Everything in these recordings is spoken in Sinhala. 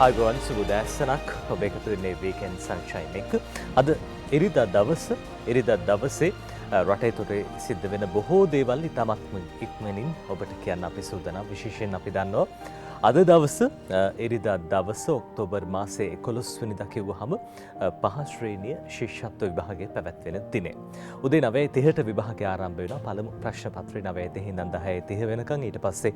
ආයුබෝවන් සුබ දැසනක් ඔබ එකතු වෙන්නේ වීකෙන්ඩ් සන්ෂයින් එක. අද ඉරිදා දවසේ රටේ තුරේ සිද්ධ වෙන බොහෝ දේවල් ඉතාමත් ඉක්මනින් ඔබට කියන්න අපි සූදානම්. විශේෂයෙන් අපි දන්නවා අද දවස ඉරිදා දවස ඔක්තෝබර් මාසයේ 11 වෙනිදා කිව්වහම පහ ශ්‍රේණිය ශිෂ්‍යත්ව විභාගය පැවැත්වෙන දිනේ. උදේ 9:30ට විභාගය ආරම්භ වෙනවා. පළමු ප්‍රශ්න පත්‍රය 9:30 ඉඳන් 10:30 වෙනකන්, ඊට පස්සේ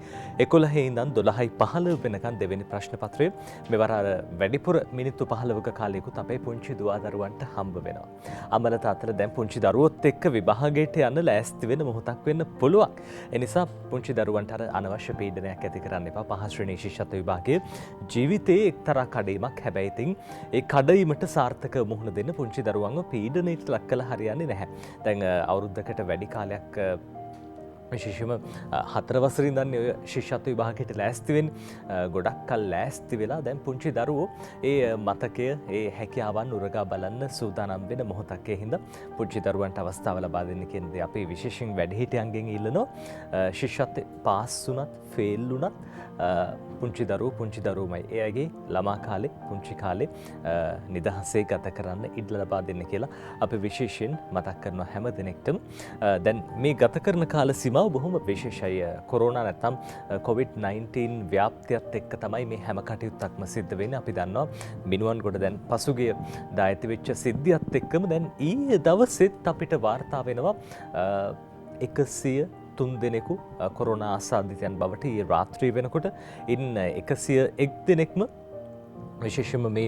11 ඉඳන් 12:15 වෙනකන් දෙවෙනි ප්‍රශ්න පත්‍රය. මෙවර වැඩිපුර මිනිත්තු 15ක කාලයකුත් අපේ පුංචි දුවා දරුවන්ට හම්බ වෙනවා. අමල තාත්තලා දැන් පුංචි දරුවොත් එක්ක විභාගයට යන්න ලෑස්ති වෙන මොහොතක් වෙන්න පුළුවන්. ඒ නිසා පුංචි දරුවන්ට අනවශ්‍ය පීඩනයක් ඇති කරන්න එපා. පහ ශ්‍රේණිය ශිෂ්‍යත්ව විභාගයේ ජීවිතයේ එක්තරා කඩයිමක්. හැබැයි ඉතින් ඒ කඩයිමට සාර්ථක මුහුණ දෙන්න පුංචි දරුවන්ව පීඩනයට ලක් කළ හරියන්නේ නැහැ. දැන් අවුරුද්දකට වැඩි කාලයක් විශේෂම 4 වසරේ ඉඳන් ඔය ශිෂ්‍යත්ව විභාගයට ලෑස්ති වෙන්නේ. ගොඩක් කල් ලෑස්ති වෙලා දැන් පුංචි දරුවෝ ඒ මතකය, ඒ හැකියාවන් උරගා බලන්න සූදානම් වෙන මොහොතක්. ඒ හින්දා පුංචි දරුවන්ට අවස්ථාව ලබා දෙන්න කියන දේ අපි විශේෂයෙන් වැඩිහිටියන්ගෙන් ඉල්ලනවා. ශිෂ්‍යත්වයේ පාස් වුණත් ෆේල් වුණත් පුංචි දරුවෝමයි. එයාගේ ළමා කාලේ, පුංචි කාලේ නිදහසේ ගත කරන්න ඉඩ ලබා දෙන්න කියලා අපි විශේෂයෙන් මතක් කරනවා හැම දිනෙකටම. දැන් මේ ගත කරන කාල සීමාව බොහොම විශේෂයි. කොරෝනා නැත්නම් COVID-19 ව්‍යාප්තියත් එක්ක තමයි මේ හැම කටයුත්තක්ම සිද්ධ වෙන්නේ. අපි දන්නවා මිනුවන්ගොඩ දැන් පසුගිය දායති වෙච්ච සිද්ධියත් එක්කම දැන් ඊයේ දවසෙත් අපිට වාර්තා වෙනවා 103 දෙනෙකු කොරෝනා ආසාදිතයන් බවට ඊයේ රාත්‍රිය වෙනකොට ඉන් 101 දෙනෙක්ම විශේෂයෙන්ම මේ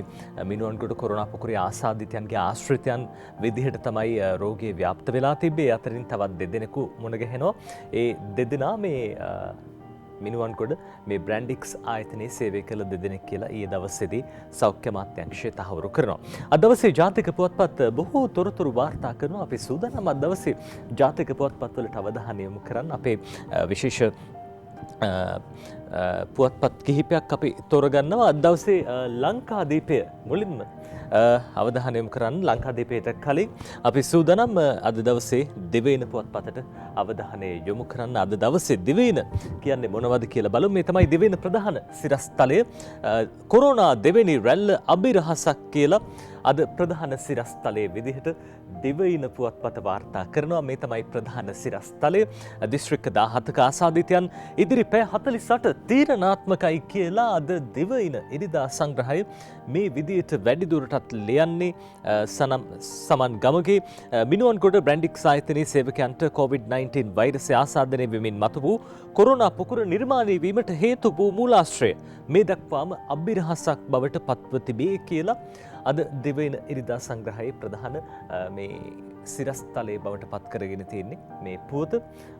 මිනුවන්ගොඩ කොරෝනා පොකුරේ ආසාදිතයන්ගේ ආශ්‍රිතයන් විදිහට තමයි රෝගය ව්‍යාප්ත වෙලා තිබේ. අතරින් තවත් දෙදෙනෙකු මුණ ගැහෙනවා. ඒ දෙදෙනා මේ මිනුවන්ගොඩ මේ බ්‍රැන්ඩික්ස් ආයතනයේ සේවය කළ දෙදෙනෙක් කියලා ඊයේ දවසේදී සෞඛ්‍ය අමාත්‍යාංශය තහවුරු කරනවා. අද දවසේ ජාතික පුවත්පත් බොහෝ තොරතුරු වාර්තා කරනවා. අපි සූදානම් අද දවසේ ජාතික පුවත්පත් වලට අවධානය යොමු කරන්න. අපේ විශේෂ පුවත්පත් කිහිපයක් අපි තෝරගන්නවා. අද දවසේ ලංකාදීපය මුලින්ම අවධානය යොමු කරන්න. ලංකාදීපයට කලින් අපි සූදානම් අද දවසේ දිවයින පුවත්පතට අවධානය යොමු කරන්න. අද දවසේ දිවයින කියන්නේ මොනවද කියලා බලමු. මේ තමයි දිවයින ප්‍රධාන සිරස්තලය. කොරෝනා දෙවෙනි රැල්ල අභිරහසක් කියලා අද ප්‍රධාන සිරස්තලයේ විදිහට දිවයින පුවත්පත වාර්තා කරනවා. මේ තමයි ප්‍රධාන සිරස්තලය. දිස්ත්‍රික්ක 17ක ආසාදිතයන් ඉදිරි පැය 48 තීරණාත්මකයි කියලා අද දිවයින ඉරිදා සංග්‍රහය මේ විදිහට වැඩිදුරටත් ලියන්නේ. සමන් ගමගේ මිනුවන්ගොඩ බ්‍රැන්ඩික්ස් ආයතනයේ සේවකයන්ට COVID-19 වෛරසය ආසාදනය වෙමින් මතු වූ කොරෝනා පොකුර නිර්මාණය වීමට හේතු වූ මූලාශ්‍රය මේ දක්වාම අභිරහසක් බවට පත්ව තිබේ කියලා අද දිවයින ඉරිදා සංග්‍රහයේ ප්‍රධාන මේ සිරස්තලයේ බවට පත් කරගෙන තියෙන්නේ මේ පුවත.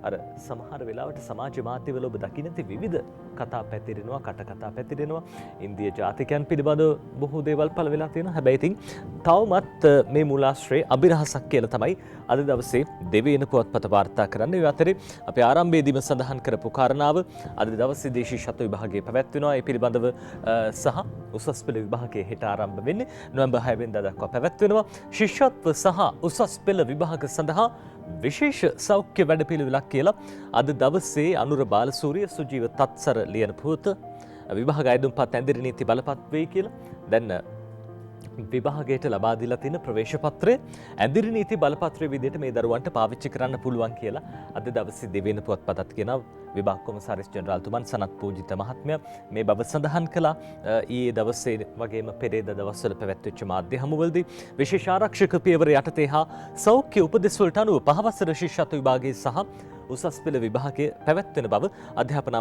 අර සමහර වෙලාවට සමාජ මාධ්‍යවල ඔබ දකින්නති විවිධ කතා පැතිරෙනවා, කටකතා පැතිරෙනවා. ඉන්දිය ජාතිකයන් පිළිබඳව බොහෝ දේවල් පළ වෙලා තියෙනවා. හැබැයි ඉතින් තවමත් මේ මූලාශ්‍රයේ අභිරහසක් කියලා තමයි අද දවසේ දිවයින පුවත්පත වාර්තා කරන්නේ. ඒ අතරේ අපි ආරම්භයේදීම සඳහන් කරපු කාරණාව අද දවසේ දේශීය ශාස්ත්‍ර විභාගයේ පැවැත්වෙනවා. ඒ පිළිබඳව සහ උසස් පෙළ විභාගයේ හෙට ආරම්භ වෙන්නේ. නොවැම්බර් 6 වෙනිදා දක්වා පැවැත්වෙනවා. ශිෂ්‍යත්ව සහ උසස් පෙළ විභාග සඳහා විශේෂ සෞඛ්‍ය වැඩපිළිවෙලක් කියලා අද දවසේ අනුර බාලසූරිය සුජීව තත්සර ලියන පුවත. විභාග අයදුම්පත් ඇඳිරි නීති බලපත් වෙයි කියලා. දැන් විභාගයට ලබා දීලා තියෙන ප්‍රවේශ පත්‍රය ඇඳිරි නීති බලපත්‍රය විදිහට මේ දරුවන්ට පාවිච්චි කරන්න පුළුවන් කියලා අද දවසේ දිවයින පුවත්පතත් කියනවා. විභාග කොමසාරිස් ජෙනරාල් තුමන් සනත් පූජිත මහත්මයා මේ බව සඳහන් කළා. ඊයේ දවසේ වගේම පෙරේදා දවස්වල පැවැත්වෙච්ච මාධ්‍ය හමුවලදී විශේෂ ආරක්ෂක පියවර යටතේ හා සෞඛ්‍ය උපදෙස් වලට අනුව පහවසර ශිෂ්‍යත්ව විභාගයේ සහ උසස් පෙළ විභාගයේ පැවැත්වෙන බව අධ්‍යාපන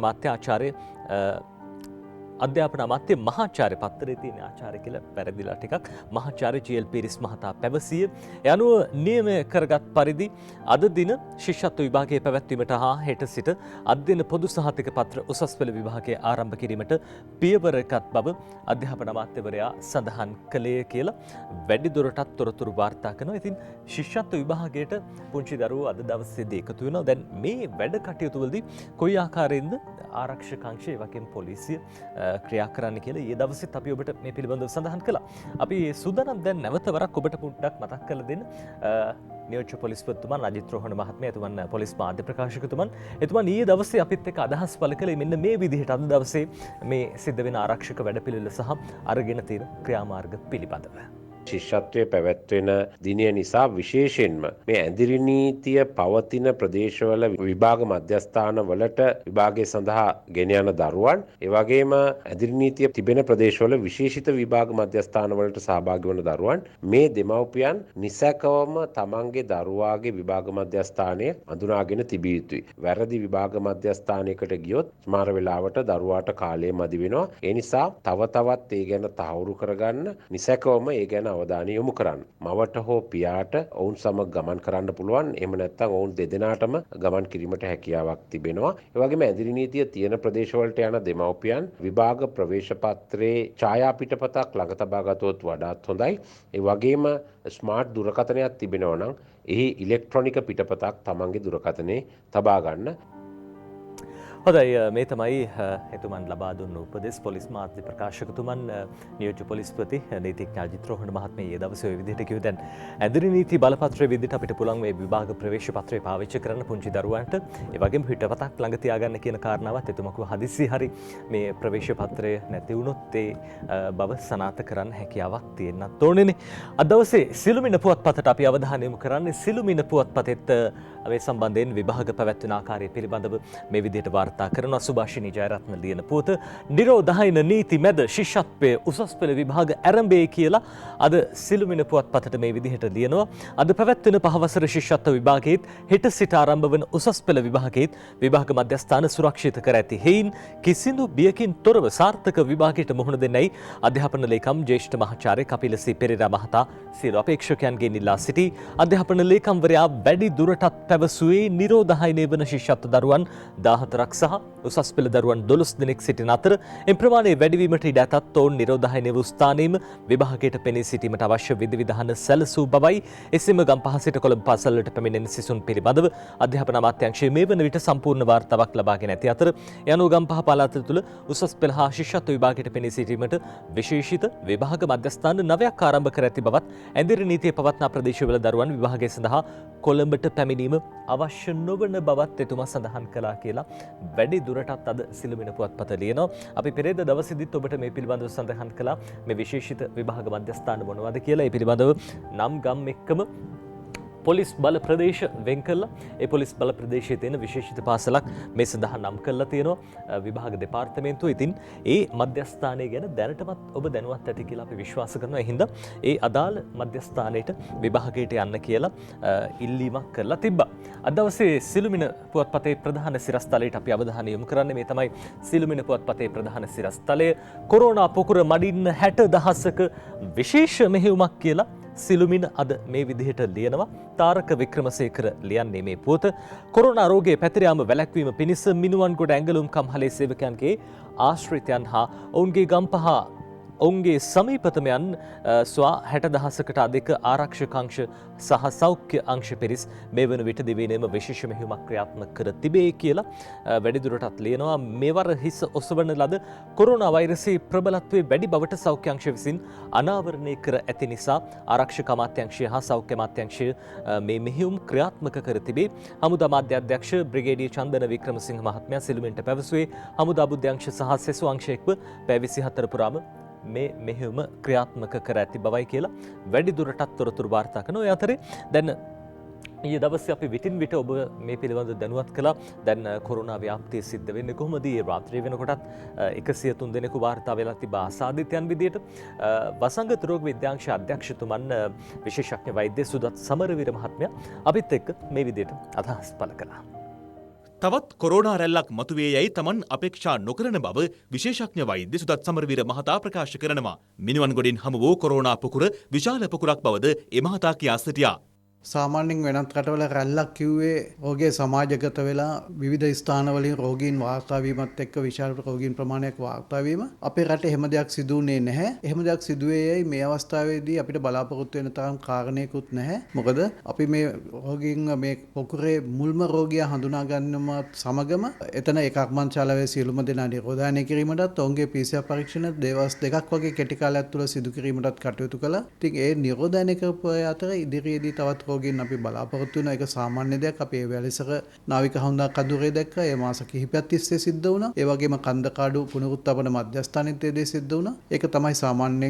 අමාත්‍ය මහාචාර්ය පත්තරේ තියෙන ආචාර්ය කියලා පැරදිලා ටිකක් මහාචාර්ය ජී.එල්. පීරිස් මහතා පැවසිය. ඒ අනුව නියමය කරගත් පරිදි අද දින ශිෂ්‍යත්ව විභාගයේ පැවැත්වීමට හා හෙට සිට අධ්‍යයන පොදු සහතික පත්‍ර උසස් පෙළ විභාගයේ ආරම්භ කිරීමට පියවරගත් බව අධ්‍යාපන අමාත්‍යවරයා සඳහන් කළේ කියලා වැඩිදුරටත් තොරතුරු වාර්තා කරනවා. ඉතින් ශිෂ්‍යත්ව විභාගයට පුංචි දරුවෝ අද දවසේදී එකතු වෙනවා. දැන් මේ වැඩ කටයුතු වලදී කොයි ආකාරයෙන්ද ආරක්ෂක අංශය වගේම පොලිසිය ක්‍රියා කරන්න කියලා ඊයේ දවසෙත් අපි ඔබට මේ පිළිබඳව සඳහන් කළා. අපි සූදානම් දැන් නැවත වරක් ඔබට පොඩ්ඩක් මතක් කරලා දෙන්න. නියෝජ්‍ය පොලිස්පතිතුමන් අජිත් රෝහණ මහත්මයා එතුමන් පොලිස් මාධ්‍ය ප්‍රකාශකතුමන් එතුමන් ඊයේ දවසේ අපිත් එක්ක අදහස් පළ කළේ මෙන්න මේ විදිහට අද දවසේ මේ සිද්ධ වෙන ආරක්ෂක වැඩපිළිවෙල සහ අරගෙන තියෙන ක්‍රියාමාර්ග පිළිබඳව. ශිෂ්‍යත්වය පැවැත්වෙන දිනය නිසා විශේෂයෙන්ම මේ ඇඳිරි නීතිය පවතින ප්‍රදේශවල විභාග මධ්‍යස්ථාන වලට විභාගය සඳහා ගෙන යන දරුවන් ඒ වගේම ඇඳිරි නීතිය තිබෙන ප්‍රදේශවල විශේෂිත විභාග මධ්‍යස්ථාන වලට සහභාගී වන දරුවන් මේ දෙමව්පියන් නිසැකවම තමන්ගේ දරුවාගේ විභාග මධ්‍යස්ථානය අඳුනාගෙන තිබිය යුතුයි. වැරදි විභාග මධ්‍යස්ථානයකට ගියොත් සමහර වෙලාවට දරුවාට කාලය මදි වෙනවා. ඒ නිසා තව තවත් ඒ ගැන තහවුරු කරගන්න නිසැකවම ඒ ගැන අවධානය යොමු කරන්න. මවට හෝ පියාට ඔවුන් සමග ගමන් කරන්න පුළුවන්. එහෙම නැත්නම් ඔවුන් දෙදෙනාටම ගමන් කිරීමට හැකියාවක් තිබෙනවා. ඒ වගේම ඇඳිරි නීතිය තියෙන ප්‍රදේශවලට යන දෙමව්පියන් විභාග ප්‍රවේශ පත්‍රයේ ඡායා පිටපතක් ළඟ තබා ගතොත් වඩාත් හොඳයි. ඒ වගේම ස්මාර්ට් දුරකථනයක් තිබෙනවා නම් එහි ඉලෙක්ට්‍රොනික පිටපතක් තමන්ගේ දුරකථනයේ තබා ගන්න. හොඳයි මේ තමයි එතුමන් ලබා දුන්න උපදෙස් පොලිස් මාධ්‍ය ප්‍රකාශකතුමන් නියෝජ්‍ය පොලිස්පති නීතිඥ අජිත් රෝහණ මහත්මයා ඊයේ දවසේ ওই විදිහට කිව්ව දැන් ඇඳිරි නීති බලපත්‍රයේ විදිහට අපිට පුළුවන් මේ විභාග ප්‍රවේශ පත්‍රය පාවිච්චි කරන්න පුංචි දරුවන්ට ඒ වගේම පිටපතක් ළඟ තියාගන්න කියන කාරණාවත් එතුමා හදිස්සි හරි මේ ප්‍රවේශ පත්‍රය නැති වුණොත් ඒ බව සනාථ කරන්න හැකියාවක් තියෙන්නත් ඕනේනේ. අද දවසේ සිළුමිණ පුවත්පතට අපි අවධානය යොමු කරන්නේ සිළුමිණ පුවත්පතෙත් මේ සම්බන්ධයෙන් විභාග පැවැත්වෙන ආකාරය පිළිබඳව මේ විදිහට වාර්තා කරන සුභාෂිනී ජයරත්න ලියන පුවත නිරෝධායන නීති මැද ශිෂ්‍යත්වයේ උසස් පෙළ විභාග ආරම්භයේ කියලා අද සිළුමිණ පුවත්පතට මේ විදිහට ලියනවා. අද පැවැත්වෙන පහවසර ශිෂ්‍යත්ව විභාගයේත් හෙට සිට ආරම්භ වන උසස් පෙළ විභාගයේත් විභාග මධ්‍යස්ථාන සුරක්ෂිත කර ඇති හේයින් කිසිදු බියකින් තොරව සාර්ථක විභාගයට මුහුණ දෙන්නයි අධ්‍යාපන ලේකම් ජ්‍යෙෂ්ඨ මහාචාර්ය කපිල සී පෙරේරා මහතා සියලු අපේක්ෂකයන්ගෙන් ඉල්ලා සිටි. අධ්‍යාපන ලේකම්වරයා වැඩි දුරටත් පැවසුවේ නිරෝධායනය වන ශිෂ්‍යත්ව දරුවන් 14ක් සහ උසස් පෙළ දරුවන් 12 දෙනෙක් සිටින අතර එම ප්‍රමාණය වැඩිවීමට ඉඩ ඇතත් ඔවුන් නිරෝධායනය වූ ස්ථානයේම විභාගයට පෙනී සිටීමට අවශ්‍ය විධිවිධාන සැලසූ බවයි. එසේම ගම්පහ සිට කොළඹ පාසල් වලට පැමිණෙන සිසුන් පිළිබඳව අධ්‍යාපන අමාත්‍යාංශයේ මේ වන විට සම්පූර්ණ වාර්තාවක් ලබාගෙන ඇති අතර යනු ගම්පහ පළාත තුළ උසස් පෙළ හා ශිෂ්‍යත්ව විභාගයට පෙනී සිටීමට විශේෂිත විභාග මධ්‍යස්ථාන 9ක් ආරම්භ කර ඇති බවත් ඇඳිරි නීතිය පවත්නා ප්‍රදේශවල දරුවන් විභාගය සඳහා කොළඹට පැමිණීම අවශ්‍ය නොවන බවත් එතුමා සඳහන් කළා කියලා වැඩි දුරටත් අද සිළුමිණ පුවත්පත ලියනවා. අපි පෙරේද දවසේදීත් ඔබට මේ පිළිබඳව සඳහන් කළා මේ විශේෂිත විභාග මධ්‍යස්ථාන මොනවද කියලා. ඒ පිළිබඳව නම් ගම් එක්කම පොලිස් බල ප්‍රදේශ වෙන් කළා. ඒ පොලිස් බල ප්‍රදේශයේ තියෙන විශේෂිත පාසලක් මේ සඳහා නම් කරලා තියෙනවා විභාග දෙපාර්තමේන්තුව. ඉතින් ඒ මධ්‍යස්ථානය ගැන දැනටමත් ඔබ දැනුවත් ඇති කියලා අපි විශ්වාස කරනවා. ඒ හින්දා ඒ අදාළ මධ්‍යස්ථානයට විභාගයට යන්න කියලා ඉල්ලීමක් කරලා තිබ්බා. අද දවසේ සිළුමිණ පුවත්පතේ ප්‍රධාන සිරස්තලයට අපි අවධානය යොමු කරන්නේ මේ තමයි සිළුමිණ පුවත්පතේ ප්‍රධාන සිරස්තලය. කොරෝනා පොකුර මඩින්න 60,000ක විශේෂ මෙහෙයුමක් කියලා සිළුමිණ අද මේ විදිහට ලියනවා. තාරක වික්‍රමසේකර ලියන්නේ මේ පුවත කොරෝනා රෝගයේ පැතිර යාම වැළැක්වීම පිණිස මිනුවන්ගොඩ ඇඟලුම් කම්හලේ සේවකයන්ගේ ආශ්‍රිතයන් හා ඔවුන්ගේ ගම්පහ ඔවුන්ගේ සමීපතමයන් ස්වා 60,000කට අධික ආරක්ෂක අංශ සහ සෞඛ්‍ය අංශ පිරිස් මේ වන විට දිවයිනේම විශේෂ මෙහෙයුමක් ක්‍රියාත්මක කර තිබේ කියලා වැඩිදුරටත් ලියනවා. මේවර හිස ඔසවන ලද කොරෝනා වෛරසයේ ප්‍රබලත්වයේ වැඩි බවට සෞඛ්‍ය අංශ විසින් අනාවරණය කර ඇති නිසා ආරක්ෂක අමාත්‍යාංශය හා සෞඛ්‍ය අමාත්‍යාංශය මේ මෙහෙයුම් ක්‍රියාත්මක කර තිබේ. හමුදා මාධ්‍ය අධ්‍යක්ෂ බ්‍රිගේඩියර් චන්දන වික්‍රමසිංහ මහත්මයා සිළුමිණට පැවසුවේ හමුදා බුද්ධ අංශ සහ සෙසු අංශයක්ව පැය 24 පුරාම මේ මෙහෙයුම ක්‍රියාත්මක කර ඇති බවයි කියලා වැඩිදුරටත් තොරතුරු වාර්තා කරනවා. ඒ අතරේ දැන් ඊයේ දවසේ අපි විටින් විට ඔබ මේ පිළිබඳව දැනුවත් කළා. දැන් කොරෝනා ව්‍යාප්තිය සිද්ධ වෙන්නේ කොහොමද? ඒ රාත්‍රිය වෙනකොටත් 103 දෙනෙකු වාර්තා වෙලා තිබා ආසාදිතයන් විදියට. වසංගත රෝග විද්‍යාංශ අධ්‍යක්ෂතුමන් විශේෂඥ වෛද්‍ය සුදත් සමරවීර මහත්මයා අපිත් එක්ක මේ විදියට අදහස් පළ කළා. තවත් කොරෝනා රැල්ලක් මතුවේ යයි තමන් අපේක්ෂා නොකරන බව විශේෂඥ වෛද්‍ය සුදත් සමරවීර මහතා ප්‍රකාශ කරනවා. මිනුවන්ගොඩින් හමු වූ කොරෝනා පුකුර විශාල පුකුරක් බවද ඒ මහතා කියා සිටියා. සාමාන්‍යයෙන් වෙනත් රටවල රැල්ලක් කිව්වේ රෝගය සමාජගත වෙලා විවිධ ස්ථානවලින් රෝගීන් වාර්තා වීමත් එක්ක විශාල රෝගීන් ප්‍රමාණයක් වාර්තා වීම. අපේ රටේ එහෙම දෙයක් සිදු වුණේ නැහැ. එහෙම දෙයක් සිදු වෙයි මේ අවස්ථාවේදී අපිට බලාපොරොත්තු වෙන තරම් කාරණේකුත් නැහැ. මොකද අපි මේ රෝගීන් මේ පොකුරේ මුල්ම රෝගියා හඳුනා ගන්නවත් සමගම එතන ඒ කර්මාන්තශාලාවේ සියලුම දෙනා නිරෝධායනය කිරීමටත් ඔවුන්ගේ PCR පරීක්ෂණ දවස් දෙකක් වගේ කෙටි කාලයක් තුළ සිදු කිරීමටත් කටයුතු කළා. ඉතින් ඒ නිරෝධායනය කරපු අතර ඉදිරියේදී තවත් රෝගීන් අපි බලාපොරොත්තු වෙන එක සාමාන්‍ය දෙයක්. අපි ඒ වැලිසර නාවික හමුදා කඳුරේ දැක්කා. ඒ මාස කිහිපයක් තිස්සේ සිද්ධ වුණා. ඒ වගේම කන්දකාඩු පුනරුත්ථාපන මධ්‍යස්ථානෙත් ඒ දේ සිද්ධ වුණා. ඒක තමයි සාමාන්‍ය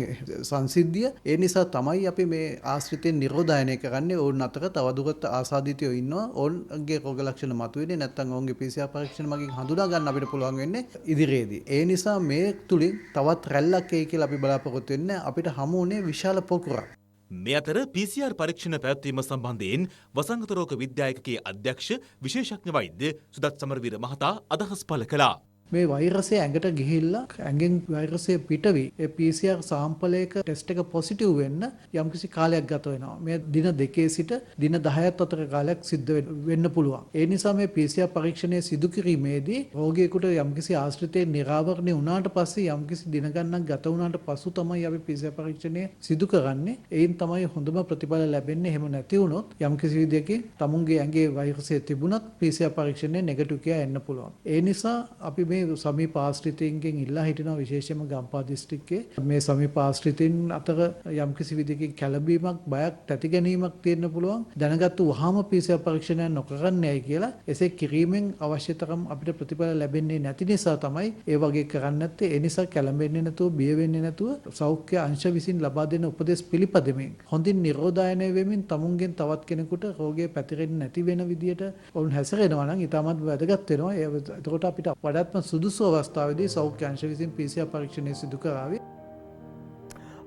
සංසිද්ධිය. ඒ නිසා තමයි අපි මේ ආශ්‍රිතයෙන් නිරෝධායනය කරන්නේ. ඔවුන් අතර තවදුරටත් ආසාදිතයෝ ඉන්නවා. ඔවුන්ගේ රෝග ලක්ෂණ මතුවෙන්නේ නැත්නම් ඔවුන්ගේ PCR පරීක්ෂණ මගින් හඳුනා ගන්න අපිට පුළුවන් වෙන්නේ ඉදිරියේදී. ඒ නිසා මේ තුලින් තවත් රැල්ලක් එයි කියලා අපි බලාපොරොත්තු වෙන්නේ. අපිට හමු වුණේ විශාල පොකුරක්. මේ අතර PCR පරීක්ෂණ පැවැත්වීම සම්බන්ධයෙන් වසංගත රෝග විද්‍යායකගේ අධ්‍යක්ෂ විශේෂඥ වෛද්‍ය සුදත් සමරවීර මහතා අදහස් පළ කළා. මේ වෛරසය ඇඟට ගිහිල්ලා ඇඟෙන් වෛරසය පිටවි ඒ PCR සාම්පලයක ටෙස්ට් එක පොසිටිව් වෙන්න යම්කිසි කාලයක් ගත වෙනවා. මේ දින 2 සිට දින 10ක් අතර කාලයක් සිද්ධ වෙන්න පුළුවන්. ඒ නිසා මේ PCR පරීක්ෂණය සිදු කිරීමේදී රෝගියෙකුට යම්කිසි ආශ්‍රිතයෙන් නිරාවරණය වුණාට පස්සේ යම්කිසි දින ගණනක් ගත වුණාට පසු තමයි අපි PCR පරීක්ෂණය සිදු කරන්නේ. එයින් තමයි හොඳම ප්‍රතිඵල ලැබෙන්නේ. එහෙම නැති වුණොත් යම්කිසි විදියකින් තමුන්ගේ ඇඟේ වෛරසය තිබුණත් PCR පරීක්ෂණය නෙගටිව් කියලා එන්න පුළුවන්. ඒ නිසා අපි මේ සමීප ආශ්‍රිතයින්ගෙන් ඉල්ලා හිටිනවා විශේෂයෙන්ම ගම්පහ දිස්ත්‍රික්කයේ මේ සමීප ආශ්‍රිතයින් අතර යම්කිසි විදිහකින් කැළඹීමක් බයක් තැති ගැනීමක් තියෙන්න පුළුවන්. දැනගත්තු වහාම PCR පරීක්ෂණයක් නොකරන්නේයි කියලා. එසේ කිරීමෙන් අවශ්‍ය තරම් අපිට ප්‍රතිඵල ලැබෙන්නේ නැති නිසා තමයි ඒ වගේ කරන්නේ නැත්තේ. ඒ නිසා කැළඹෙන්නේ නැතුව බිය වෙන්නේ නැතුව සෞඛ්‍ය අංශ විසින් ලබා දෙන උපදෙස් පිළිපදෙමින් හොඳින් නිරෝධායනය වෙමින් තමුන්ගෙන් තවත් කෙනෙකුට රෝගය පැතිරෙන්නේ නැති වෙන විදියට වුන් හැසිරෙනවා නම් ඊටමත් වැදගත් වෙනවා. එතකොට අපිට වඩාත්ම සුදුසු අවස්ථාවේදී සෞඛ්‍ය අංශ විසින් PCR පරීක්ෂණය සිදු කරાવી.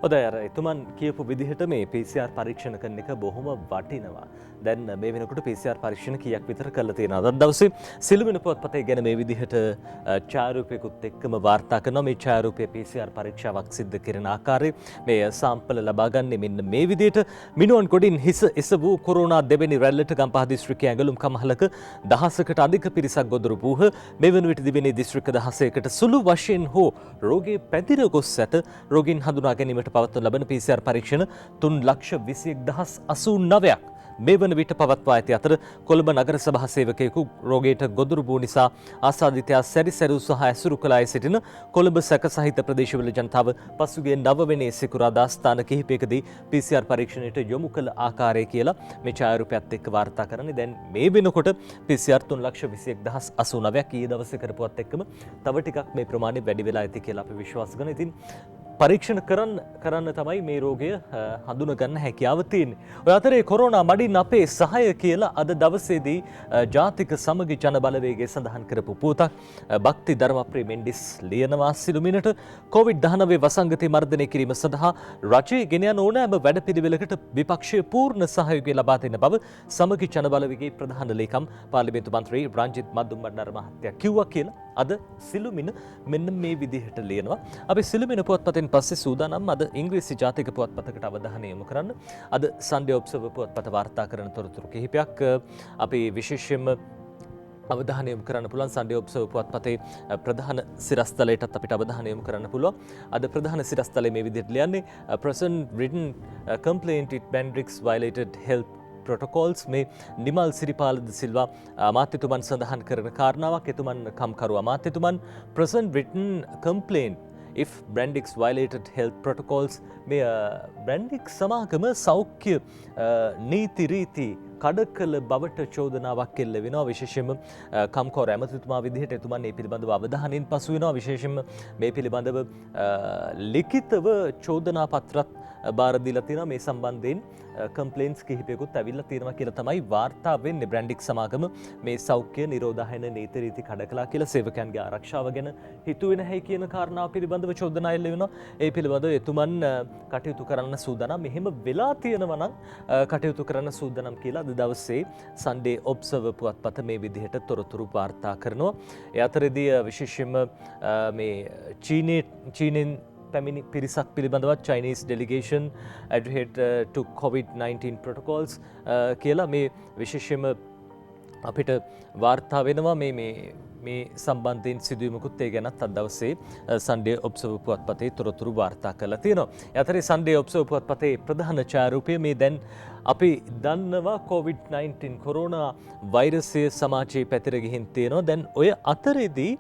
හොඳයි අර එතුමන් කියපු විදිහට මේ PCR පරීක්ෂණ කරන එක බොහොම වටිනවා. දැන් මේ වෙනකොට PCR පරීක්ෂණ කීයක් විතර කරලා තියෙනවද? අද දවසේ සිළුමිණ පුවත්පතේ ගැන මේ විදිහට ඡායාරූපයකුත් එක්කම වාර්තා කරනවා. මේ ඡායාරූපයේ PCR පරීක්ෂාවක් සිද්ධ කරන ආකාරය මේ සාම්පල ලබා ගන්නේ මෙන්න මේ විදිහට. මිනුවන් ගොඩින් හිස එස වූ කොරෝනා දෙවෙනි රැල්ලට ගම්පහ දිස්ත්‍රික්කයේ ඇඟලුම් කමහලක දහසකට අධික පිරිසක් ගොදුරු වූහ. මේ වන විට දිවෙනේ දිස්ත්‍රික්ක 16කට සුළු වශයෙන් හෝ රෝගී පැතිර ගොස් ඇත. රෝගීන් හඳුනා ගැනීමට පවත්වන ලබන PCR පරීක්ෂණ 3,21,089ක් මේ වන විට පවත්වා ඇති අතර කොළඹ නගර සභා සේවකයෙකු රෝගයට ගොදුරු වූ නිසා ආසාදිතයා සැරිසැරු සහ ඇසුරු කළ අය සිටින කොළඹ සැක සහිත ප්‍රදේශවල ජනතාව පසුගිය 9 වෙනි සිකුරාදා ස්ථාන කිහිපයකදී PCR පරීක්ෂණයට යොමු කළ ආකාරය කියලා මේ ඡායාරූපයත් එක්ක වාර්තා කරන්නේ. දැන් මේ වෙනකොට PCR 3,21,089ක් ඊයේ දවසේ කරපුවත් එක්කම තව ටිකක් මේ ප්‍රමාණය වැඩි වෙලා ඇති කියලා අපි විශ්වාස කරනවා. ඉතින් පරීක්ෂණ කරන්න තමයි මේ රෝගය හඳුනගන්න හැකියාව තියෙන්නේ. ඔය අතරේ කොරෝනා මඩින් අපේ සහය කියලා අද දවසේදී ජාතික සමගි ජන බලවේගය සඳහන් කරපු පුවතක් භක්ති ධර්මප්‍රිය මෙන්ඩිස් ලියනවා සිළුමිණට COVID-19 වසංගතය මර්ධනය කිරීම සඳහා රජයේ ගෙන යන ඕනෑම වැඩපිළිවෙලකට විපක්ෂය පූර්ණ සහයෝගය ලබා දෙන බව සමගි ජන බලවේගයේ ප්‍රධාන ලේකම් පාර්ලිමේන්තු මන්ත්‍රී රංජිත් මද්දුම් බණ්ඩාර මහත්තයා කිව්වා කියලා අද සිළුමිණ මෙන්න මේ විදිහට ලියනවා. අපි සිළුමිණ පුවත්පතෙන් පස්සේ සූදානම් අද ඉංග්‍රීසි ජාතික පුවත්පතකට අවධානය යොමු කරන්න. අද සන්ඩේ ඔබ්සර්වර් පුවත්පත වාර්තා කරන තොරතුරු කිහිපයක් අපි විශේෂයෙන්ම අවධානය යොමු කරන්න පුළුවන්. සන්ඩේ ඔබ්සර්වර් පුවත්පතේ ප්‍රධාන සිරස්තලයටත් අපිට අවධානය යොමු කරන්න පුළුවන්. අද ප්‍රධාන සිරස්තලයේ මේ විදිහට ලියන්නේ present written complaint it Bendix violated health protocols. මේ නිමල් සිරිපාල ද සිල්වා අමාත්‍යතුමන් සඳහන් කරන කාරණාවක්. එතුමන් කම්කරු අමාත්‍යතුමන් present written complaint if Bendix violated health protocols මේ Bendix සමාගම සෞඛ්‍ය නීති රීති කඩකල බවට චෝදනාවක් එල්ල වෙනවා. විශේෂයෙන්ම කම්කෝර ඇමතිතුමා විදිහට එතුමන් මේ පිළිබඳව අවධානයෙන් පසු වෙනවා. විශේෂයෙන්ම මේ පිළිබඳව ලිඛිතව චෝදනා පත්‍රත් බාර දීලා තියෙනවා. මේ සම්බන්ධයෙන් කම්ප්ලේන්ට්ස් කිහිපයකුත් ඇවිල්ලා තියෙනවා කියලා තමයි වාර්තා වෙන්නේ. බ්‍රැන්ඩික් සමාගම මේ සෞඛ්‍ය නිරෝධායන නීති රීති කඩකලා කියලා සේවකයන්ගේ ආරක්ෂාව ගැන හිතුවේ නැහැ කියන කාරණාව පිළිබඳව චෝදනා එල්ල වෙනවා. ඒ පිළිබඳව එතුමන් කටයුතු කරන්න සූදානම්. මෙහෙම වෙලා තියෙනවා නම් කටයුතු කරන්න සූදානම් කියලා අද දවසේ සන්ඩේ ඔබ්සර්වර් පුවත්පත මේ විදිහට තොරතුරු වාර්තා කරනවා. ඒ අතරදී විශේෂයෙන්ම මේ චීනෙන් පැමිණි පිරිසක් පිළිබඳවත් Chinese delegation adhered to COVID-19 protocols කියලා මේ විශේෂයෙන්ම අපිට වාර්තා වෙනවා මේ සම්බන්ධයෙන් සිදුවීමකුත් ඒ ගැනත් අද දවසේ සන්ඩේ ඔබ්සර්වර් පුවත්පතේ තොරතුරු වාර්තා කරලා තියෙනවා. ඒ අතරේ සන්ඩේ ඔබ්සර්වර් පුවත්පතේ ප්‍රධාන ඡායාරූපය මේ දැන් අපි දන්නවා COVID-19 කොරෝනා වෛරසය සමාජයේ පැතිර ගිහින් තියෙනවා. දැන් ඔය අතරේදී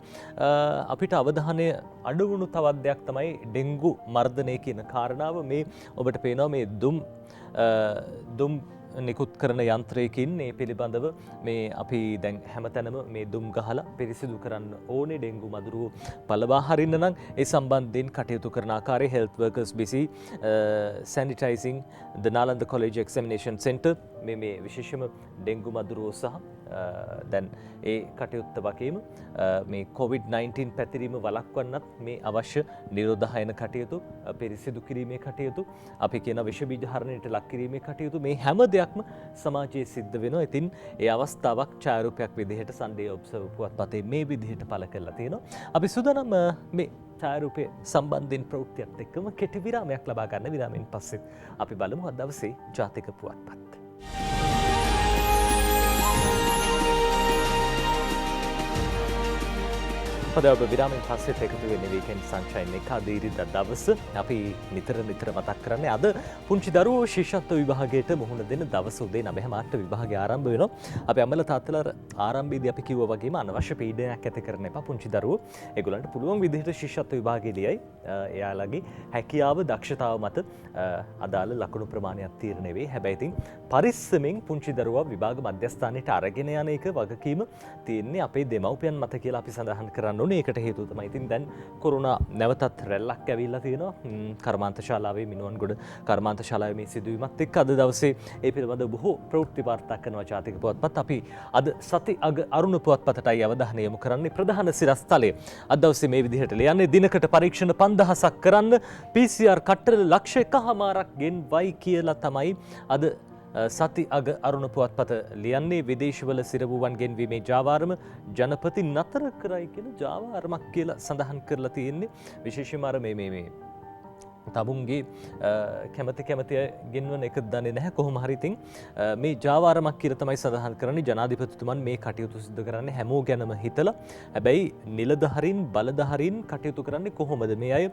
අපිට අවධානය අඩු වුණු තවත් දෙයක් තමයි ඩෙන්ගු මර්ධනය කියන කාරණාව. මේ ඔබට පේනවා මේ දුම් නිකුත් කරන යන්ත්‍රයකින් මේ පිළිබඳව මේ අපි දැන් හැමතැනම මේ දුම් ගහලා පිරිසිදු කරන්න ඕනේ ඩෙන්ගු මදුරුව පළවා හරින්න නම් ඒ සම්බන්ධයෙන් කටයුතු කරන ආකාරයේ health workers busy sanitizing the Nalanda College Examination Center මේ විශේෂම ඩෙන්ගු මදුරුව සහ දැන් ඒ කටයුත්ත වගේම මේ COVID-19 පැතිරීම වළක්වන්නත් මේ අවශ්‍ය නිරෝධායන කටයුතු පිරිසිදු කිරීමේ කටයුතු අපි කියන විෂ බීජ හරණයට ලක් කිරීමේ කටයුතු මේ හැම දෙයක්ම සමාජයේ සිද්ධ වෙනවා. ඉතින් ඒ අවස්ථාවක් ඡායාරූපයක් විදිහට සන්ඩේ ඔබ්සර්වර් පුවත්පතේ මේ විදිහට පළ කරලා තියෙනවා. අපි සූදානම් මේ ඡායාරූපය සම්බන්ධයෙන් ප්‍රවෘත්තියත් එක්කම කෙටි විරාමයක් ලබා ගන්න. විරාමයෙන් පස්සේ අපි බලමු අද දවසේ ජාතික පුවත්පත්. පද ඔබ විරාමයෙන් පස්සෙත් එකතු වෙන්නේ වීකෙන්ඩ් සන්ෂයින් එක අද ඉරිදා දවස අපි නිතර මතක් කරන්නේ අද පුංචි දරුවෝ ශිෂ්‍යත්ව විභාගයට මුහුණ දෙන දවස උදේ 9 මාට විභාගය ආරම්භ වෙනවා. අපි අම්මලා තාත්තලා ආරම්භයේදී අපි කිව්වා වගේම අනවශ්‍ය පීඩනයක් ඇති කරන්න එපා. පුංචි දරුවෝ ඒගොල්ලන්ට පුළුවන් විදිහට ශිෂ්‍යත්ව විභාගය ලියයි. එයාලගේ හැකියාව දක්ෂතාව මත අදාළ ලකුණු ප්‍රමාණයක් තීරණය වෙයි. හැබැයි ඉතින් පරිස්සමෙන් පුංචි දරුවා විභාග මධ්‍යස්ථානයට අරගෙන යන එක වගකීම තියෙන්නේ අපේ දෙමව්පියන් මත කියලා අපි සඳහන් කරන්න. ඒකට හේතුව තමයි ඉතින් දැන් කොරෝනා නැවතත් රැල්ලක් ඇවිල්ලා තියෙනවා. කර්මාන්ත ශාලාවේ මිනුවන්ගොඩ කර්මාන්ත ශාලාවේ මේ සිදුවීමත් එක්ක අද දවසේ ඒ පිළිබඳව බොහෝ ප්‍රවෘත්ති වාර්තා කරනවා ජාතික පුවත්පත්. අපි අද සති අග අරුණ පුවත්පතටයි අවධානය යොමු කරන්නේ. ප්‍රධාන සිරස්තලය අද දවසේ මේ විදිහට ලියන්නේ දිනකට පරීක්ෂණ 5000ක් කරන්න PCR කට්ටල ලක්ෂ 1.5ක් ගෙන්වයි කියලා තමයි අද සති අග අරුණ පුවත්පත ලියන්නේ. විදේශවල සිරවුවන් ගෙන්වීමේ ජාවාරම ජනපති නතර කරයි කියලා ජාවාරමක් කියලා සඳහන් කරලා තියෙන්නේ. විශේෂයෙන්ම අර මේ තමුන්ගේ කැමති ගෙන්වන එක දන්නේ නැහැ. කොහොම හරි ඉතින් මේ ජාවාරමක් කියලා තමයි සඳහන් කරන්නේ. ජනාධිපතිතුමන් මේ කටයුතු සිදු කරන්නේ හැමෝ ගැනම හිතලා. හැබැයි නිලධාරීන් බලධාරීන් කටයුතු කරන්නේ කොහොමද? මේ අය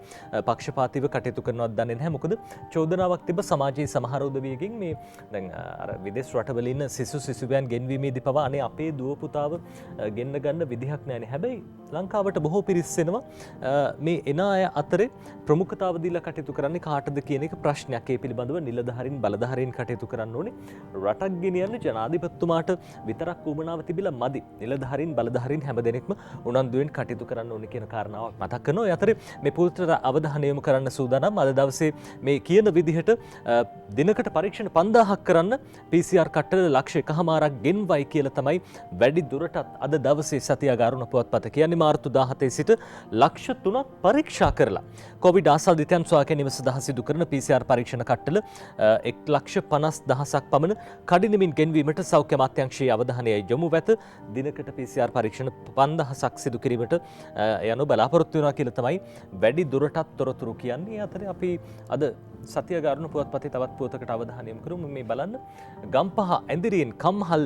පක්ෂපාතීව කටයුතු කරනවද දන්නේ නැහැ. මොකද චෝදනාවක් තිබ්බ සමාජයේ සමහර උදවියකින් මේ දැන් අර විදේශ රටවල ඉන්න සිසුවියන් ගෙන්වීමේදී පවා අනේ අපේ දුව පුතාව ගෙන්න ගන්න විදිහක් නැහැ. හැබැයි ලංකාවට බොහෝ පිරිස් එනවා. මේ එන අය අතරේ ප්‍රමුඛතාව දීලා කටයුතු කරන්නේ කාටද කියන එක ප්‍රශ්නයක්. ඒ පිළිබඳව නිලධාරීන් බලධාරීන් කටයුතු කරන්න ඕනේ. රටක් ගෙනියන්න ජනාධිපතිතුමාට විතරක් උවමනාව තිබිලා මදි. නිලධාරීන් බලධාරීන් හැමදෙනෙක්ම උනන්දුවෙන් කටයුතු කරන්න ඕනේ කියන කාරණාවක් මතක් කරනවා. ඒ අතරේ මේ පුවතට අවධානය යොමු කරන්න සූදානම් අද දවසේ මේ කියන විදිහට දිනකට පරීක්ෂණ 5000ක් කරන්න PCR කට්ටල ලක්ෂ 1.5ක් ගෙන්වයි කියලා තමයි වැඩි දුරටත් අද දවසේ සතිය අරුණ පුවත්පත කියන්නේ. මාර්තු 17 සිට ලක්ෂ 3ක් පරීක්ෂා කරලා කොවිඩ් ආසාදිතයන් සොයා ගැනීම සඳහා සිදු කරන PCR පරීක්ෂණ කට්ටල 1,50,000ක් පමණ කඩිනමින් ගෙන්වීමට සෞඛ්‍ය අමාත්‍යාංශයේ අවධානය යොමු වෙත දිනකට PCR පරීක්ෂණ 5000ක් සිදු කිරීමට යනු බලාපොරොත්තු වෙනවා කියලා තමයි වැඩි දුරටත් තොරතුරු කියන්නේ. අතරේ අපි අද සතිය ගාරුණු පුවත්පතේ තවත් පුවතකට අවධානය යොමු කරමු. මේ බලන්න ගම්පහ ඇඳිරියෙන් කම්හල්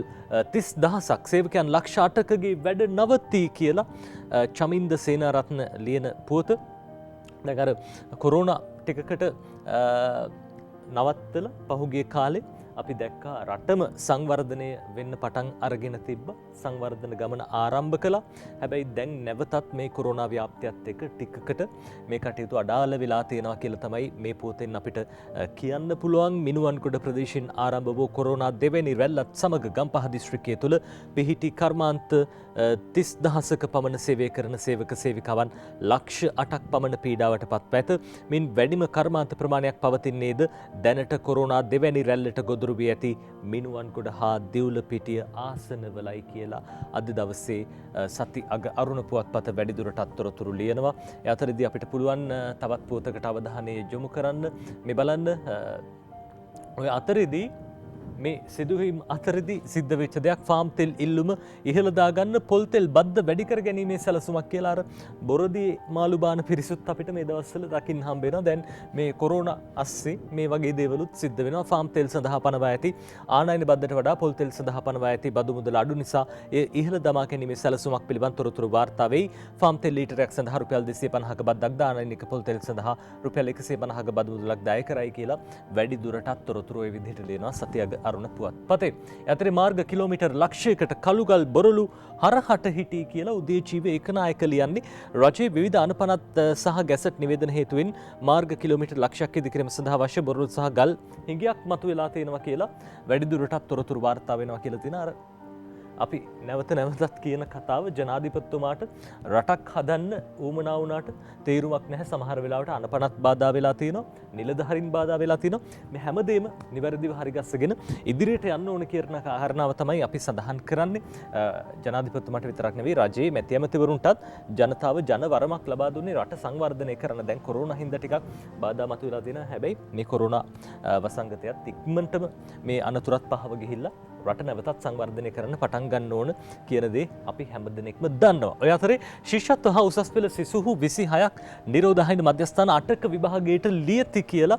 30000ක් සේවකයන් ලක්ෂ 8කගේ වැඩ නවතී කියලා චමින්ද සේනාරත්න ලියන පුවත. දැන් අර කොරෝනා ටිකකට නවත්තලා පහුගිය කාලේ අපි දැක්කා රටම සංවර්ධනය වෙන්න පටන් අරගෙන තිබ්බ. සංවර්ධන ගමන ආරම්භ කළා. හැබැයි දැන් නැවතත් මේ කොරෝනා ව්‍යාප්තියත් එක්ක ටිකකට මේ කටයුතු අඩාල වෙලා තියෙනවා කියලා තමයි මේ පුවතෙන් අපිට කියන්න පුළුවන්. මිනුවන්ගොඩ ප්‍රදේශයෙන් ආරම්භ වූ කොරෝනා දෙවැනි රැල්ලත් සමග ගම්පහ දිස්ත්‍රික්කය තුළ පිහිටි කර්මාන්ත 30000ක පමණ සේවය කරන සේවක සේවිකාවන් ලක්ෂ 8ක් පමණ පීඩාවට පත්ව ඇත. මින් වැඩිම කර්මාන්ත ප්‍රමාණයක් පවතින්නේද දැනට කොරෝනා දෙවැනි රැල්ලට ගොදුරු වී ඇති මිනුවන්ගොඩ හා දිවුලපිටිය ආසනවලයි කියලා අද දවසේ සති අග අරුණ පුවත්පත වැඩිදුරටත් තොරතුරු ලියනවා. ඒ අතරදී අපිට පුළුවන් තවත් පුවතකට අවධානය යොමු කරන්න. මේ බලන්න ඔය අතරේදී මේ සිදුවීම් අතරදී සිද්ධ වෙච්ච දෙයක් ෆාම් තෙල් ඉල්ලුම ඉහළ දාගන්න පොල් තෙල් බද්ද වැඩි කර ගැනීමේ සැලසුමක් කියලා අර බොරදී මාළු බාන පිරිසුත් අපිට මේ දවස්වල දකින්න හම්බ වෙනවා. දැන් මේ කොරෝනා අස්සේ මේ වගේ දේවලුත් සිද්ධ වෙනවා. ෆාම් තෙල් සඳහා පනවා ඇති ආනයන බද්දට වඩා පොල් තෙල් සඳහා පනවා ඇති බදු මුදල අඩු නිසා ඒ ඉහළ දමා ගැනීමේ සැලසුමක් පිළිබඳ තොරතුරු වාර්තා වෙයි. ෆාම් තෙල් ලීටරයක් සඳහා රුපියල් 250ක බද්දක් ද ආනයනික පොල් තෙල් සඳහා රුපියල් 150ක බදු මුදලක් දාය කරයි කියලා වැඩි දුරටත් තොරතුරු ඒ විදිහට ලියනවා සතියක අරුණ පුවත්පතේ. යතරේ මාර්ග කිලෝමීටර් ලක්ෂයකට කළුගල් බොරළු හරහට හිටී කියලා උදේජීවී ඒකනායක ලියන්නේ. රජයේ විවිධ අනපනත් සහ ගැසට් නිවේදන හේතුවෙන් මාර්ග කිලෝමීටර් ලක්ෂයක් ඉදිකිරීම සඳහා අවශ්‍ය බොරළු සහ ගල් හිඟයක් මතුවලා තියෙනවා කියලා වැඩි දුරටත් තොරතුරු වාර්තා වෙනවා කියලා තියෙන අර අපි නැවතත් කියන කතාව ජනාධිපතිතුමාට රටක් හදන්න ඌමනා වුණාට තේරුමක් නැහැ. සමහර වෙලාවට අනපනත් බාධා වෙලා තියෙනවා, නිලධාරීන් බාධා වෙලා තියෙනවා. මේ හැමදේම නිවැරදිව හරිගස්සගෙන ඉදිරියට යන්න ඕන කියන කාරණාව තමයි අපි සඳහන් කරන්නේ. ජනාධිපතිතුමාට විතරක් නෙවෙයි රජයේ මැති ඇමතිවරුන්ටත් ජනතාව ජනවරමක් ලබා දුන්නේ රට සංවර්ධනය කරන්න. දැන් කොරෝනා හින්දා ටිකක් බාධා මතුවලා තියෙනවා. හැබැයි මේ කොරෝනා වසංගතයත් ඉක්මනටම මේ අනතුරත් පහව ගිහිල්ලා රට නැවතත් සංවර්ධනය කරන්න පටන් ගන්න ඕන කියන දේ අපි හැමදෙනෙක්ම දන්නවා. ඔය අතරේ ශිෂ්‍යත්ව හා උසස් පෙළ සිසුහු 26ක් නිරෝධායන මධ්‍යස්ථාන 8ක විභාගයට ලියති කියලා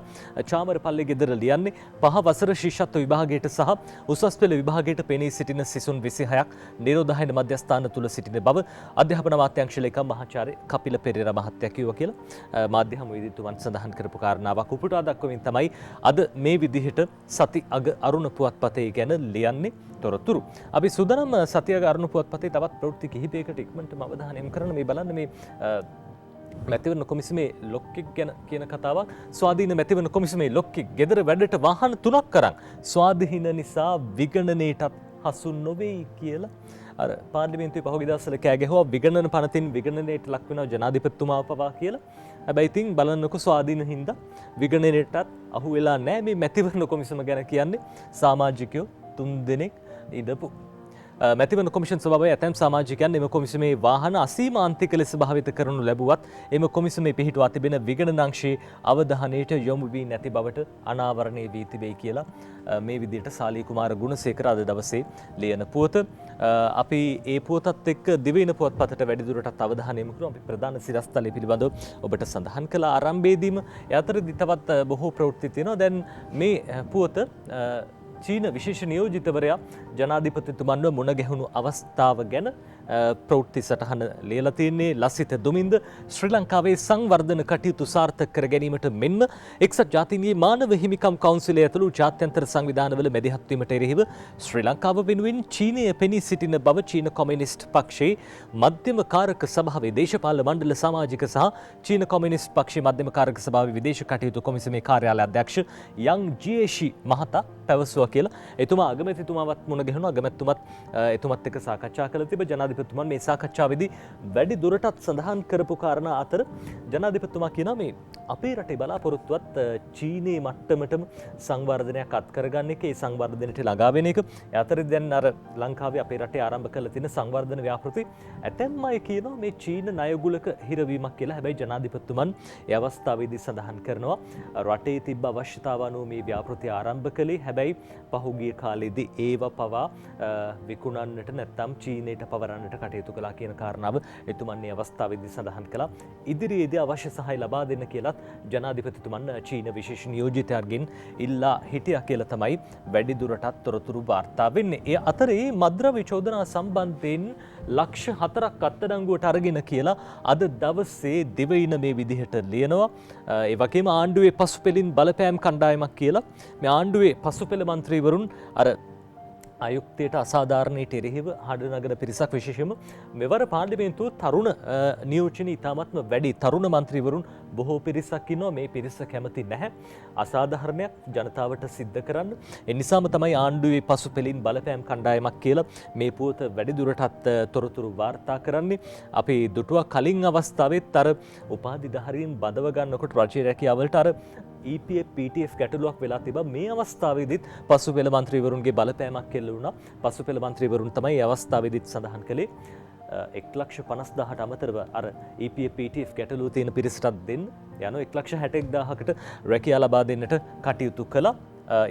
චාමරපල්ලේ ගෙදර ලියන්නේ. පහ වසර ශිෂ්‍යත්ව විභාගයට සහ උසස් පෙළ විභාගයට පෙනී සිටින සිසුන් 26ක් නිරෝධායන මධ්‍යස්ථාන තුල සිටින බව අධ්‍යාපන අමාත්‍යාංශ ලේකම් මහාචාර්ය කපිල පෙරේරා මහත්තයා කිව්වා කියලා මාධ්‍ය හමුවේදී තුමන් සඳහන් කරපු කාරණාවක් උපුටා දක්වමින් තමයි අද මේ විදිහට සති අග අරුණ පුවත්පතේ ගැන ලියන්නේ තොරතුරු. අපි සුදනම් සතියක අරුණ පුවත්පතේ තවත් ප්‍රවෘත්ති කිහිපයකට ඉක්මනටම අවධානය යොමු කරන මේ බලන්න මේ මැතිවරණ කොමිසමේ ලොක්කෙක් ගැන කියන කතාවක්. ස්වාධීන මැතිවරණ කොමිසමේ ලොක්කෙක් ගෙදර වැඩට වාහන 3ක් කරන් ස්වාධීන නිසා විගණනයටත් හසු නොවේයි කියලා අර පාර්ලිමේන්තුවේ පහුගිය දවස්වල කෑ ගැහුවා විගණන පනතින් විගණනයට ලක් වෙනවා ජනාධිපතිතුමාව පවා කියලා. හැබැයි ඉතින් බලන්නකො ස්වාධීන හින්දා විගණනයටත් අහු වෙලා නැහැ. මේ මැතිවරණ කොමිසම ගැන කියන්නේ සමාජිකයෝ 3 දෙනෙක් ඉඳපු මැතිවරණ කොමිෂන් සභාවේ ඇතැම් සමාජිකයන් එම කොමිසමේ වාහන අසීමාන්තික ලෙස භාවිත කරනු ලැබුවත් එම කොමිසමේ පිහිටුවා තිබෙන විගණන අංශයේ අවධානයට යොමු වී නැති බවට අනාවරණය වී තිබේ කියලා මේ විදිහට සාලී කුමාර ගුණසේකර අද දවසේ ලියන පුවත. අපි ඒ පුවතත් එක්ක දිවයින පුවත්පතට වැඩිදුරටත් අවධානය යොමු කරමු. අපි ප්‍රධාන සිරස්තලය පිළිබඳව ඔබට සඳහන් කළ ආරම්භයේදීම යතරදි තවත් බොහෝ ප්‍රවෘත්ති තියෙනවා. දැන් මේ පුවත චීන විශේෂ නියෝජිතවරයා ජනාධිපතිතුමන්ව මුණ ගැහුණු අවස්ථාව ගැන ප්‍රවෘත්ති සටහන ලියලා තියෙන්නේ. ලසිත දුමින්ද ශ්‍රී ලංකාවේ සංවර්ධන කටයුතු සාර්ථක කර ගැනීමට මෙන්ම එක්සත් ජාතීන්ගේ මානව හිමිකම් කවුන්සිලය ඇතුළු ජාත්‍යන්තර සංවිධානවල මැදිහත් වීමට එරෙහිව ශ්‍රී ලංකාව වෙනුවෙන් චීනය පෙනී සිටින බව චීන කොමියුනිස්ට් පක්ෂයේ මධ්‍යම කාරක සභාවේ දේශපාලන මණ්ඩල සමාජික සහ චීන කොමියුනිස්ට් පක්ෂයේ මධ්‍යම කාරක සභාවේ විදේශ කටයුතු කොමිසමේ කාර්යාලය අධ්‍යක්ෂ යං ජියේෂි මහතා පැවසුවා කියලා. එතුමා අගමැතිතුමාවත් මුණ ගැහුණා. අගමැතිතුමත් එතුමත් එක්ක සාකච්ඡා කළ තිබ. ජනාධිපතිතුමන් මේ සාකච්ඡාවේදී වැඩි දුරටත් සඳහන් කරපු කාරණා අතර ජනාධිපතිතුමා කියනවා මේ අපේ රටේ බලාපොරොත්තුවත් චීනයේ මට්ටමටම සංවර්ධනයක් අත් කරගන්න එක, ඒ සංවර්ධනයට ළඟා වෙන එක. ඒ අතරේ දැන් අර ලංකාවේ අපේ රටේ ආරම්භ කළ තියෙන සංවර්ධන ව්‍යාපෘති ඇතැම් අය කියනවා මේ චීන ණයගුලක හිරවීමක් කියලා. හැබැයි ජනාධිපතිතුමන් ඒ අවස්ථාවේදී සඳහන් කරනවා රටේ තිබ්බ අවශ්‍යතාව අනුව මේ ව්‍යාපෘති ආරම්භ කළේ. හැබැයි පහුගිය කාලෙදී ඒව පවා විකුණන්නට නැත්නම් චීනයට පවරන්නට කටයුතු කළා කියන කාරණාව එතුමන් මේ අවස්ථාවේදී සඳහන් කළා. ඉදිරියේදී අවශ්‍ය සහාය ලබා දෙන්න කියලත් ජනාධිපතිතුමන් චීන විශේෂ නියෝජිතයන්ගෙන් ඉල්ලා හිටියා කියලා තමයි වැඩි දුරටත් තොරතුරු වාර්තා වෙන්නේ. ඒ අතරේ මද්ද්‍රව්‍ය චෝදනා සම්බන්ධයෙන් ලක්ෂ 4ක් අත්අඩංගුවට අරගෙන කියලා අද දවසේ දිවයින මේ විදිහට ලියනවා. ඒ වගේම ආණ්ඩුවේ පසුපෙළින් බලපෑම් කණ්ඩායමක් කියලා මේ ආණ්ඩුවේ පසුපෙළ මන්ත්‍රීවරුන් අර ආයුක්තයට අසාධාරණයට එරෙහිව හඬනගන පිරිසක් විශේෂයෙන්ම මෙවර පාර්ලිමේන්තුව තරුණ නියෝජන ඉතාමත්ම වැඩි තරුණ මන්ත්‍රීවරුන් බොහෝ පිරිසක් ඉන්නවා. මේ පිරිස කැමති නැහැ අසාධාරණයක් ජනතාවට සිද්ධ කරන්න. ඒ නිසාම තමයි ආණ්ඩුවේ පසුපෙළින් බලපෑම් කණ්ඩායමක් කියලා මේ පුවත වැඩිදුරටත් තොරතුරු වාර්තා කරන්නේ. අපි දුටුවා කලින් අවස්ථාවෙත් අර උපාධිධාරීන් බඳව ගන්නකොට රජයේ රැකියාවලට අර EPF PTF ගැටලුවක් වෙලා තිබා. මේ අවස්ථාවේදීත් පසුපෙළ මන්ත්‍රීවරුන්ගේ බලපෑමක් කෙල්ල වුණා. පසුපෙළ මන්ත්‍රීවරුන් තමයි මේ අවස්ථාවේදීත් සඳහන් කළේ 1,50,000ට අමතරව අර EPF PTF ගැටලුව තියෙන පිරිසටත් දෙන්න යන 1,61,000කට රැකියාව ලබා දෙන්නට කටයුතු කළා.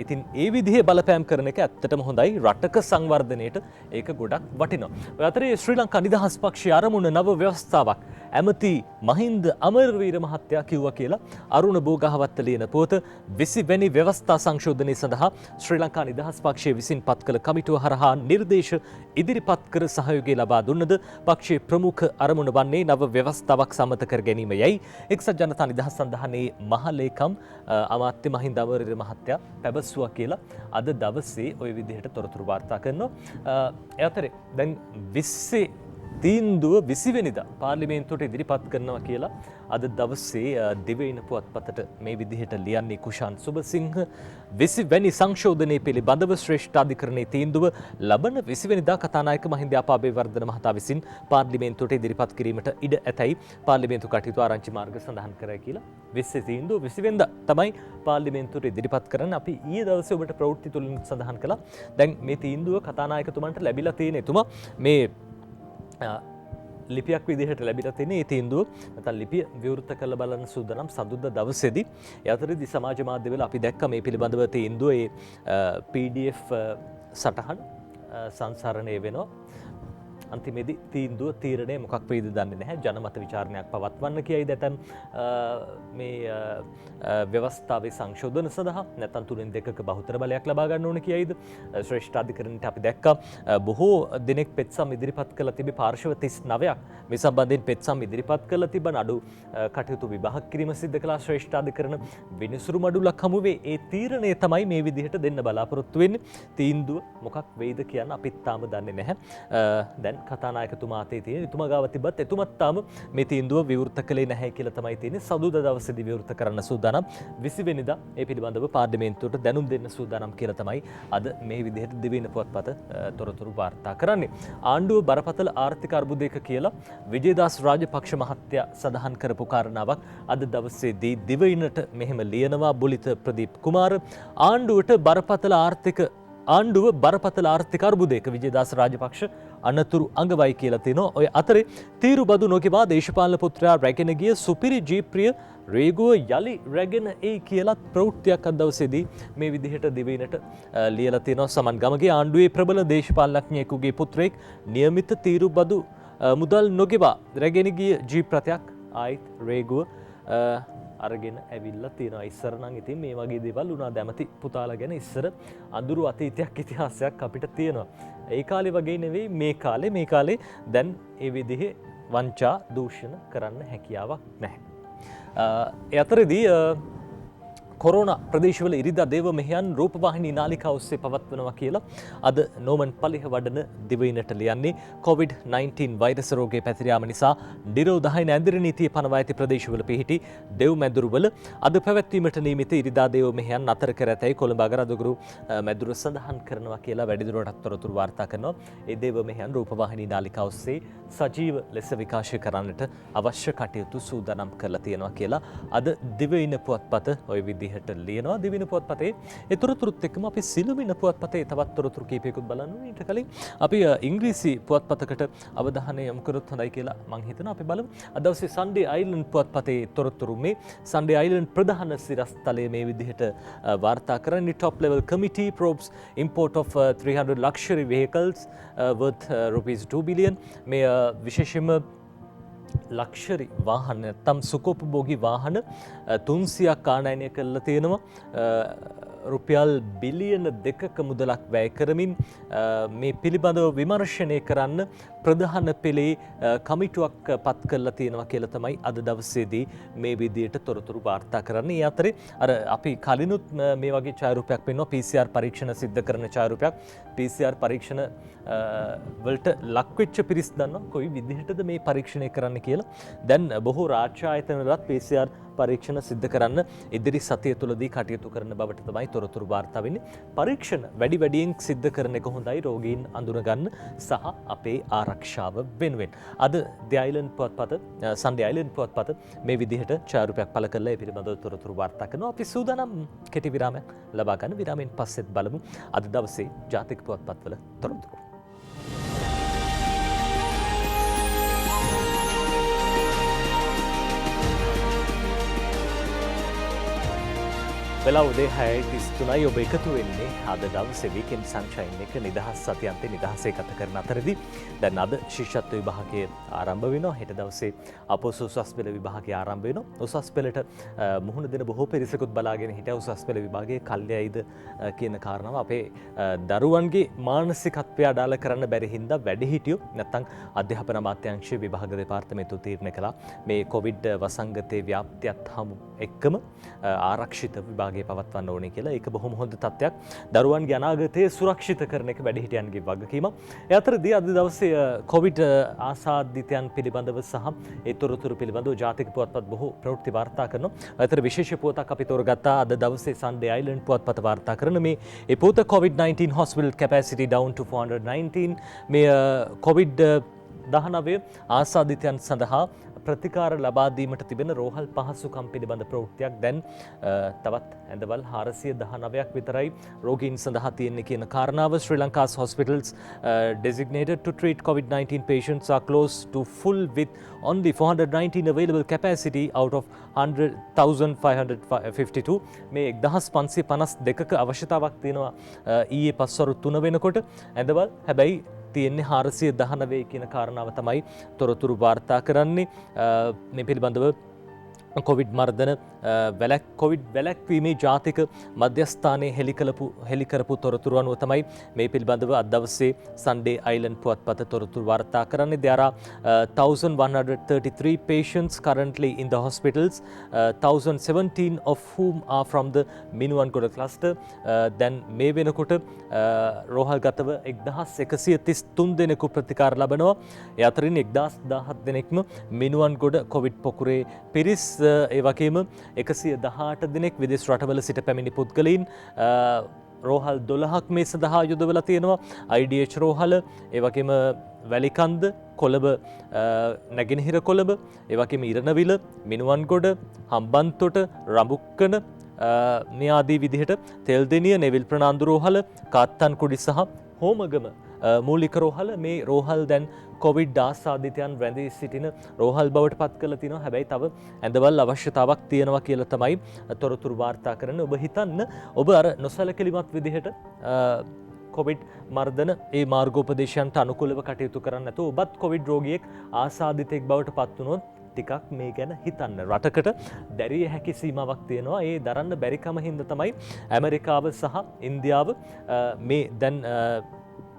ඉතින් ඒ විදිහේ බලපෑම් කරන එක ඇත්තටම හොඳයි. රටක සංවර්ධනයට ඒක ගොඩක් වටිනවා. ඔය අතරේ ශ්‍රී ලංකා නිදහස් පක්ෂයේ ආරමුණ නව ව්‍යවස්ථාවක් ඇමති මහින්ද අමරවීර මහත්තයා කිව්වා කියලා අරුණ බෝගහවත්ත ලියන පොත 20 වෙනි ව්‍යවස්ථා සංශෝධනය සඳහා ශ්‍රී ලංකා නිදහස් පක්ෂයේ විසින් පත් කළ කමිටුව හරහා නිර්දේශ ඉදිරිපත් කර සහයෝගය ලබා දුන්නද පක්ෂයේ ප්‍රමුඛ අරමුණ වන්නේ නව ව්‍යවස්ථාවක් සම්මත කර ගැනීම යයි එක්සත් ජනතා නිදහස් සන්ධානයේ මහලේකම් අමාත්‍ය මහින්ද අමරවීර මහත්තයා පැවසුවා කියලා අද දවසේ ওই විදිහට තොරතුරු වාර්තා කරනවා. ඒ අතරේ දැන් 20 තීන්දුව 20 වෙනිදා පාර්ලිමේන්තුවට ඉදිරිපත් කරනවා කියලා අද දවසේ දිවයින පුවත්පතට මේ විදිහට ලියන්නේ කුෂාන් සුබසිංහ. 20 වෙනි සංශෝධනයේ පිළිබඳව ශ්‍රේෂ්ඨ අධිකරණයේ තීන්දුව ලබන 20 වෙනිදා කතානායක මහින්ද අපාබේවර්ධන මහතා විසින් පාර්ලිමේන්තුවට ඉදිරිපත් කිරීමට ඉඩ ඇතැයි පාර්ලිමේන්තු කටයුතු ආරංචි මාර්ග සඳහන් කරයි කියලා. 20 තීන්දුව 20 වෙනිදා තමයි පාර්ලිමේන්තුවට ඉදිරිපත් කරන්න. අපි ඊයේ දවසේ ඔබට ප්‍රවෘත්ති තුලින් සඳහන් කළා. දැන් මේ තීන්දුව කතානායකතුමන්ට ලැබිලා තියෙන එතුමා මේ ලිපියක් විදිහට ලැබිලා තියෙන ඒ තීන්දුව නැත්නම් ලිපිය විවෘත කළ බලන සූදානම් සඳුදා දවසේදී යතරදී සමාජ මාධ්‍යවල අපි දැක්ක මේ පිළිබඳව තීන්දුව ඒ PDF සටහන් සංසරණය වෙනවා. අන්තිමේදී තීන්දුව තීරණය මොකක් වෙයිද දන්නේ නැහැ. ජනමත විචාරණයක් පවත්වන්න කියයි දැතන් මේ ව්‍යවස්ථාවේ සංශෝධන සඳහා නැත්නම් 3/2ක බහුතර බලයක් ලබා ගන්න ඕන කියයිද. ශ්‍රේෂ්ඨ අධිකරණයට අපි දැක්කා බොහෝ දිනෙක පෙත්සම් ඉදිරිපත් කළ තිබේ පාර්ශව 39ක් මේ සම්බන්ධයෙන් පෙත්සම් ඉදිරිපත් කළ තිබන අඩු කටයුතු විභාග කිරීම සිදු කළා ශ්‍රේෂ්ඨ අධිකරණ විනිසුරු මඩුලක් හමුවේ ඒ තීරණය තමයි මේ විදිහට දෙන්න බලාපොරොත්තු වෙන්නේ. තීන්දුව මොකක් වෙයිද කියන්න අපිත් තාම දන්නේ නැහැ. දැන් කතානායකතුමා අතේ තියෙන එතුමා ගාව තිබ්බත් එතුමත් තාම මේ තීන්දුව විවෘත කළේ නැහැ කියලා තමයි තියෙන්නේ. සදුදා දවසේදී විවෘත කරන්න සූදානම්. 20 වෙනිදා ඒ පිළිබඳව පාර්ලිමේන්තුවට දැනුම් දෙන්න සූදානම් කියලා තමයි අද මේ විදිහට දිවයින පුවත්පත තොරතුරු වාර්තා කරන්නේ. ආණ්ඩුව බරපතල ආර්ථික අර්බුදයක කියලා විජේදාස් රාජපක්ෂ මහත්තයා සඳහන් කරපු කාරණාවක් අද දවසේදී දිවයිනට මෙහෙම ලියනවා බුලිත ප්‍රදීප් කුමාර. ආණ්ඩුව බරපතල ආර්ථික අර්බුදයක විජේදාස් රාජපක්ෂ අනතුරු අඟවයි කියලා තියෙනවා. ඔය අතරේ තීරුබදු නොකිවා දේශපාලන පුත්‍රයා රැගෙන ගිය සුපිරි ජීප්‍රිය රේගුව යලි රැගෙන එයි කියලත් ප්‍රවෘත්තියක් අද දවසේදී මේ විදිහට දිවයිනට ලියලා තියෙනවා. සමන් ගමගේ ආණ්ඩුවේ ප්‍රබල දේශපාලනඥයෙකුගේ පුත්‍රයෙක් නියමිත තීරුබදු මුදල් නොගෙවා රැගෙන ගිය ජීප් රථයක් ආයිත් රේගුව අරගෙන ඇවිල්ලා තියෙනවා. ඉස්සර නම් ඉතින් මේ වගේ දේවල් වුණා. දැමති පුතාලා ගැන ඉස්සර අඳුරු අතීතයක් ඉතිහාසයක් අපිට තියෙනවා. ඒ කාලේ වගේ නෙවෙයි මේ කාලේ දැන් ඒ විදිහේ වංචා දූෂණ කරන්න හැකියාවක් නැහැ. ඒ අතරේදී කොරෝනා ප්‍රදේශවල ඉරිදා දේව මෙහෙයන් රූපවාහිනී නාලිකා ඔස්සේ පවත්වනවා කියලා අද නෝමන් පලිහ වඩන දිවයිනට ලියන්නේ. COVID-19 වෛරස් රෝගය පැතිර යාම නිසා නිරෝධායන ඇඳිරි නීතිය පනවා ඇති ප්‍රදේශවල පිහිටි දෙව් මැදුරුවල අද පැවැත්වීමට නියමිත ඉරිදා දේව මෙහෙයන් අතර කර ඇතැයි කොළඹ අගරදුගුරු මැදුර සඳහන් කරනවා කියලා වැඩිදුරටත් තොරතුරු වාර්තා කරනවා. ඒ දේව මෙහෙයන් රූපවාහිනී නාලිකා ඔස්සේ සජීව ලෙස විකාශය කරන්නට අවශ්‍ය කටයුතු සූදානම් කරලා තියෙනවා කියලා අද දිවයින පුවත්පත ওই විදිහට ලියනවා. දිවයින පුවත්පතේ ඒ තොරතුරුත් එක්කම අපි සිළුමිණ පුවත්පතේ තවත් තොරතුරු කීපයකුත් බලන්න ඕනේ. ඊට කලින් අපි ඉංග්‍රීසි පුවත්පතකට අවධානය යොමු කරොත් හොඳයි කියලා මම හිතනවා. අපි බලමු අද දවසේ සන්ඩේ අයිලන්ඩ් පුවත්පතේ තොරතුරු. මේ සන්ඩේ අයිලන්ඩ් ප්‍රධාන සිරස්තලය මේ විදිහට වාර්තා කරන්නේ top level committee probes import of 300 luxury vehicles worth rupees 2 billion. මේ විශේෂයෙන්ම ලක්ෂරි වාහන නැත්නම් සුඛෝපභෝගී වාහන 300ක් ආනයනය කරලා තියෙනවා. රුපියල් බිලියන 2ක මුදලක් වැය කරමින් මේ පිළිබඳව විමර්ශනය කරන්න ප්‍රධාන පෙළේ කමිටුවක් පත් කරලා තියෙනවා කියලා තමයි අද දවසේදී මේ විදියට තොරතුරු වාර්තා කරන්නේ. ඒ අතරේ අර අපි කලිනුත් මේ වගේ ඡායාරූපයක් පෙන්වනවා. PCR පරීක්ෂණ සිද්ධ කරන ඡායාරූපයක්. PCR පරීක්ෂණ වලට ලක්වෙච්ච පිරිස් දන්නවා කොයි විදිහටද මේ පරීක්ෂණය කරන්න කියලා. දැන් බොහෝ රාජ්‍ය ආයතනවලත් PCR පරීක්ෂණ සිද්ධ කරන්න ඉදිරි සතිය තුළදී කටයුතු කරන බවට තමයි තොරතුරු වාර්තා වෙන්නේ. පරීක්ෂණ වැඩි වැඩියෙන් සිද්ධ කරන එක හොඳයි රෝගීන් අඳුනගන්න සහ අපේ ආරක්ෂාව වෙනුවෙන්. අද The Island පුවත්පත Sunday Island පුවත්පත මේ විදිහට ඡායාරූපයක් පළ කරලා ඒ පිළිබඳව තොරතුරු වාර්තා කරනවා. අපි සූදානම් කෙටි විරාමයක් ලබා ගන්න. විරාමයෙන් පස්සෙත් බලමු අද දවසේ ජාතික පුවත්පත්වල තොරතුරු. වෙලා උදේ 6:33යි ඔබ එකතු වෙන්නේ අද දවසේ වීකෙන්ඩ් සන්ෂයින් එක නිදහස් සතියන්තේ නිදහසේ ගත කරන අතරදී දැන් අද ශිෂ්‍යත්ව විභාගය ආරම්භ වෙනවා. හෙට දවසේ අපොස උසස් පෙළ විභාගය ආරම්භ වෙනවා. උසස් පෙළට මුහුණ දෙන බොහෝ පිරිසකුත් බලාගෙන හිටියා උසස් පෙළ විභාගයේ කල්යයිද කියන කාරණාව අපේ දරුවන්ගේ මානසිකත්වය අඩාල කරන්න බැරි හින්දා වැඩිහිටියෝ නැත්නම් අධ්‍යාපන අමාත්‍යාංශයේ විභාග දෙපාර්තමේන්තුව තීරණය කළා මේ කොවිඩ් වසංගතයේ ව්‍යාප්තියත් හමු එක්කම ආරක්ෂිත විභාගය පවත්වන්න ඕනේ කියලා. ඒක බොහොම හොඳ තත්ත්වයක්. දරුවන්ගේ අනාගතය සුරක්ෂිත කරන එක වැඩිහිටියන්ගේ වගකීමක්. ඒ අතරදී අද දවසේ කොවිඩ් ආසාදිතයන් පිළිබඳව සහ ඒ තොරතුරු පිළිබඳව ජාතික පුවත්පත් බොහෝ ප්‍රවෘත්ති වාර්තා කරනවා. අතර විශේෂ පුවතක් අපි තෝරගත්තා අද දවසේ Sunday Island පුවත්පත වාර්තා කරන මේ ඒ පුවත COVID-19 hospital capacity down to 419 මේ COVID-19 ආසාදිතයන් සඳහා ප්‍රතිකාර ලබා දීමට තිබෙන රෝහල් පහසුකම් පිළිබඳ ප්‍රවෘත්තියක් දැන් තවත් ඇඳවල් 419ක් විතරයි රෝගීන් සඳහා තියෙන්නේ කියන කාරණාව. Sri Lanka's hospitals designated to treat COVID-19 patients are close to full with only 419 available capacity out of 100,552. මේ 1552ක අවශ්‍යතාවක් තියෙනවා ඊයේ පස්වරු 3 වෙනකොට ඇඳවල්. හැබැයි තියෙන්නේ 419 කියන කාරණාව තමයි තොරතුරු වාර්තා කරන්නේ. මේ පිළිබඳව කොවිඩ් මර්ධන කොවිඩ් වැළැක්වීමේ ජාතික මධ්‍යස්ථානයේ හෙළි කරපු තොරතුරු අනුව තමයි මේ පිළිබඳව අද දවසේ Sunday Island පුවත්පත තොරතුරු වාර්තා කරන්නේ. There are 1,133 patients currently in the hospitals, 1,017 of whom are from the Minuwangoda cluster. Then මේ වෙනකොට රෝහල්ගතව 1,133 දෙනෙකු ප්‍රතිකාර ලබනවා. ඒ අතරින් 1,017 දෙනෙක්ම මිනුවන්ගොඩ කොවිඩ් පොකුරේ පිරිස්. ඒ වගේම 118 දෙනෙක් විදේශ රටවල සිට පැමිණි පුද්ගලයින් රෝහල් 12ක් මේ සඳහා යොදවලා තියෙනවා. IDH රෝහල, ඒ වගේම වැලිකන්ද, කොළඹ නැගෙනහිර කොළඹ, ඒ වගේම ඉරණවිල, මිනුවන්ගොඩ, හම්බන්තොට, රඹුක්කන මේ ආදී විදිහට තෙල්දෙනිය, නෙවිල් ප්‍රනාන්දු රෝහල, කාත්තන්කුඩි සහ හෝමගම මූලික රෝහල මේ රෝහල් දැන් කොවිඩ් ආසාදිතයන් රැඳී සිටින රෝහල් බවට පත් කරලා තිනවා. හැබැයි තව ඇඳවල් අවශ්‍යතාවක් තියෙනවා කියලා තමයි තොරතුරු වාර්තා කරන්නේ. ඔබ හිතන්න ඔබ අර නොසලකලිමත් විදිහට කොවිඩ් මර්ධන ඒ මාර්ගෝපදේශයන්ට අනුකූලව කටයුතු කරන්න නැතුව ඔබත් කොවිඩ් රෝගියෙක් ආසාදිතෙක් බවට පත් වුණොත් ටිකක් මේ ගැන හිතන්න. රටකට දැරිය හැකි සීමාවක් තියෙනවා. ඒ දරන්න බැරිකම හින්දා තමයි ඇමරිකාව සහ ඉන්දියාව මේ දැන්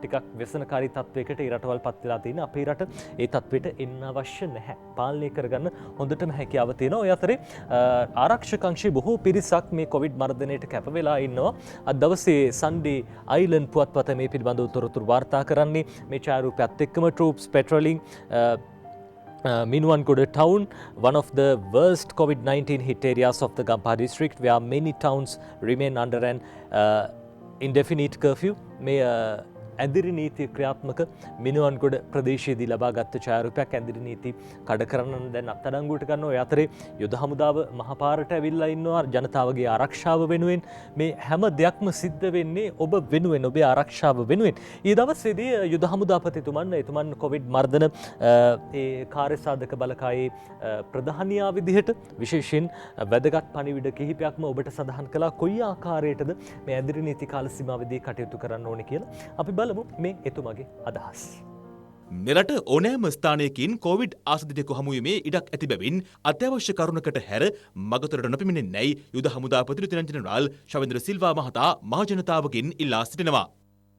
ටිකක් ව්‍යසනකාරී තත්වයකට ඒ රටවල් පත් වෙලා තියෙන. අපේ රට ඒ තත්වයට එන්න අවශ්‍ය නැහැ. පාලනය කරගන්න හොඳටම හැකියාව තියෙනවා. ඔය අතරේ ආරක්ෂක අංශයේ බොහෝ පිරිසක් මේ කොවිඩ් මර්ධනයට කැප වෙලා ඉන්නවා. අද දවසේ Sunday Island පුවත්පත මේ පිළිබඳව තොරතුරු වාර්තා කරන්නේ. මේ ඡායාරූපයත් එක්කම troops patrolling Minuwangoda town, one of the worst COVID-19 hit areas of the Gampaha district, where many towns remain under an indefinite curfew. May ඇදිරි නීතිය ක්‍රියාත්මක මිනුවන්ගොඩ ප්‍රදේශයේදී ලබාගත් ඡායාරූපයක්. ඇදිරි නීති කඩ කරන්න දැන් අත්අඩංගුවට ගන්නවා. ඒ අතරේ යුද හමුදාව මහපාරට ඇවිල්ලා ඉන්නවා ජනතාවගේ ආරක්ෂාව වෙනුවෙන්. මේ හැම දෙයක්ම සිද්ධ වෙන්නේ ඔබ වෙනුවෙන්, ඔබේ ආරක්ෂාව වෙනුවෙන්. ඊ දවසේදී යුද හමුදාපතිතුමන් කොවිඩ් මර්ධන ඒ කාර්යසාධක බලකායේ ප්‍රධානියා විදිහට විශේෂයෙන් වැදගත් පණිවිඩ කිහිපයක්ම ඔබට සඳහන් කළා. කොයි ආකාරයටද මේ ඇදිරි නීති කාල සීමාවේදී කටයුතු කරන්න ඕනේ කියලා. අපි මේ එතුමගේ අදහස්. මෙරට ඕනෑම ස්ථානයකින් කොවිඩ් ආසාදිතයෙකු හමුවීමේ ඉඩක් ඇති බැවින් අත්‍යවශ්‍ය කරුණකට හැර මගතොරට නොපැමිණෙන්නැයි යුද හමුදාපති ලෙතනන්ට් ජෙනරාල් ශවේන්ද්‍ර සිල්වා මහතා මහජනතාවගෙන් ඉල්ලා සිටිනවා.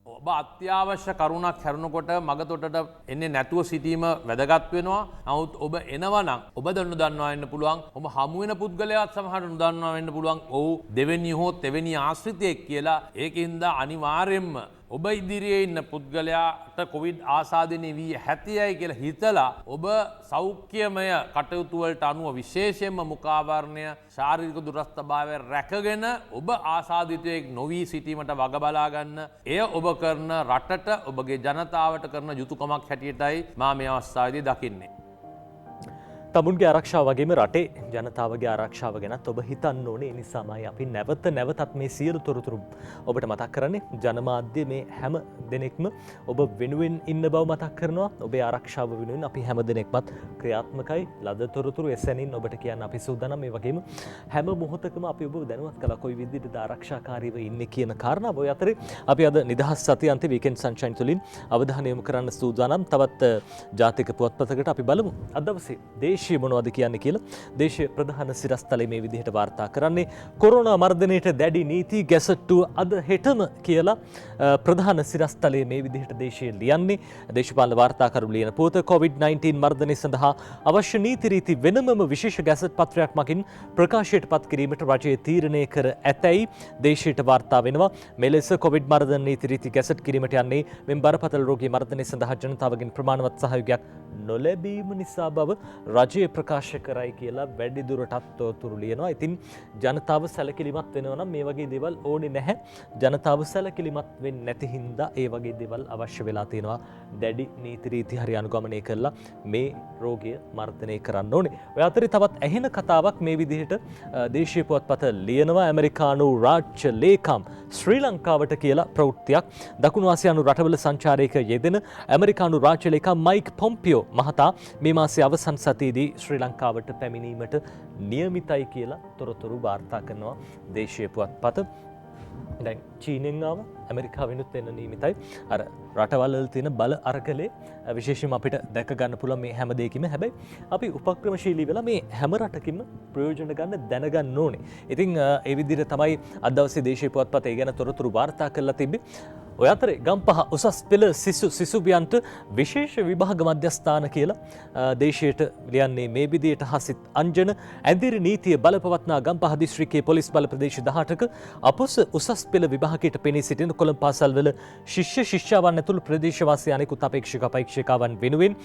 ඔබ අත්‍යවශ්‍ය කරුණක් හැරුණකොට මගතොටට එන්නේ නැතුව සිටීම වැදගත් වෙනවා. නමුත් ඔබ එනවා නම් ඔබ නොදන්නවා වෙන්න පුළුවන්. ඔබ හමු වෙන පුද්ගලයාත් සමහරට නොදන්නවා වෙන්න පුළුවන්. ඔව් දෙවෙනි හෝ තෙවෙනි ආශ්‍රිතයෙක් කියලා. ඒකින්ද අනිවාර්යෙන්ම ඔබ ඉදිරියේ ඉන්න පුද්ගලයාට කොවිඩ් ආසාදනය වී හැතියයි කියලා හිතලා ඔබ සෞඛ්‍යමය කටයුතු වලට අනුව විශේෂයෙන්ම මුඛාවරණය ශාරීරික දුරස්ථභාවය රැකගෙන ඔබ ආසාදිතයෙක් නොවී සිටීමට වග බලා ගන්න. එය ඔබ කරන රටට ඔබගේ ජනතාවට කරන යුතුයකමක් හැටියටයි මා මේ අවස්ථාවේදී දකින්නේ. තමුන්ගේ ආරක්ෂාව වගේම රටේ ජනතාවගේ ආරක්ෂාව ගැනත් ඔබ හිතන්න ඕනේ. ඒ නිසාමයි අපි නැවතත් මේ සියලු තොරතුරු ඔබට මතක් කරන්නේ. ජනමාධ්‍ය මේ හැම දෙනෙක්ම ඔබ වෙනුවෙන් ඉන්න බව මතක් කරනවා. ඔබේ ආරක්ෂාව වෙනුවෙන් අපි හැම දෙනෙක්මත් ක්‍රියාත්මකයි. ලද තොරතුරු එසැනින් ඔබට කියන්න අපි සූදානම්. ඒ වගේම හැම මොහොතකම අපි ඔබ දැනුවත් කළා කොයි විදිහටද ආරක්ෂාකාරීව ඉන්නේ කියන කාරණාව. ඔය අතරේ අපි අද නිදහස් සතියාන්තේ වීකෙන්ඩ් සන්ෂයින් තුලින් අවධානය යොමු කරන්න සූදානම්. තවත් ජාතික පුවත්පතකට අපි බලමු. අද දවසේ දේශීය මොනවද කියන්නේ කියලා. දේශීය ප්‍රධාන සිරස්තලයේ මේ විදිහට වාර්තා කරන්නේ කොරෝනා මර්ධනයට දැඩි නීති ගැසට්ටුව අද හෙටම කියලා ප්‍රධාන සිරස්තලයේ මේ විදිහට දේශීය ලියන්නේ. දේශපාලන වාර්තාකරු ලියන පුවත COVID-19 මර්ධනය සඳහා අවශ්‍ය නීති රීති වෙනමම විශේෂ ගැසට් පත්‍රයක් මගින් ප්‍රකාශයට පත් කිරීමට රජය තීරණය කර ඇතැයි දේශයට වාර්තා වෙනවා. මෙලෙස කොවිඩ් මර්ධන නීති රීති ගැසට් කිරීමට යන්නේ මෙම බරපතල රෝගී මර්ධනය සඳහා ජනතාවගෙන් ප්‍රමාණවත් සහයෝගයක් නොලැබීම නිසා බව රජය ප්‍රකාශ කරයි කියලා වැඩිදුරටත් තොරතුරු ලියනවා. ඉතින් ජනතාව සැලකිලිමත් වෙනවා නම් මේ වගේ දේවල් ඕනේ නැහැ. ජනතාව සැලකිලිමත් වෙන්නේ නැති හින්දා ඒ වගේ දේවල් අවශ්‍ය වෙලා තියෙනවා. දැඩි නීති රීති හරි අනුගමනය කරලා මේ රෝගය මර්ධනය කරන්න ඕනේ. ඔය අතරේ තවත් ඇහෙන කතාවක් මේ විදිහට දේශීය පුවත්පත ලියනවා. ඇමරිකානු රාජ්‍ය ලේකම් ශ්‍රී ලංකාවට කියලා ප්‍රවෘත්තියක්. දකුණු ආසියානු රටවල සංචාරයක යෙදෙන ඇමරිකානු රාජ්‍ය ලේකම් මයික් පොම්පියෝ මහතා මේ මාසයේ අවසන් සතියේදී ශ්‍රී ලංකාවට පැමිණීමට නියමිතයි කියලා තොරතුරු වාර්තා කරනවා දේශීය පුවත්පත. දැන් චීනෙන් ආව ඇමරිකාවෙනුත් එන්න නියමිතයි. අර රටවල් වල තියෙන බල අරගලේ විශේෂයෙන්ම අපිට දැක ගන්න පුළුවන් මේ හැම දෙයකින්ම. හැබැයි අපි උපක්‍රමශීලී වෙලා මේ හැම රටකින්ම ප්‍රයෝජන ගන්න දැනගන්න ඕනේ. ඉතින් ඒ විදිහට තමයි අද දවසේ දේශීය පුවත්පත ඒ ගැන තොරතුරු වාර්තා කරලා තිබ්බේ. ඔය අතරේ ගම්පහ උසස් පෙළ සිසුවියන්ට විශේෂ විභාග මධ්‍යස්ථාන කියලා දේශයට ලියන්නේ මේ විදියට හසිත් අංජන ඇඳිරි නීතිය බලපවත්නා ගම්පහ දිස්ත්‍රික්කයේ පොලිස් බල ප්‍රදේශ 18ක අපොස උසස් පෙළ විභාගයට පෙනී සිටින කොළඹ පාසල්වල ශිෂ්‍ය ශිෂ්‍යාවන් ඇතුළු ප්‍රදේශවාසී අනෙකුත් අපේක්ෂක අපේක්ෂිකාවන් වෙනුවෙන්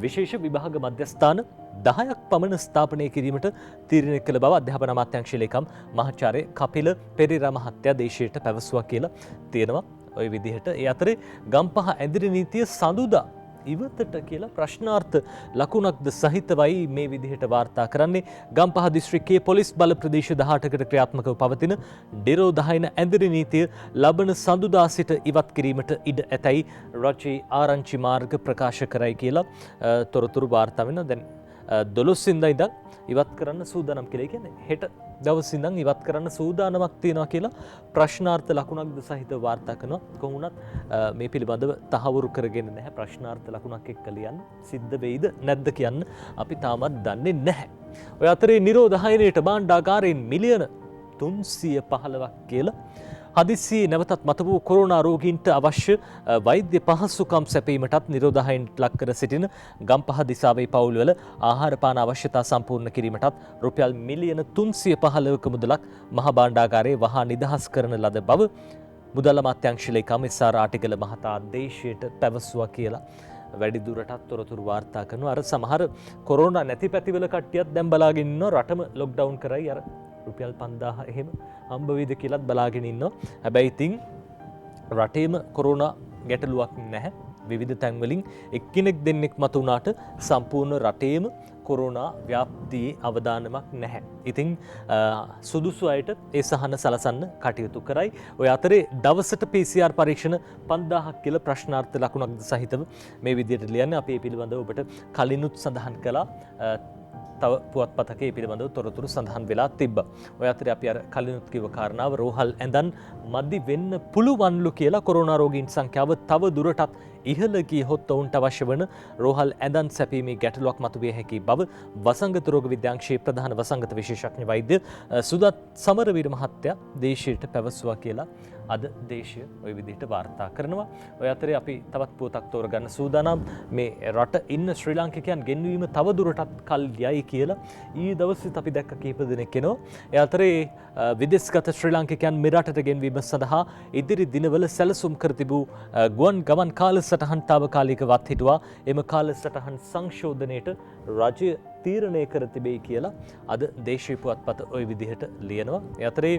විශේෂ විභාග මධ්‍යස්ථාන 10ක් පමණ ස්ථාපනය කිරීමට තීරණය කළ බව අධ්‍යාපන අමාත්‍යාංශ ලේකම් මහාචාර්ය කපිල පෙරේරා මහත්තයා දේශයට පැවසුවා කියලා තියෙනවා. ඔය විදිහට ඒ අතරේ ගම්පහ ඇඳිරි නීතිය සඳුදා ඉවතට කියලා ප්‍රශ්නාර්ථ ලකුණක්ද සහිතවයි මේ විදිහට වාර්තා කරන්නේ. ගම්පහ දිස්ත්‍රික්කයේ පොලිස් බල ප්‍රදේශ 18කට ක්‍රියාත්මකව පවතින ඩිරෝධායන ඇඳිරි නීතිය ලබන සඳුදා සිට ඉවත් කිරීමට ඉඩ ඇතැයි රජයේ ආරංචි මාර්ග ප්‍රකාශ කරයි කියලා තොරතුරු වාර්තා වෙනවා. දැන් 12 වෙනිදා ඉඳන් ඉවත් කරන්න සූදානම් කියලා කියන්නේ හෙට දවස් ඉඳන් ඉවත් කරන්න සූදානමක් තියෙනවා කියලා ප්‍රශ්නාර්ථ ලකුණක්ද සහිත වාර්තා කරනවා. කොහොමුණත් මේ පිළිබඳව තහවුරු කරගෙන නැහැ. ප්‍රශ්නාර්ථ ලකුණක් එක්ක ලියන්න සිද්ධ වෙයිද නැද්ද කියන්න අපි තාමත් දන්නේ නැහැ. ඔය අතරේ නිරෝධායනයට භාණ්ඩාගාරයෙන් මිලියන 315ක් කියලා හදිස්සියේ නැවතත් මත වූ කොරෝනා රෝගීන්ට අවශ්‍ය වෛද්‍ය පහසුකම් සැපීමටත් නිරෝධායනයට ලක් කර සිටින ගම්පහ දිසාවේ පවුල්වල ආහාර පාන අවශ්‍යතා සම්පූර්ණ කිරීමටත් රුපියල් මිලියන 315ක මුදලක් මහ භාණ්ඩාගාරයේ වහා නිදහස් කරන ලද බව මුදල් අමාත්‍යාංශ ලේකම් එස්.ආර් ආටිගල මහතා දේශයට පැවසුවා කියලා වැඩිදුරටත් තොරතුරු වාර්තා කරනවා. අර සමහර කොරෝනා නැති පැතිවල කට්ටියත් දැන් බලාගෙන ඉන්නවා රටම ලොක්ඩවුන් කරයි අර රුපියල් 5000 එහෙම හම්බ වෙයිද කියලාත් බලාගෙන ඉන්නවා. හැබැයි ඉතින් රටේම කොරෝනා ගැටලුවක් නැහැ. විවිධ තැන්වලින් එක්කෙනෙක් දෙන්නෙක් මත උනාට සම්පූර්ණ රටේම කොරෝනා ව්‍යාප්තියේ අවදානමක් නැහැ. ඉතින් සුදුසු අයට ඒ සහන සලසන්න කටයුතු කරයි. ඔය අතරේ දවසට PCR පරීක්ෂණ 5000ක් කියලා ප්‍රශ්නාර්ථ ලකුණක්ද සහිතව මේ විදිහට ලියන්නේ. අපි මේ පිළිබඳව ඔබට කලිනුත් සඳහන් කළා. තව පුවත්පතකේ පිළිබඳව තොරතුරු සඳහන් වෙලා තිබ්බා. ඔය අතරේ අපි අර කලිනුත් කිව්ව කාරණාව රෝහල් ඇඳන් මදි වෙන්න පුළුවන්ලු කියලා කොරෝනා රෝගීන් සංඛ්‍යාව තව දුරටත් ඉහළ ගියහොත් ඔවුන්ට අවශ්‍ය වන රෝහල් ඇඳන් සැපීමේ ගැටලුවක් මතුවිය හැකි බව වසංගත රෝග විද්‍යාංශයේ ප්‍රධාන වසංගත විශේෂඥ වෛද්‍ය සුදත් සමරවීර මහත්තයා දේශයට පැවසුවා කියලා අද දේශය ওই විදිහට වාර්තා කරනවා. ඔය අතරේ අපි තවත් පුවතක් තෝරගන්න සූදානම්. මේ රට ඉන්න ශ්‍රී ලාංකිකයන් ගෙන්වීම තව දුරටත් කල් යයි කියලා ඊයේ දවසෙත් අපි දැක්ක කීප දෙනෙක් එනවා. ඒ අතරේ විදේශගත ශ්‍රී ලාංකිකයන් මෙරටට ගෙන්වීම සඳහා ඉදිරි දිනවල සැලසුම් කර තිබූ ගුවන් ගමන් කාලසටහන් තාවකාලිකව අත්හිටුවා. එම කාලසටහන් සංශෝධනයට රජය තීරණය කර තිබේ කියලා අද දේශීය පුවත්පත ওই විදිහට ලියනවා. ඒ අතරේ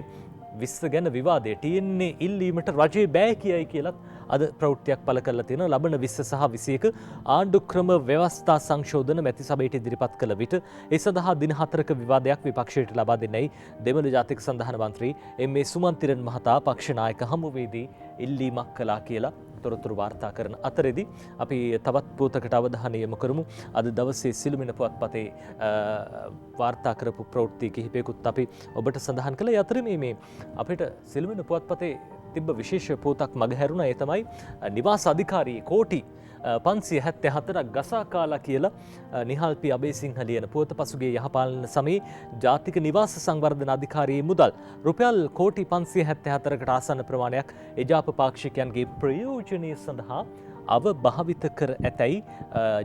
විස්ස ගැන විවාදය තියෙන්නේ ඉල්ලීමට රජයේ බෑ කියයි කියලත් අද ප්‍රවෘත්තියක් පළ කරලා තියෙනවා. ලබන 20 සහ 21 ආණ්ඩුක්‍රම ව්‍යවස්ථා සංශෝධන මැති සභයට ඉදිරිපත් කළ විට ඒ සඳහා දින 4ක විවාදයක් විපක්ෂයට ලබා දෙන්නයි දෙමළ ජාතික සන්ධාන මන්ත්‍රී එම්.ඒ. සුමන්තිරන් මහතා පක්ෂ නායක හමුවේදී ඉල්ලීමක් කළා කියලා තොරතුරු වාර්තා කරන අතරේදී අපි තවත් පුවතකට අවධානය යොමු කරමු. අද දවසේ සිළුමිණ පුවත්පතේ වාර්තා කරපු ප්‍රවෘත්ති කිහිපයකුත් අපි ඔබට සඳහන් කළා. ඒ අතරේ මේ අපිට සිළුමිණ පුවත්පතේ තිබ්බ විශේෂ පුවතක් මගහැරුණා. ඒ තමයි නිවාස අධිකාරී කෝටි 574ක් ගසා කාලා කියලා නිහාල්පි අබේසිංහ ලියන පුවත පසුගිය යහපාලන සමයේ ජාතික නිවාස සංවර්ධන අධිකාරියේ මුදල් රුපියල් කෝටි 574කට ආසන්න ප්‍රමාණයක් එජාප පාක්ෂිකයන්ගේ ප්‍රයෝජනය සඳහා අවභාවිත කර ඇතැයි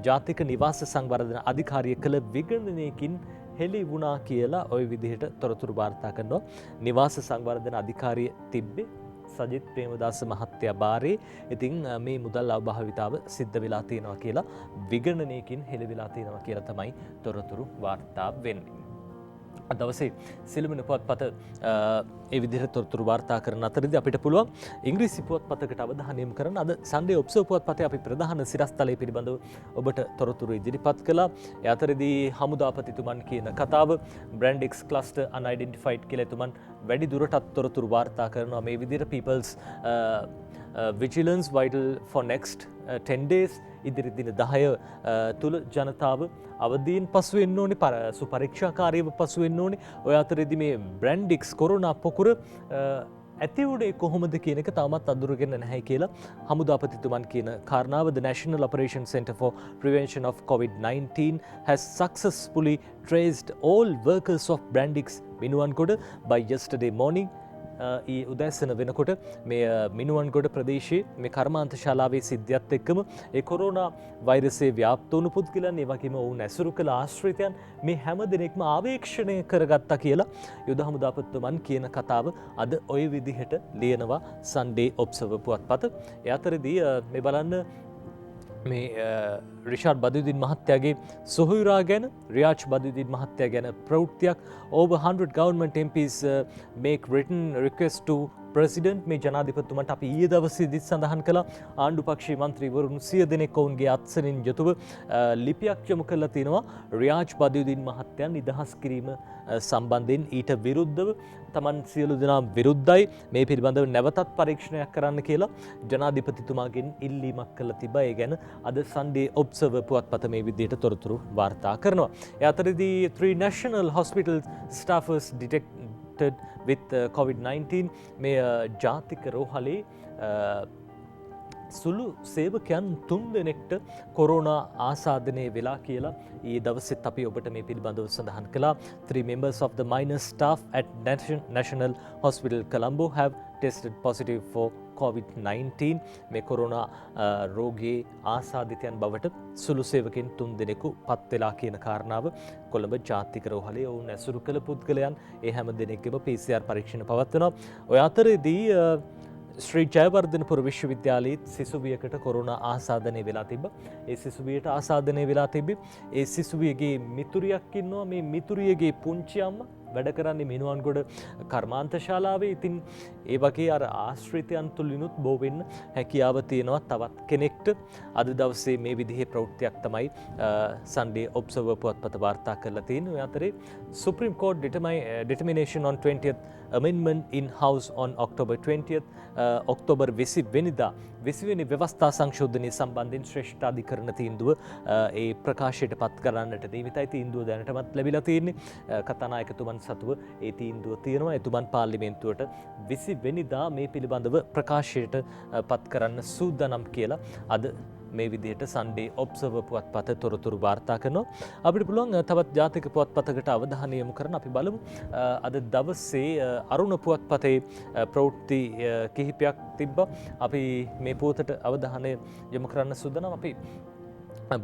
ජාතික නිවාස සංවර්ධන අධිකාරිය කළ විගණනයකින් හෙළි වුණා කියලා ওই විදිහට තොරතුරු වාර්තා කරනවා. නිවාස සංවර්ධන අධිකාරිය තිබ්බේ සජිත් ප්‍රේමදාස මහත්තයා බාරේ. ඉතින් මේ මුදල් අවභාවිතාව සිද්ධ වෙලා තියෙනවා කියලා විගණනයකින් හෙළි වෙලා තියෙනවා කියලා තමයි තොරතුරු වාර්තා වෙන්නේ. අද දවසේ සිළුමිණ පුවත්පත ඒ විදිහට තොරතුරු වාර්තා කරන අතරදී අපිට පුළුවන් ඉංග්‍රීසි පුවත්පතකට අවධානය යොමු කරන්න. අද සන්ඩේ ඔබ්සර්වර් පුවත්පතේ අපි ප්‍රධාන සිරස්තලය පිළිබඳව ඔබට තොරතුරු ඉදිරිපත් කළා. ඒ අතරදී හමුදාපතිතුමන් කියන කතාව බ්‍රැන්ඩික්ස් ක්ලස්ටර් අන්අයිඩෙන්ටිෆයිඩ් කියලා එතුමන් වැඩි දුරටත් තොරතුරු වාර්තා කරනවා. මේ විදිහට people's vigilance vital for next 10 days ඉදිරි දින 10 තුල ජනතාව අවදීන් පසු වෙන්න ඕනේ, සුපරීක්ෂාකාරීව පසු වෙන්න ඕනේ. ඔය අතරේදී මේ බ්‍රැන්ඩික්ස් කොරෝනා පොකුර ඇති උඩේ කොහොමද කියන එක තාමත් අඳුරගෙන නැහැ කියලා හමුදාපතිතුමන් කියන කාරණාව. The National Operation Center for Prevention of COVID-19 has successfully traced all workers of Brandix Minuwangoda by yesterday morning. ඒ උදැසන වෙනකොට මේ මිනුවන්ගොඩ ප්‍රදේශයේ මේ කර්මාන්ත ශාලාවේ සිද්ධියත් එක්කම ඒ කොරෝනා වෛරසයේ ව්‍යාප්ත වුණු පුද්ගලයන් ඒ වගේම ඔවුන් ඇසුරු කළ ආශ්‍රිතයන් මේ හැම දිනෙකම ආවේක්ෂණය කරගත්තා කියලා යුද හමුදාපතිතුමන් කියන කතාව අද ওই විදිහට ලියනවා සන්ඩේ ඔබ්සර්වර් පුවත්පත. ඒ අතරදී මේ බලන්න මේ රිෂාඩ් බදුදීන් මහත්තයාගේ සොහොයුරා ගැන, රියාජ් බදුදීන් මහත්තයා ගැන ප්‍රවෘත්තියක්. over 100 government MPs make written request to president. මේ ජනාධිපතිතුමන්ට අපි ඊයේ දවසේදී සඳහන් කළා ආණ්ඩු පක්ෂයේ මන්ත්‍රීවරුන් 100 දෙනෙක් ඔවුන්ගේ අත්සනින් යුතුව ලිපියක් යොමු කළා තිනවා රියාජ් බදුදීන් මහත්තයා නිදහස් කිරීම සම්බන්ධයෙන්. ඊට විරුද්ධව තමන් සියලු දෙනා විරුද්ධයි, මේ පිළිබඳව නැවතත් පරීක්ෂණයක් කරන්න කියලා ජනාධිපතිතුමාගෙන් ඉල්ලීමක් කළා තිබා. ඒ ගැන අද සන්ඩේ ඔබ්සර්වර් පුවත්පත මේ විදිහට තොරතුරු වාර්තා කරනවා. ඒ අතරදී 3 national hospital staffers detected with COVID-19. මේ ජාතික රෝහලේ සුළු සේවකයන් 3 දෙනෙක්ට කොරෝනා ආසාදනය වෙලා කියලා ඊයේ දවසෙත් අපි ඔබට මේ පිළිබඳව සඳහන් කළා. 3 members of the minor staff at National Hospital Colombo have tested positive for COVID-19. මේ කොරෝනා රෝගයේ ආසාදිතයන් බවට සුළු සේවකයන් 3 දෙනෙකු පත් වෙලා කියන කාරණාව කොළඹ ජාතික රෝහලේ ඔවුන් ඇසුරු කළ පුද්ගලයන් ඒ හැම දෙනෙක්ගේම PCR පරීක්ෂණ පවත්වනවා. ඔය අතරේදී ශ්‍රී ජයවර්ධනපුර විශ්වවිද්‍යාලයේ සිසුවියකට කොරෝනා ආසාදනය වෙලා තිබ්බා. ඒ සිසුවියට ආසාදනය වෙලා තිබ්බේ ඒ සිසුවියගේ මිතුරියක් ඉන්නවා. මේ මිතුරියගේ පුංචි අම්මා වැඩ කරන්නේ මිනුවන්ගොඩ කර්මාන්ත ශාලාවේ. ඉතින් ඒ වගේ අර ආශ්‍රිතයන් තුලිනුත් බෝ වෙන්න හැකියාව තියෙනවා තවත් කෙනෙක්ට. අද දවසේ මේ විදිහේ ප්‍රවෘත්තියක් තමයි සන්ඩේ ඔබ්සර්වර් පුවත්පත වාර්තා කරලා තියෙන්නේ. ඔය අතරේ Supreme Court determination on 20th amendment in House on October 20th October 20 වෙනිදා 20 වෙනි ව්‍යවස්ථා සංශෝධනය සම්බන්ධයෙන් ශ්‍රේෂ්ඨ අධිකරණ තීන්දුව ඒ ප්‍රකාශයට පත් කරන්නට නියමිතයි. තීන්දුව දැනටමත් ලැබිලා තියෙන්නේ. කතානායකතුමන් සතුව ඒ තීන්දුව තියෙනවා. එතුමන් පාර්ලිමේන්තුවට 20 වෙනිදා මේ පිළිබඳව ප්‍රකාශයට පත් කරන්න සූදානම් කියලා අද මේ විදිහට සන්ඩේ ඔබ්සර්වර් පුවත්පත තොරතුරු වාර්තා කරනවා. අපිට පුළුවන් තවත් ජාතික පුවත්පතකට අවධානය යොමු කරන්න. අපි බලමු අද දවසේ අරුණ පුවත්පතේ ප්‍රවෘත්ති කිහිපයක් තිබ්බා. අපි මේ පුවතට අවධානය යොමු කරන්න සූදානම්. අපි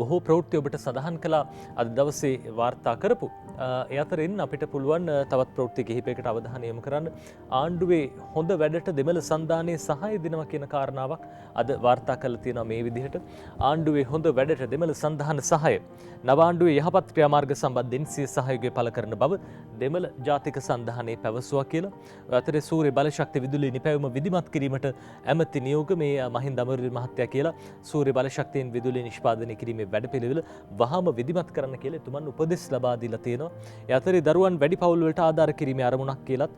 බොහෝ ප්‍රවෘත්ති ඔබට සඳහන් කළා අද දවසේ වාර්තා කරපු. ඒ අතරින් අපිට පුළුවන් තවත් ප්‍රවෘත්ති කිහිපයකට අවධානය යොමු කරන්න. ආණ්ඩුවේ හොඳ වැඩට දෙමළ සන්ධානයේ සහාය දෙනවා කියන කාරණාවක් අද වාර්තා කරලා තියෙනවා මේ විදිහට. ආණ්ඩුවේ හොඳ වැඩට දෙමළ සන්ධාන සහාය. නව ආණ්ඩුවේ යහපත් ක්‍රියාමාර්ග සම්බන්ධයෙන් සිය සහයෝගය පළ කරන බව දෙමළ ජාතික සන්ධානයේ පැවසුවා කියලා. අතරේ සූර්ය බලශක්ති විදුලි නිපැයුම විධිමත් කිරීමට ඇමති නියෝග මේ මහින්ද අමරවීර මහත්තයා කියලා සූර්ය බලශක්තියෙන් විදුලි නිෂ්පාදනය කිරීමේ වැඩපිළිවෙල වහාම විධිමත් කරන්න කියලා එතුමන් උපදෙස් ලබා දීලා තියෙනවා. ඒ අතරේ දරුවන් වැඩි පවුල් වලට ආධාර කිරීමේ අරමුණක් කියලත්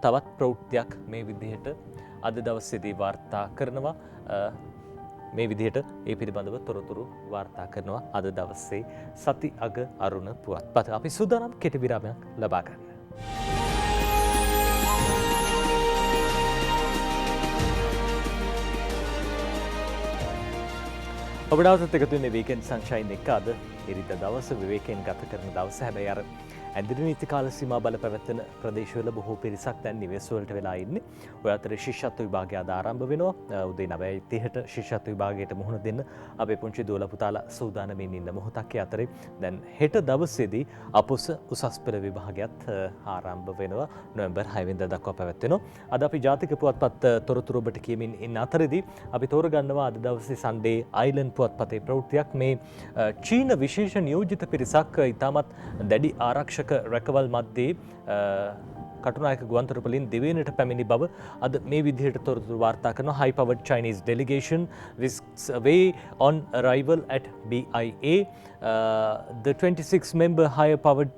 තවත් ප්‍රවෘත්තියක් මේ විදිහට අද දවසේදී වාර්තා කරනවා. මේ විදිහට ඒ පිළිබඳව තොරතුරු වාර්තා කරනවා අද දවසේ සති අග අරුණ පුවත්පත. අපි සූදානම් කෙටි විරාමයක් ලබා ගන්න. ඔබට එකතු වෙන්නේ වීකෙන්ඩ් සන්ෂයින් එක. අද ඉරිදා දවස විවේකයෙන් ගත කරන දවස. හැබැයි අර ඇඳිරි නීති කාල සීමා බල පැවැත්වෙන ප්‍රදේශවල බොහෝ පිරිසක් දැන් නිවෙස් වලට වෙලා ඉන්නේ. ඔය අතරේ ශිෂ්‍යත්ව විභාගය අද ආරම්භ වෙනවා. උදේ 9:30ට ශිෂ්‍යත්ව විභාගයට මුහුණ දෙන්න අපේ පුංචි දුවලා පුතාලා සූදානමින් ඉන්න මොහොතක්. ඒ අතරේ දැන් හෙට දවසේදී අපොස උසස් පෙළ විභාගයත් ආරම්භ වෙනවා. නොවැම්බර් 6 වෙනිදා දක්වා පැවැත්වෙනවා. අද අපි ජාතික පුවත්පත් තොරතුරු ඔබට කියමින් ඉන්න අතරේදී අපි තෝරගන්නවා අද දවසේ සන්ඩේ අයිලන්ඩ් පුවත්පතේ ප්‍රවෘත්තියක්. මේ චීන විශේෂ නියෝජිත පිරිසක් ඉතාමත් දැඩි ආරක්ෂක රැකවල් මැද්දේ කටුනායක ගුවන්තොටුපළින් දිවයිනට පැමිණි බව අද මේ විදිහට තොරතුරු වාර්තා කරන high powered Chinese delegation whisks away on arrival at BIA. The 26-member high powered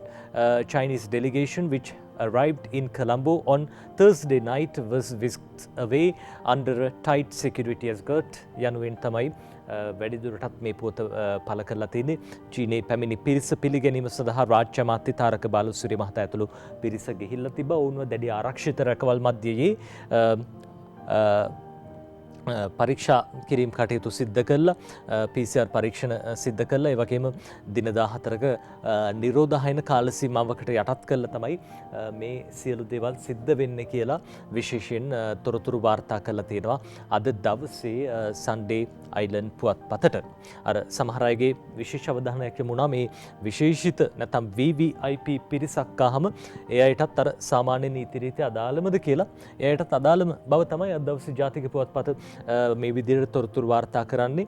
Chinese delegation which arrived in Colombo on Thursday night was whisked away under a tight security escort. යනුවෙන් තමයි වැඩිදුරටත් මේ පුවත පළ කරලා තියෙන්නේ. චීනයේ පැමිණි පිරිස පිළිගැනීම සඳහා රාජ්‍ය අමාත්‍ය තාරක බාලසූරිය මහතා ඇතුළු පිරිස ගිහිල්ලා තිබ්බා. ඔවුන්ව දැඩි ආරක්ෂිත රැකවල් මැදයේ පරීක්ෂා කිරීම් කටයුතු සිද්ධ කරලා PCR පරීක්ෂණ සිද්ධ කරලා ඒ වගේම දින 14ක නිරෝධායන කාල සීමාවකට යටත් කරලා තමයි මේ සියලු දේවල් සිද්ධ වෙන්නේ කියලා විශේෂයෙන් තොරතුරු වාර්තා කරලා තියෙනවා අද දවසේ සන්ඩේ අයිලන්ඩ් පුවත්පතට. අර සමහර අයගේ විශේෂ අවධානයක් යොමු වුණා මේ විශේෂිත නැත්නම් VVIP පිරිසක් ආවම ඒ අයටත් අර සාමාන්‍ය නීති රීති අදාළමද කියලා ඒ අයටත් අදාළම බව තමයි අද දවසේ ජාතික පුවත්පත මේ විදිහට තොරතුරු වාර්තා කරන්නේ.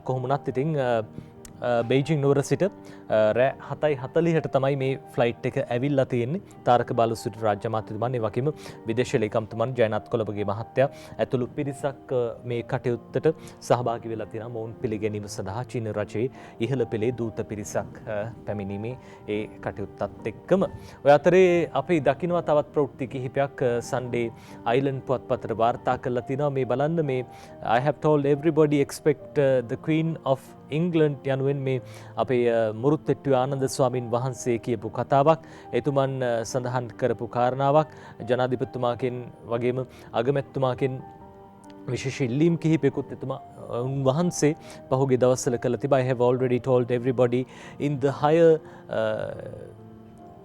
කොහොමුණත් ඉතින් බෙයිජිං නුවර සිට රෑ 7:40ට තමයි මේ ෆ්ලයිට් එක ඇවිල්ලා තියෙන්නේ. තාරක බාලසූරිය රාජ්‍ය අමාත්‍යතුමන් ඒ වගේම විදේශ ලේකම්තුමන් ජයනාත් කොළඹගේ මහත්තයා ඇතුළු පිරිසක් මේ කටයුත්තට සහභාගී වෙලා තියෙනවා. මොවුන් පිළිගැනීම සඳහා චීන රජයේ ඉහළ පෙළේ දූත පිරිසක් පැමිණීමේ ඒ කටයුත්තත් එක්කම. ඔය අතරේ අපි දකිනවා තවත් ප්‍රවෘත්ති කිහිපයක් සන්ඩේ අයිලන්ඩ් පුවත්පතට වාර්තා කරලා තිනවා. මේ බලන්න මේ I have told everybody expect the Queen of England යනුවෙන් මේ අපේ මුරුත්තෙට්ටුවේ ආනන්ද ස්වාමින් වහන්සේ කියපු කතාවක්. එතුමන් සඳහන් කරපු කාරණාවක් ජනාධිපතිතුමාගෙන් වගේම අගමැතිතුමාගෙන් විශේෂ ඉල්ලීම් කිහිපයකුත් එතුමා උන්වහන්සේ පහුගිය දවස්වල කළා තිබා. I have already told everybody in the higher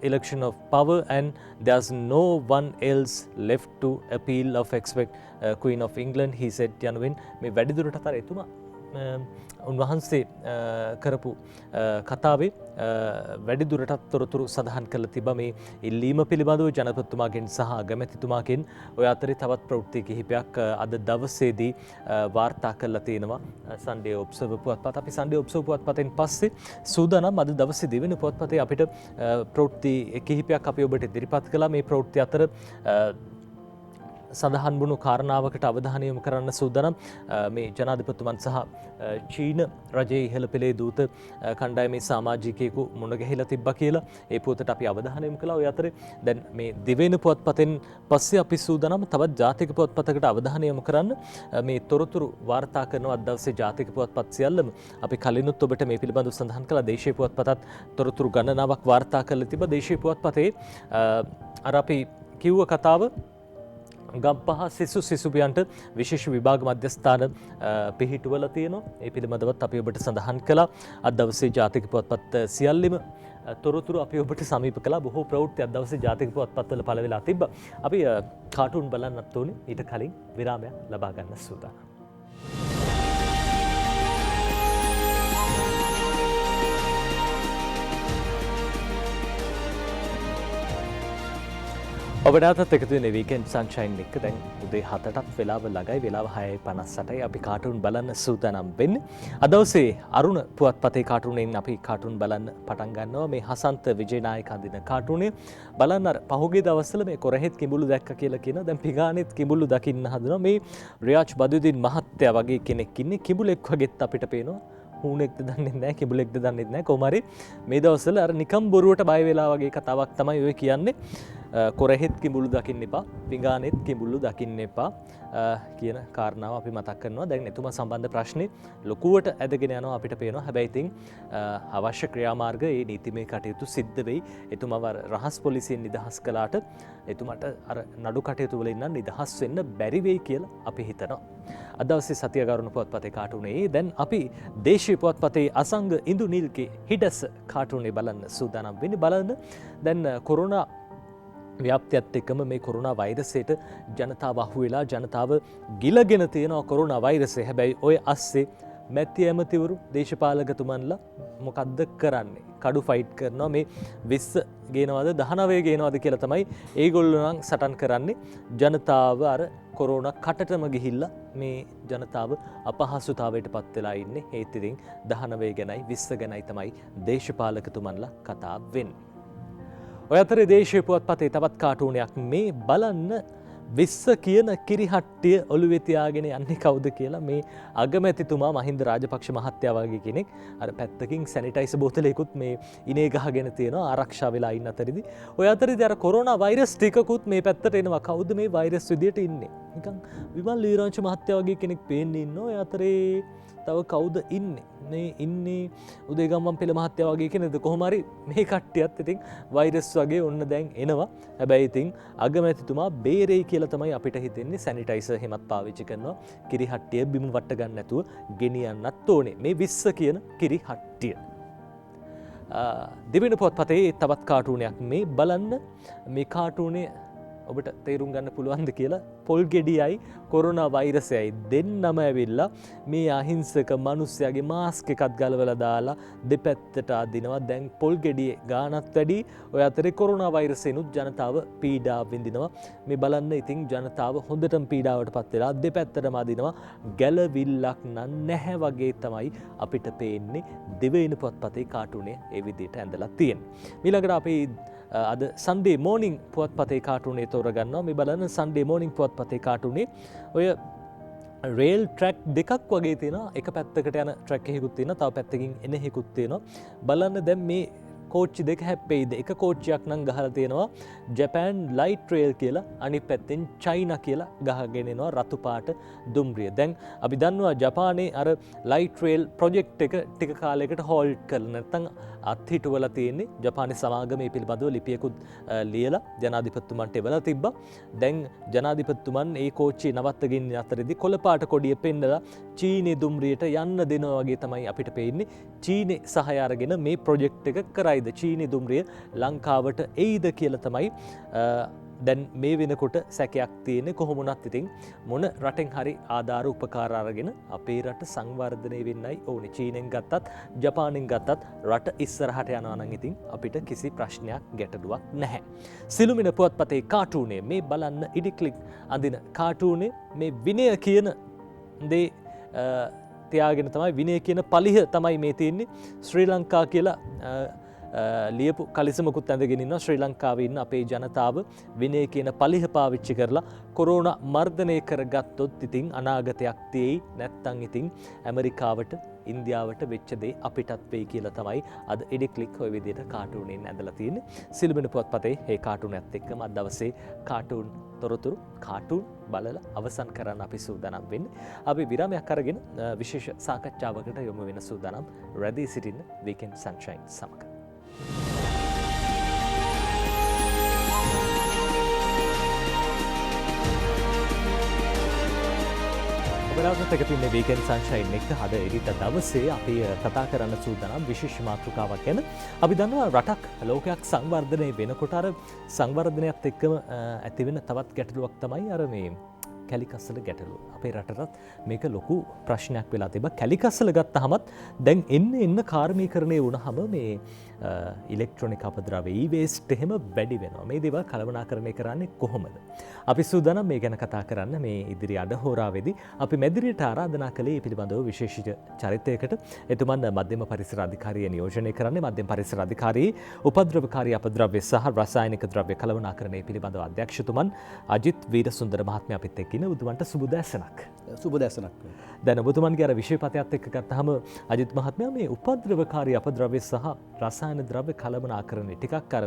election of power and there's no one else left to appeal of expect Queen of England he said යනුවෙන් මේ වැඩිදුරටත් අර එතුමා උන්වහන්සේ කරපු කතාවේ වැඩිදුරටත් තොරතුරු සඳහන් කරලා තිබා මේ ඉල්ලීම පිළිබඳව ජනපතිතුමාගෙන් සහ අගමැතිතුමාගෙන්. ඔය අතරේ තවත් ප්‍රවෘත්ති කිහිපයක් අද දවසේදී වාර්තා කරලා තියෙනවා සන්ඩේ ඔබ්සර්වර් පුවත්පත. අපි සන්ඩේ ඔබ්සර්වර් පුවත්පතෙන් පස්සේ සූදානම් අද දවසේ දෙවෙනි පුවත්පතේ අපිට ප්‍රවෘත්ති කිහිපයක් අපි ඔබට ඉදිරිපත් කළා. මේ ප්‍රවෘත්ති අතර සඳහන් වුණු කාරණාවකට අවධානය යොමු කරන්න සූදානම් මේ ජනාධිපතිතුමන් සහ චීන රජයේ ඉහළ පෙළේ දූත කණ්ඩායමේ සමාජිකයෙකු මුණ ගැහිලා තිබ්බා කියලා ඒ පුවතට අපි අවධානය යොමු කළා. ඔය අතරේ දැන් මේ දිවෙන පුවත්පතෙන් පස්සේ අපි සූදානම් තවත් ජාතික පුවත්පතකට අවධානය යොමු කරන්න. මේ තොරතුරු වාර්තා කරන අද දවසේ ජාතික පුවත්පත් සියල්ලම අපි කලිනුත් ඔබට මේ පිළිබඳව සඳහන් කළා. දේශීය පුවත්පතත් තොරතුරු ගණනාවක් වාර්තා කරලා තිබ්බා. දේශීය පුවත්පතේ අර අපි කිව්ව කතාව ගම්පහ සිසුබියන්ට විශේෂ විභාග මධ්‍යස්ථාන පිහිටුවලා තියෙනවා. ඒ පිළිබඳවත් අපි ඔබට සඳහන් කළා. අද දවසේ ජාතික පුවත්පත් සියල්ලම තොරතුරු අපි ඔබට සමීප කළා. බොහෝ ප්‍රවෘත්ති අද දවසේ ජාතික පුවත්පත්වල පළ වෙලා තිබ්බා. අපි කාටුන් බලන්නත් ඕනේ. ඊට කලින් විරාමයක් ලබා ගන්න සූදානම්. ඔබනාතත් එකතු වීකෙන් සංචයින් එක දැන් උදේ 7ටත් වෙලාව ළඟයි වෙලාව 6:58යි අපි කාටුන් බලන්න සූදානම් වෙන්නේ. අද දවසේ අරුණ පුවත්පතේ කාටුනෙන් අපි කාටුන් බලන්න පටන් ගන්නවා. මේ හසන්ත විජේනායක අඳින කාටුනේ බලන්න අර පහුගිය දවස්වල මේ කොරහෙත් කිඹුලු දැක්ක කියලා කියන දැන් පිගානෙත් කිඹුලු දකින්න හදනවා. මේ රියාජ් බදුදීන් මහත්තයා වගේ කෙනෙක් ඉන්නේ කිඹුලෙක් වගේත් අපිට පේනවා. හුණෙක්ද දන්නේ නැහැ කිඹුලෙක්ද දන්නේ නැහැ කොහොම හරි මේ දවස්වල අර නිකම් බොරුවට බය වෙලා වගේ කතාවක් තමයි ඔය කියන්නේ. කොරහෙත් කිඹුලු දකින්න එපා පිඟානෙත් කිඹුලු දකින්න එපා කියන කාරණාව අපි මතක් කරනවා. දැන් එතුමා සම්බන්ධ ප්‍රශ්නේ ලොකුවට ඇදගෙන යනවා අපිට පේනවා. හැබැයි ඉතින් අවශ්‍ය ක්‍රියාමාර්ග ඒ නීතිමය කටයුතු සිද්ධ වෙයි. එතුමාව රහස් පොලිසියෙන් නිදහස් කළාට එතුමාට අර නඩු කටයුතු වල ඉන්න නිදහස් වෙන්න බැරි වෙයි කියලා අපි හිතනවා. අද දවසේ සතිය ගරුණ පුවත්පතේ කාටුනේ දැන් අපි දේශීය පුවත්පතේ අසංග ඉන්දු නිල්ගේ හිඩස කාටුනේ බලන්න සූදානම් වෙන්නේ. බලන්න දැන් කොරෝනා ව්‍යාප්තියත් එක්කම මේ කොරෝනා වෛරසයට ජනතාව අහු වෙලා ජනතාව ගිලගෙන තියෙනවා කොරෝනා වෛරසය. හැබැයි ඔය අස්සේ මැති ඇමතිවරු දේශපාලකතුමන්ලා මොකද්ද කරන්නේ? කඩු ෆයිට් කරනවා මේ 20 ගේනවද 19 ගේනවද කියලා තමයි ඒගොල්ලෝ නම් සටන් කරන්නේ. ජනතාව අර කොරෝනා කටටම ගිහිල්ලා මේ ජනතාව අපහසුතාවයට පත් වෙලා ඉන්නේ. ඒත් ඉතින් 19 ගැනයි 20 ගැනයි තමයි දේශපාලකතුමන්ලා කතා වෙන්නේ. ඔය අතරේ දේශීය පුවත්පතේ තවත් කාටුනයක් මේ බලන්න 20 කියන කිරිහට්ටිය ඔළුවේ තියාගෙන යන්නේ කවුද කියලා මේ අගමැතිතුමා මහින්ද රාජපක්ෂ මහත්තයා වගේ කෙනෙක් අර පැත්තකින් සැනිටයිසර් බෝතලයකුත් මේ ඉනේ ගහගෙන තියෙනවා ආරක්ෂා වෙලා ඉන්න අතරේදී ඔය අතරේදී අර කොරෝනා වෛරස් ටිකකුත් මේ පැත්තට එනවා. කවුද මේ වෛරස් විදියට ඉන්නේ? නිකන් විමල් වීරවංශ මහත්තයා වගේ කෙනෙක් පේන්නේ ඉන්නවා. ඔය අතරේ තව කවුද ඉන්නේ? මේ ඉන්නේ උදේගම්මන් පෙළ මහත්තයා වගේ කෙනෙක්ද? කොහොම හරි මේ කට්ටියත් ඉතින් වෛරස් වගේ ඔන්න දැන් එනවා. හැබැයි ඉතින් අගමැතිතුමා බේරෙයි කියලා තමයි අපිට හිතෙන්නේ. සැනිටයිසර් හැමත් පාවිච්චි කරනවා. කිරිහට්ටිය බිම වට ගන්න නැතුව ගෙනියන්නත් ඕනේ. මේ 20 කියන කිරිහට්ටිය. දෙවෙනි පොත්පතේ තවත් කාටුනයක් මේ බලන්න. මේ කාටුනේ ඔබට තේරුම් ගන්න පුළුවන්ද කියලා පොල් ගෙඩියයි කොරෝනා වෛරසයයි දෙන්නම ඇවිල්ලා මේ අහිංසක මිනිස්සයාගේ මාස්ක් එකක් ගලවලා දාලා දෙපැත්තට අදිනවා. දැන් පොල් ගෙඩියේ ගානත් වැඩි. ඔය අතරේ කොරෝනා වෛරසෙනුත් ජනතාව පීඩා විඳිනවා. මේ බලන්න ඉතින් ජනතාව හොඳටම පීඩාවට පත් වෙලා දෙපැත්තටම අදිනවා. ගැලවිල්ලක් නැහැ වගේ තමයි අපිට පේන්නේ. දෙවෙනි පොත්පතේ කාටුනේ ඒ විදිහට ඇඳලා තියෙන්නේ. ඊළඟට අපි අද සන්ඩේ මෝනිින් පුවත්පතේ කාටුනේ තෝරගන්නවා. මේ බලන්න සන්ඩේ මෝනිින් පුවත්පතේ කාටුනේ ඔය රේල් ට්‍රැක් දෙකක් වගේ තියෙනවා. එක පැත්තකට යන ට්‍රැක් එකකුත් තියෙනවා. තව පැත්තකින් එන එකකුත් තියෙනවා. බලන්න දැන් මේ කෝච්චි දෙක හැප්පෙයිද? එක කෝච්චියක් නම් ගහලා තියෙනවා ජපාන් ලයිට් රේල් කියලා. අනිත් පැත්තෙන් චයිනා කියලා ගහගෙන එනවා රතු පාට දුම්රිය. දැන් අපි දන්නවා ජපානයේ අර ලයිට් රේල් ප්‍රොජෙක්ට් එක ටික කාලයකට හෝල්ඩ් කරලා නැත්නම් අත්හිටුවලා තියෙන්නේ. ජපානයේ සමාගමේ පිළිබඳව ලිපියකුත් ලියලා ජනාධිපතිතුමන්ට එවලා තිබ්බා. දැන් ජනාධිපතිතුමන් ඒ කෝච්චිය නවත්තගෙන අතරේදී කොළ පාට කොඩිය පෙන්නලා චීනේ දුම්රියට යන්න දෙනවා වගේ තමයි අපිට පේන්නේ. චීනේ සහාය අරගෙන මේ ප්‍රොජෙක්ට් එක කරයිද? චීනේ දුම්රිය ලංකාවට එයිද කියලා තමයි දැන් මේ වෙනකොට සැකයක් තියෙන්නේ. කොහොම වුණත් ඉතින් මොන රටෙන් හරි ආධාර උපකාර අරගෙන අපේ රට සංවර්ධනය වෙන්නයි ඕනේ. චීනෙන් ගත්තත් ජපානෙන් ගත්තත් රට ඉස්සරහට යනවා නම් ඉතින් අපිට කිසි ප්‍රශ්නයක් ගැටලුවක් නැහැ. සිළුමිණ පුවත්පතේ කාටුනේ මේ බලන්න ඉඩික්ලික් අඳින කාටුනේ මේ විනය කියන දේ තියාගෙන තමයි විනය කියන පලිහ තමයි මේ තියෙන්නේ. ශ්‍රී ලංකා කියලා ලියපු කලිසමකුත් ඇඳගෙන ඉන්නවා. ශ්‍රී ලංකාවේ ඉන්න අපේ ජනතාව විනය කියන පලිහ පාවිච්චි කරලා කොරෝනා මර්ධනය කරගත්තොත් ඉතින් අනාගතයක් තියෙයි. නැත්තම් ඉතින් ඇමරිකාවට ඉන්දියාවට වෙච්ච දේ අපිටත් වෙයි කියලා තමයි අද එඩික්ලික් ඔය විදිහට කාටුනෙන් ඇඳලා තියෙන්නේ. සිළුමිණ පුවත්පතේ මේ කාටුනයත් එක්කම අද දවසේ කාටුන් තොරතුරු කාටුන් බලලා අවසන් කරන්න අපි සූදානම් වෙන්නේ. අපි විරාමයක් අරගෙන විශේෂ සාකච්ඡාවකට යොමු වෙන සූදානම් රැඳී සිටින්න වීකෙන්ඩ් සන්ෂයින් සමග. ඔබරාසත් එකතුන්න වීකෙන්ඩ් සන්ෂයින් එක හද එරිත දවසේ අපි කතා කරන්න සූදානම් විශේෂ මාතෘකාවක් ගැන. අපි දන්නවා රටක් ලෝකයක් සංවර්ධනය වෙනකොට අර සංවර්ධනයත් එක්කම ඇතිවෙන තවත් ගැටලුවක් තමයි අර මේ කැලිකස්සල ගැටලුව. අපේ රටටත් මේක ලොකු ප්‍රශ්නයක් වෙලා තිබ්බා. කැලිකස්සල ගත්තහමත් දැන් එන්න කාර්මීකරණය වුණාම මේ ඉලෙක්ට්‍රොනික අපද්‍රව්‍ය e-waste එහෙම වැඩි වෙනවා. මේ දේවල් කළමනාකරණය කරන්නේ කොහොමද? අපි සූදානම් මේ ගැන කතා කරන්න මේ ඉදිරි අඩහෝරාවේදී අපි මැදිරියට ආරාධනා කළේ පිළිබඳව විශේෂිත චරිතයකට. එතුමන් මධ්‍යම පරිසර අධිකාරිය නියෝජනය කරන්නේ මධ්‍යම පරිසර අධිකාරී උපද්‍රවකාරී අපද්‍රව්‍ය සහ රසායනික ද්‍රව්‍ය කළමනාකරණය පිළිබඳව අධ්‍යක්ෂතුමන් අජිත් වීරසුන්දර මහත්මයා අපිත් එක්ක ඉන්න. ඔබතුමන්ට සුබ දැසනක්. සුබ දැසනක්. දැන් ඔබතුමන්ගේ අර විෂයපතයත් එක්ක ගත්තාම අජිත් මහත්මයා මේ උපද්‍රවකාරී අපද්‍රව්‍ය සහ රසායන ද්‍රව්‍ය කළමනාකරණය ටිකක් අර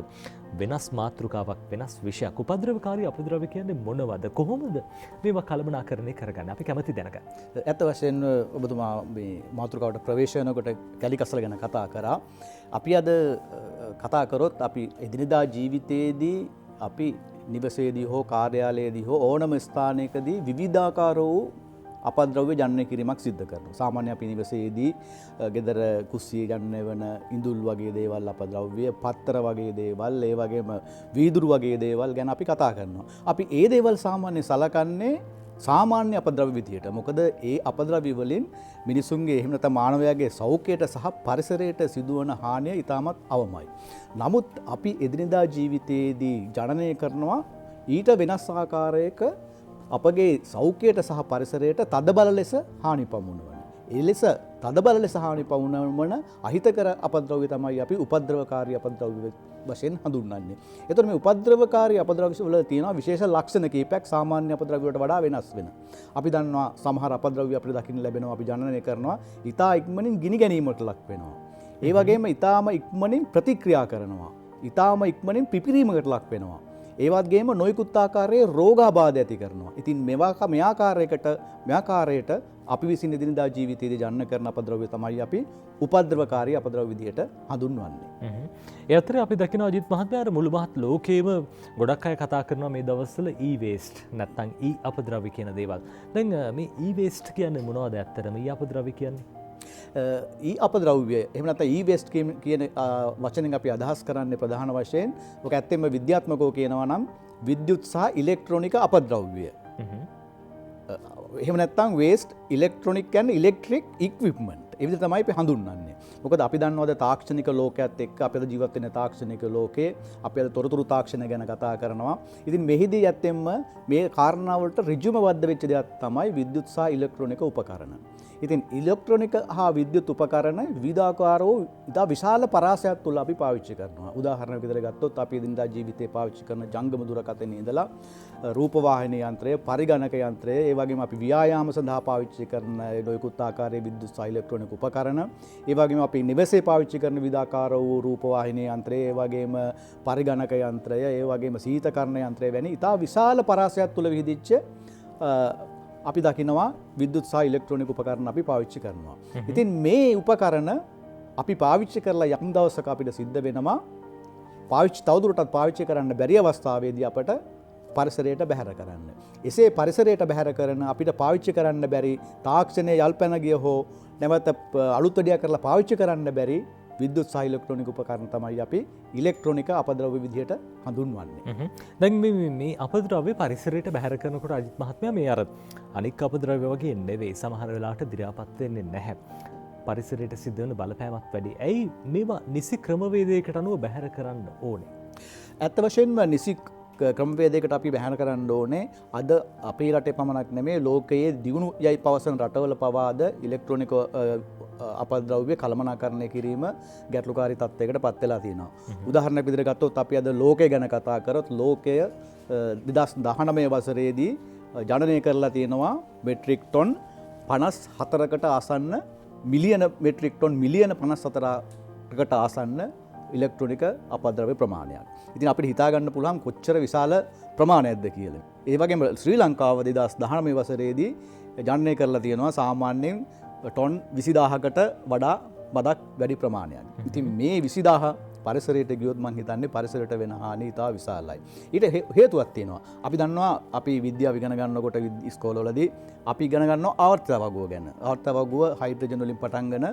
වෙනස් මාතෘකාවක් වෙනස් විෂයක්. උපද්‍රවකාරී අපද්‍රව්‍ය කියන්නේ මොනවද? කොහොමද මේවා කළමනාකරණය කරගන්නේ? අපි කැමති දැනගන්න. ඇත්ත වශයෙන්ම ඔබතුමා මේ මාතෘකාවට ප්‍රවේශ වෙනකොට කැලිකස්සල ගැන කතා කරා. අපි අද කතා කරොත් අපි එදිනෙදා ජීවිතයේදී අපි නිවසේදී හෝ කාර්යාලයේදී හෝ ඕනම ස්ථානයකදී විවිධාකාර වූ අපද්‍රව්‍ය ජනනය කිරීමක් සිද්ධ කරනවා. සාමාන්‍ය අපි නිවසේදී ගෙදර කුස්සිය ජනනය වන ඉඳුල් වගේ දේවල් අපද්‍රව්‍ය, පත්තර වගේ දේවල්, ඒ වගේම වීදුරු වගේ දේවල් ගැන අපි කතා කරනවා. අපි ඒ දේවල් සාමාන්‍ය සලකන්නේ සාමාන්‍ය අපද්‍රව්‍ය විදියට. මොකද ඒ අපද්‍රව්‍ය වලින් මිනිසුන්ගේ එහෙම නැත්නම් මානවයාගේ සෞඛ්‍යයට සහ පරිසරයට සිදුවන හානිය ඉතාමත් අවමයි. නමුත් අපි එදිනෙදා ජීවිතයේදී ජනනය කරනවා ඊට වෙනස් ආකාරයක අපගේ සෞඛ්‍යයට සහ පරිසරයට තදබල ලෙස හානි පමුණවන. ඒ ලෙස තදබල ලෙස හානි පමුණවන අහිතකර අපද්‍රව්‍ය තමයි අපි උපද්‍රවකාරී අපද්‍රව්‍ය වශයෙන් හඳුන්වන්නේ. එතකොට මේ උපද්‍රවකාරී අපද්‍රව්‍ය වල තියෙනවා විශේෂ ලක්ෂණ කීපයක් සාමාන්‍ය අපද්‍රව්‍ය වලට වඩා වෙනස් වෙනවා. අපි දන්නවා සමහර අපද්‍රව්‍ය අපිට දකින්න ලැබෙනවා අපි ජනනය කරනවා ඉතා ඉක්මනින් ගිනි ගැනීමට ලක් වෙනවා. ඒ වගේම ඉතාම ඉක්මනින් ප්‍රතික්‍රියා කරනවා. ඉතාම ඉක්මනින් පිපිරීමකට ලක් වෙනවා. ඒවත්ගේම නොයිකුත් ආකාරයේ රෝගාබාධ ඇති කරනවා. ඉතින් මේ ආකාරයට අපි විසින් එදිනෙදා ජීවිතයේදී ජනන කරන අපද්‍රව්‍ය තමයි අපි උපද්‍රවකාරී අපද්‍රව්‍ය විදියට හඳුන්වන්නේ. ඒ අතරේ අපි දකිනවා අජිත් මහත්මයා අර මුළු මහත් ලෝකේම ගොඩක් අය කතා කරනවා මේ දවස්වල e-waste නැත්නම් අපද්‍රව්‍ය කියන දේවල්. දැන් මේ e-waste කියන්නේ මොනවද ඇත්තටම? අපද්‍රව්‍ය කියන්නේ අපද්‍රව්‍ය එහෙම නැත්නම් e-waste කියන වචනෙන් අපි අදහස් කරන්නේ ප්‍රධාන වශයෙන් ඔක ඇත්තෙන්ම විද්‍යාත්මකව කියනවා නම් විද්‍යුත් සහ ඉලෙක්ට්‍රොනික අපද්‍රව්‍ය. එහෙම නැත්නම් waste electronic කියන්නේ electric equipment. ඒ විදිහට තමයි අපි හඳුන්වන්නේ. මොකද අපි දන්නවද තාක්ෂණික ලෝකයේත් එක්ක අපි අද ජීවත් වෙන තාක්ෂණික ලෝකේ අපි අද තොරතුරු තාක්ෂණය ගැන කතා කරනවා. ඉතින් මෙහිදී ඇත්තෙන්ම මේ කාරණාවලට ඍජුම වද්ද වෙච්ච දෙයක් තමයි විද්‍යුත් සහ ඉලෙක්ට්‍රොනික උපකරණ. ඉතින් ඉලෙක්ට්‍රොනික හා විද්‍යුත් උපකරණ විවිධාකාර වූ ඉතා විශාල පරාසයක් තුළ අපි පාවිච්චි කරනවා. උදාහරණයක් විදිහට ගත්තොත් අපි එදිනදා ජීවිතේ පාවිච්චි කරන ජංගම දුරකථනයේ ඉඳලා රූපවාහිනී යන්ත්‍රය, පරිගණක යන්ත්‍රය, ඒ වගේම අපි ව්‍යායාම සඳහා පාවිච්චි කරන නොයෙකුත් ආකාරයේ විද්‍යුත් සහ ඉලෙක්ට්‍රොනික උපකරණ, ඒ වගේම අපි නිවසේ පාවිච්චි කරන විවිධාකාර වූ රූපවාහිනී යන්ත්‍රය, ඒ වගේම පරිගණක යන්ත්‍රය, ඒ වගේම සීතකරණ යන්ත්‍රය වැනි ඉතා විශාල පරාසයක් තුළ විහිදිච්ච අපි දකිනවා විද්‍යුත් සහ ඉලෙක්ට්‍රොනික උපකරණ අපි පාවිච්චි කරනවා. ඉතින් මේ උපකරණ අපි පාවිච්චි කරලා යම් දවසක අපිට සිද්ධ වෙනවා තවදුරටත් පාවිච්චි කරන්න බැරි අවස්ථාවේදී අපට පරිසරයට බැහැර කරන්න. එසේ පරිසරයට බැහැර කරන අපිට පාවිච්චි කරන්න බැරි තාක්ෂණයේ යල්පැන ගිය හෝ නැවත අලුත් වැඩියා කරලා පාවිච්චි කරන්න බැරි විද්‍යුත් සහ ඉලෙක්ට්‍රොනික උපකරණ තමයි අපි ඉලෙක්ට්‍රොනික අපද්‍රව්‍ය විදිහට හඳුන්වන්නේ. දැන් මේ අපද්‍රව්‍ය පරිසරයට බැහැර කරනකොට අජිත් මහත්මයා මේ අර අනික් අපද්‍රව්‍ය වගේ නෙවෙයි සමහර වෙලාවට දිරාපත් වෙන්නේ නැහැ. පරිසරයට සිද්ධ වෙන බලපෑමක් වැඩි. ඇයි මේවා නිසි ක්‍රමවේදයකට අනුව බැහැර කරන්න ඕනේ? ඇත්ත වශයෙන්ම නිසි ක්‍රමවේදයකට අපි බැහැර කරන්න ඕනේ. අද අපේ රටේ පමණක් නෙමෙයි ලෝකයේ දියුණු යයි පවසන රටවල පවාද ඉලෙක්ට්‍රොනික අපද්‍රව්‍ය කළමනාකරණය කිරීම ගැටලුකාරී තත්ත්වයකට පත් වෙලා තියෙනවා. උදාහරණයක් විදිහට ගත්තොත් අපි අද ලෝකය ගැන කතා කරොත් ලෝකය 2019 වසරේදී ජනනය කරලා තියෙනවා මෙට්‍රික් ටොන් 54කට ආසන්න මිලියන මෙට්‍රික් ටොන් මිලියන 54කට ආසන්න ඉලෙක්ට්‍රොනික අපද්‍රව්‍ය ප්‍රමාණයක්. ඉතින් අපිට හිතා ගන්න පුළුවන් කොච්චර විශාල ප්‍රමාණයක්ද කියලා. ඒ වගේම ශ්‍රී ලංකාව 2019 වසරේදී ජනනය කරලා තියෙනවා සාමාන්‍යයෙන් ටොන් 20000කට වඩා බදක් වැඩි ප්‍රමාණයක්. ඉතින් මේ 20000 පරිසරයට ගියොත් මම හිතන්නේ පරිසරයට වෙන හානිය ඉතා විශාලයි. ඊට හේතුවක් තියෙනවා. අපි දන්නවා අපි විද්‍යාව ඉගෙන ගන්නකොට ඉස්කෝලවලදී අපි ඉගෙන ගන්නවා ආවර්තක වගුව ගැන. ආවර්තක වගුව හයිඩ්‍රජන් වලින් පටන්ගෙන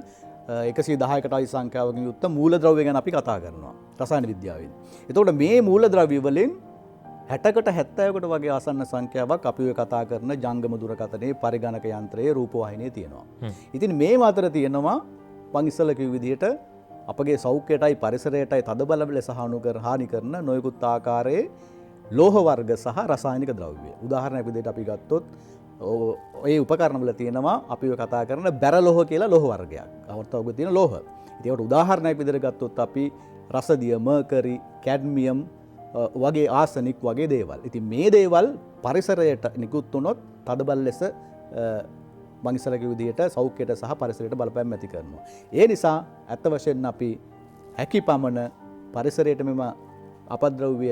110කට අයි සංඛ්‍යාවකින් යුක්ත මූලද්‍රව්‍ය ගැන අපි කතා කරනවා රසායන විද්‍යාවෙන්. එතකොට මේ මූලද්‍රව්‍ය වලින් 60කට 70කට වගේ ආසන්න සංඛ්‍යාවක් අපි ඔය කතා කරන ජංගම දුරකථනයේ පරිගණක යන්ත්‍රයේ රූපවාහිනියේ තියෙනවා. ඉතින් මේ අතර තියෙනවා මං ඉස්සෙල්ලා කිව්ව විදිහට අපගේ සෞඛ්‍යයටයි පරිසරයටයි තදබල ලෙස හානි කරන නොයෙකුත් ආකාරයේ ලෝහ වර්ග සහ රසායනික ද්‍රව්‍ය. උදාහරණයක් විදිහට අපි ගත්තොත් ඒ උපකරණ වල තියෙනවා අපි කතා කරන බැරලෝහ කියලා ලෝහ වර්ගයක්. අවර්තවක තියෙන ලෝහ. ඉතින් ඒකට උදාහරණයක් විදිහට ගත්තොත් අපි රසදිය, මර්කරි, කැඩ්මියම් වගේ ආසනික් වගේ දේවල්. ඉතින් මේ දේවල් පරිසරයට නිකුත් වුණොත් තදබල ලෙස මං ඉස්සරක විදිහට සෞඛ්‍යයට සහ පරිසරයට බලපෑම් ඇති කරනවා. ඒ නිසා ඇත්ත වශයෙන්ම අපි හැකි පමණ පරිසරයට මෙම අපද්‍රව්‍ය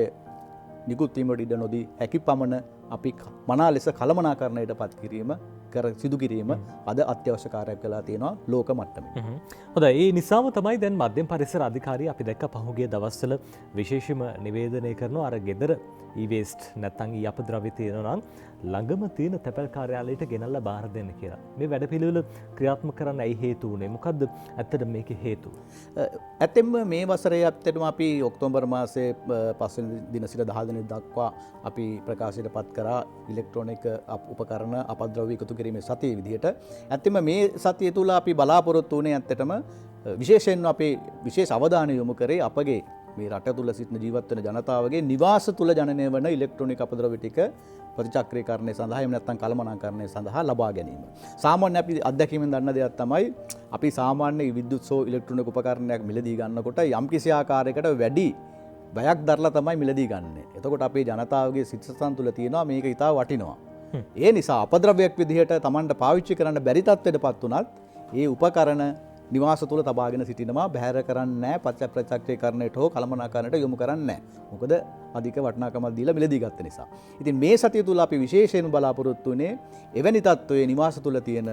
නිකුත් වීමට ඉඩ නොදී හැකි පමණ අපි මනා ලෙස කළමනාකරණයට පත් කිරීම සිදු කිරීම අද අත්‍යවශ්‍ය කාර්යයක් වෙලා තියෙනවා ලෝක මට්ටමේ. හොඳයි, ඒ නිසාම තමයි දැන් මධ්‍යම පරිසර අධිකාරිය අපි දැක්ක පහුගිය දවස්වල විශේෂම නිවේදනය කරනවා අර ගෙදර ඊවේස්ට් නැත්නම් ඊ අපද්‍රව්‍ය තියෙනවා නම් ළඟම තියෙන තැපැල් කාර්යාලයට ගෙනල්ලා බාර දෙන්න කියලා. මේ වැඩපිළිවෙල ක්‍රියාත්මක කරන්න ඇයි හේතු වුනේ? මොකද්ද ඇත්තට මේකේ හේතුව? ඇත්තෙන්ම මේ වසරේ ඇත්තටම අපි ඔක්තෝබර් මාසයේ 5 වෙනි දින සිට 10 වෙනිදා දක්වා අපි ප්‍රකාශයට පත් කරා ඉලෙක්ට්‍රොනික උපකරණ අපද්‍රව්‍ය එකතු කිරීමේ සතිය විදිහට. ඇත්තෙන්ම මේ සතිය තුල අපි බලාපොරොත්තු වුණේ ඇත්තටම විශේෂයෙන්ම අපේ විශේෂ අවධානය යොමු කරේ අපගේ මේ රට තුල සිටින ජීවත් වෙන ජනතාවගේ නිවාස තුල ජනනය වන ඉලෙක්ට්‍රොනික අපද්‍රව්‍ය ටික ප්‍රතිචක්‍රීකරණය සඳහා එහෙම නැත්නම් කළමනාකරණය සඳහා ලබා ගැනීම. සාමාන්‍ය අපි අත්දැකීමෙන් දන්න දෙයක් තමයි අපි සාමාන්‍ය විද්‍යුත් සෝ ඉලෙක්ට්‍රොනික උපකරණයක් මිලදී ගන්නකොට යම්කිසි ආකාරයකට වැඩි බයක් දරලා තමයි මිලදී ගන්න. එතකොට අපේ ජනතාවගේ සිතසතන් තුල තියෙනවා මේක ඉතා වටිනවා. ඒ නිසා අපද්‍රව්‍යයක් විදිහට Tamanට පාවිච්චි කරන්න බැරි තත්ත්වයටපත් උනත් ඒ උපකරණ නිවාස තුල තබාගෙන සිටිනවා, බැහැර කරන්නේ නැහැ, ප්‍රතිචක්‍රීකරණයට හෝ කළමනාකරණයට යොමු කරන්නේ නැහැ. මොකද අධික වටිනාකමක් දීලා මිලදී ගත්ත නිසා. ඉතින් මේ සතිය තුල අපි විශේෂයෙන් බලාපොරොත්තු වෙන්නේ එවැනි තත්ත්වයේ නිවාස තුල තියෙන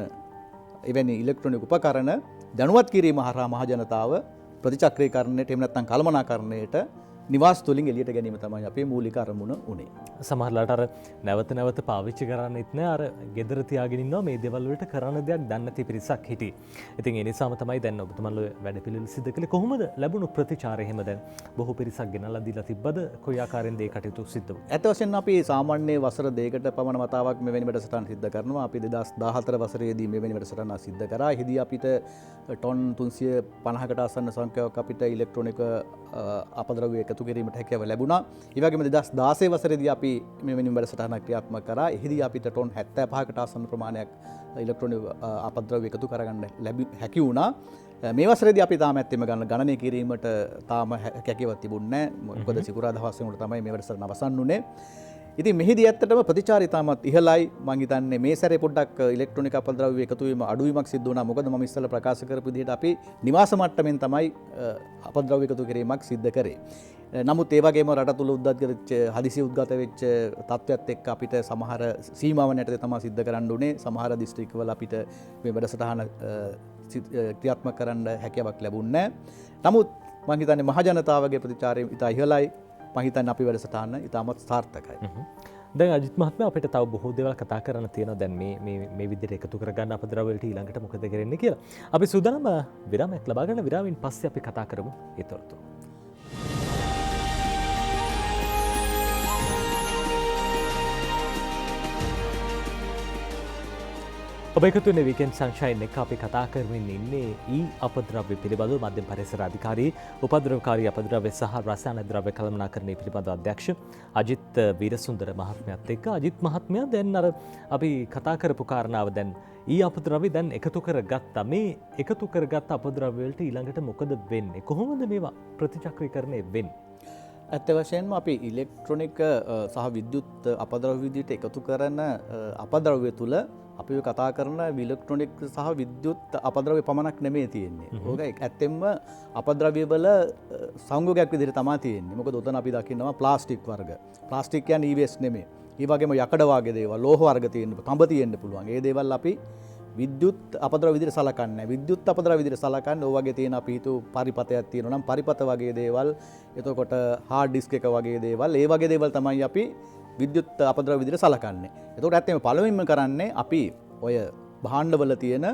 එවැනි ඉලෙක්ට්‍රොනික උපකරණ දැනුවත් කිරීම හරහා මහ ජනතාව ප්‍රතිචක්‍රීකරණයට එහෙම නැත්නම් කළමනාකරණයට නිවාස තුලින් එළියට ගැනීම තමයි අපේ මූලික අරමුණ උනේ. සමහරලාට අර නැවත පාවිච්චි කරන්නෙත් නෑ, අර ගෙදර තියාගෙන ඉන්නවා මේ දේවල් වලට කරන්න දෙයක් දන්නේ නැති පිරිසක් හිටියේ. ඉතින් ඒ නිසාම තමයි දැන් ඔබතුමන්ලා වැඩපිළිවෙල සිදු කළේ. කොහොමද ලැබුණු ප්‍රතිචාරය? එහෙම දැන් බොහෝ පිරිසක් ගෙනල්ලා දීලා තිබ්බද? කොයි ආකාරයෙන්ද ඒ කටයුතු සිද්ධ වුනේ? ඇත්ත වශයෙන්ම අපි සාමාන්‍ය වසර දෙකකට පමණ වතාවක් මෙවැනි වැඩසටහන් සිද්ධ කරනවා. අපි 2014 වසරේදී මෙවැනි වැඩසටහන සිද්ධ කරා. එහිදී අපිට ටොන් 350කට ආසන්න සංඛ්‍යාවක් අපිට ඉලෙක්ට්‍රොනික අපද්‍රව්‍ය එකතු කිරීමට හැකියාව ලැබුණා. ඒ වගේම 2016 වසරේදී අපි මෙවැනි වැඩසටහනක් ක්‍රියාත්මක කරා. එහිදී අපිට ටොන් 75කට ආසන්න ප්‍රමාණයක් ඉලෙක්ට්‍රොනික අපද්‍රව්‍ය එකතු කරගන්න හැකි වුණා. මේ වසරේදී අපි තාම ඇත්තෙම ගණනය කිරීමට තාම හැකියාවක් තිබුණේ නැහැ. මොකද සිකුරාදා දවස් වෙනකොට තමයි මේ වැඩසටහන අවසන් වුණේ. ඉතින් මෙහිදී ඇත්තටම ප්‍රතිචාරය තාමත් ඉහළයි. මම හිතන්නේ මේ සැරේ පොඩ්ඩක් ඉලෙක්ට්‍රොනික අපද්‍රව්‍ය එකතු වීම අඩුවීමක් සිද්ධ වුණා. මොකද මම ඉස්සෙල්ලා ප්‍රකාශ කරපු විදිහට අපි නිවාස මට්ටමින් තමයි අපද්‍රව්‍ය එකතු කිරීමක් සිද්ධ කරේ. නමුත් ඒ වගේම රට තුල උද්ගත වෙච්ච හදිසි උද්ගත වෙච්ච තත්ත්වයක් එක්ක අපිට සමහර සීමාවන් යටතේ තමයි සිද්ධ කරන්න උනේ. සමහර දිස්ත්‍රික්කවල අපිට මේ වැඩසටහන ක්‍රියාත්මක කරන්න හැකියාවක් ලැබුණේ නැහැ. නමුත් මම හිතන්නේ මහ ජනතාවගේ ප්‍රතිචාරය ඉතා ඉහළයි. මම හිතන්නේ අපි වැඩසටහන ඉතාමත් සාර්ථකයි. දැන් අජිත් මහත්මයා අපිට තව බොහෝ දේවල් කතා කරන්න තියෙනවා. දැන් මේ විදිහට එකතු කරගන්න අපද්‍රව්‍ය වලට ඊළඟට මොකද කරන්නේ කියලා. අපි සූදානම් විරාමයක් ලබා ගන්න. විරාමයෙන් පස්සේ අපි කතා කරමු ඒ තොරතුරු. ඔබ එකතු වෙන වීකෙන්ඩ් සන්ෂයින් එක අපි කතා කරමින් ඉන්නේ ඊ අපද්‍රව්‍ය පිළිබඳව මධ්‍යම පරිසර අධිකාරී උපද්‍රවකාරී අපද්‍රව්‍ය සහ රසායන ද්‍රව්‍ය කළමනාකරණය පිළිබඳව අධ්‍යක්ෂ අජිත් වීරසුන්දර මහත්මයාත් එක්ක. අජිත් මහත්මයා දැන් අර අපි කතා කරපු කාරණාව දැන් ඊ අපද්‍රව්‍ය දැන් එකතු කරගත්තා. මේ එකතු කරගත් අපද්‍රව්‍ය වලට ඊළඟට මොකද වෙන්නේ? කොහොමද මේවා ප්‍රතිචක්‍රීකරණය වෙන්නේ? ඇත්ත වශයෙන්ම අපි ඉලෙක්ට්‍රොනික සහ විද්‍යුත් අපද්‍රව්‍ය විදිහට එකතු කරන අපද්‍රව්‍ය තුල අපි කතා කරන ඉලෙක්ට්‍රොනික සහ විද්‍යුත් අපද්‍රව්‍ය පමණක් නෙමෙයි තියෙන්නේ. ඕක ඇත්තෙන්ම අපද්‍රව්‍ය වල සංයෝගයක් විදිහට තමයි තියෙන්නේ. මොකද උතන අපි දකින්නවා ප්ලාස්ටික් වර්ග. ප්ලාස්ටික් කියන්නේ ඊවේස්ට් නෙමෙයි. ඒ වගේම යකඩ වර්ග දේවල්, ලෝහ වර්ග තියෙන්න, තඹ තියෙන්න පුළුවන්. ඒ දේවල් අපි විද්‍යුත් අපද්‍රව්‍ය විදිහට සලකන්නේ නැහැ. විද්‍යුත් අපද්‍රව්‍ය විදිහට සලකන්නේ ඔය වගේ තියෙන අපි හිතු පරිපතයක් තියෙනවා නම් පරිපත වගේ දේවල්, එතකොට හાર્ඩ් ඩිස්ක් එක වගේ දේවල්, ඒ වගේ දේවල් තමයි අපි විද්‍යුත් අපද්‍රව්‍ය විදිහට සලකන්නේ. එතකොට ඇත්තම පළවෙනිම කරන්නේ අපි ඔය භාණ්ඩවල තියෙන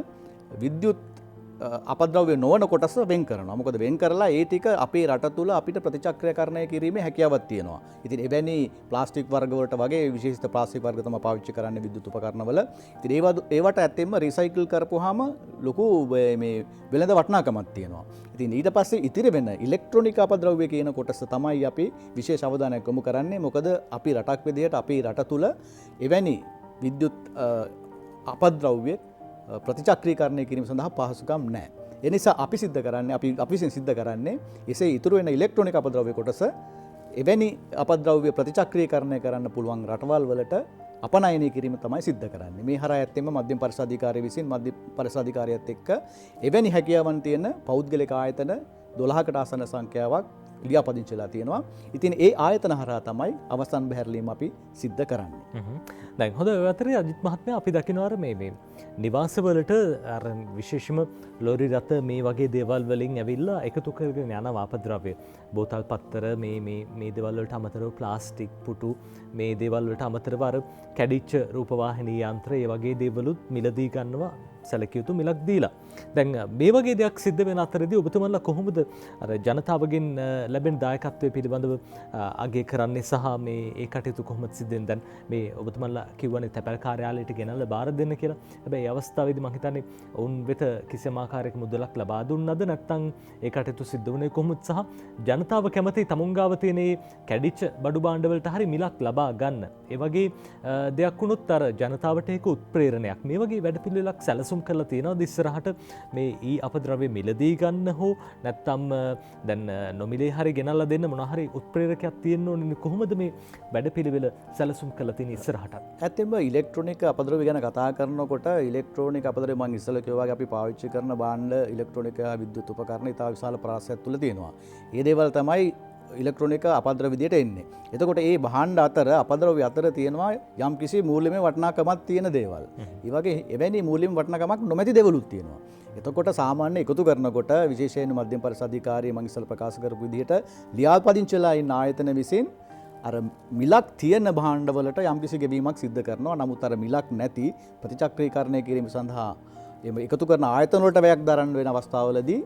විද්‍යුත් අපද්‍රව්‍ය නොවන කොටස වෙන් කරනවා. මොකද වෙන් කරලා ඒ ටික අපේ රට තුල අපිට ප්‍රතිචක්‍රීයකරණය කිරීමේ හැකියාවක් තියෙනවා. ඉතින් එවැනි ප්ලාස්ටික් වර්ග වලට වගේ විශේෂිත ප්ලාස්ටික් වර්ග තමයි පාවිච්චි කරන්නේ විද්‍යුත් උපකරණවල. ඉතින් ඒවට ඇත්තෙන්ම රීසයිකල් කරපුවාම ලොකු මේ වෙළඳ වටිනාකමක් තියෙනවා. ඉතින් ඊට පස්සේ ඉතිරි වෙන ඉලෙක්ට්‍රොනික අපද්‍රව්‍ය කියන කොටස තමයි අපි විශේෂ අවධානයක් යොමු කරන්නේ. මොකද අපි රටක් විදිහට අපේ රට තුල එවැනි විද්‍යුත් අපද්‍රව්‍ය ප්‍රතිචක්‍රීකරණය කිරීම සඳහා පහසුකම් නැහැ. ඒ නිසා අපි සිද්ධ කරන්නේ අපි විසින් සිද්ධ කරන්නේ එසේ ඉතුරු වෙන ඉලෙක්ට්‍රොනික අපද්‍රව්‍ය කොටස එවැනි අපද්‍රව්‍ය ප්‍රතිචක්‍රීකරණය කරන්න පුළුවන් රටවල් වලට අපනයනය කිරීම තමයි සිද්ධ කරන්නේ. මේ හරහා ඇත්තෙන්ම මධ්‍යම පරිසර අධිකාරිය විසින් මධ්‍ය පරිසර අධිකාරියත් එක්ක එවැනි හැකියාවන් තියෙන පෞද්ගලික ආයතන 12කට ආසන්න සංඛ්‍යාවක් ලියාපදිංචිලා තියෙනවා. ඉතින් ඒ ආයතන හරහා තමයි අවසන් බැහැරලීම අපි සිද්ධ කරන්නේ. දැන් හොඳ ඔය අතරේ අජිත් මහත්මයා අපි දකිනවා මේ නිවාසවලට අර විශේෂම ලොරි රථ මේ වගේ දේවල් වලින් ඇවිල්ලා එකතු කරගෙන යන අපද්‍රව්‍ය බෝතල් පත්තර මේ දේවල් වලට අමතරව ප්ලාස්ටික් පුටු මේ දේවල් වලට අමතරව අර කැඩිච්ච රූපවාහිනී යන්ත්‍ර ඒ වගේ දේවලුත් මිලදී ගන්නවා සැලකිය යුතු මිලක් දීලා. දැන් මේ වගේ දෙයක් සිද්ධ වෙන අතරදී ඔබතුමන්ලා කොහොමද අර ජනතාවගෙන් ලැබෙන දායකත්වය පිළිබඳව අගය කරන්නේ සහ මේ ඒ කටයුතු කොහොමද සිද්ධ වෙන්නේ? දැන් මේ ඔබතුමන්ලා කිව්වනේ තැපැල් කාර්යාලයට ගෙනල්ලා බාර දෙන්න කියලා. හැබැයි මේ අවස්ථාවේදී මම හිතන්නේ ඔවුන් වෙත කිසිම ආකාරයක මුදලක් ලබා දුන්නද නැත්නම් ඒ කටයුතු සිද්ධ වුණේ කොහොමද සහ ජනතාව කැමති තමුන් ගාව තියෙන කැඩිච්ච බඩු භාණ්ඩ වලට හරි මිලක් ලබා ගන්න. ඒ වගේ දෙයක් වුණොත් අර ජනතාවට ඒක උත්ප්‍රේරණයක්. මේ වගේ වැඩපිළිවෙලක් සැලසුම් කරලා තියෙනවද ඉස්සරහට මේ ඊ අපද්‍රව්‍ය මිලදී ගන්න හෝ නැත්නම් දැන් නොමිලේ හරි ගෙනල්ලා දෙන්න මොන හරි උත්ප්‍රේරකයක් තියෙන්න ඕනේ. කොහොමද මේ වැඩපිළිවෙල සැලසුම් කරලා තියෙන්නේ ඉස්සරහට? ඇත්තෙන්ම ඉලෙක්ට්‍රොනික අපද්‍රව්‍ය ගැන කතා කරනකොට ඉලෙක්ට්‍රොනික අපද්‍රව්‍ය මම ඉස්සෙල්ලා කිව්වා වගේ අපි පාවිච්චි කරන භාණ්ඩ ඉලෙක්ට්‍රොනික විද්‍යුත් උපකරණ ඉතා විශාල ප්‍රාසයක් තුල තියෙනවා. මේ දේවල් තමයි ඉලෙක්ට්‍රොනික අපද්‍රව්‍ය විදියට එන්නේ. එතකොට මේ භාණ්ඩ අතර අපද්‍රව්‍ය අතර තියෙනවා යම් කිසි මූල්‍යමය වටිනාකමක් තියෙන දේවල්. ඒ වගේ එවැනි මූල්‍යමය වටිනාකමක් නොමැති දේවලුත් තියෙනවා. එතකොට සාමාන්‍ය එකතු කරනකොට විශේෂයෙන් මධ්‍යම පරිසර අධිකාරිය මම ඉස්සෙල්ලා ප්‍රකාශ කරපු විදිහට ලියාපදිංචිලා ඉන්න ආයතන විසින් අර මිලක් තියෙන භාණ්ඩවලට යම්කිසි ගෙවීමක් සිද්ධ කරනවා. නමුත් අර මිලක් නැති ප්‍රතිචක්‍රීකරණය කිරීම සඳහා එකතු කරන ආයතන වලට වැයක් දරන්න වෙන අවස්ථාවලදී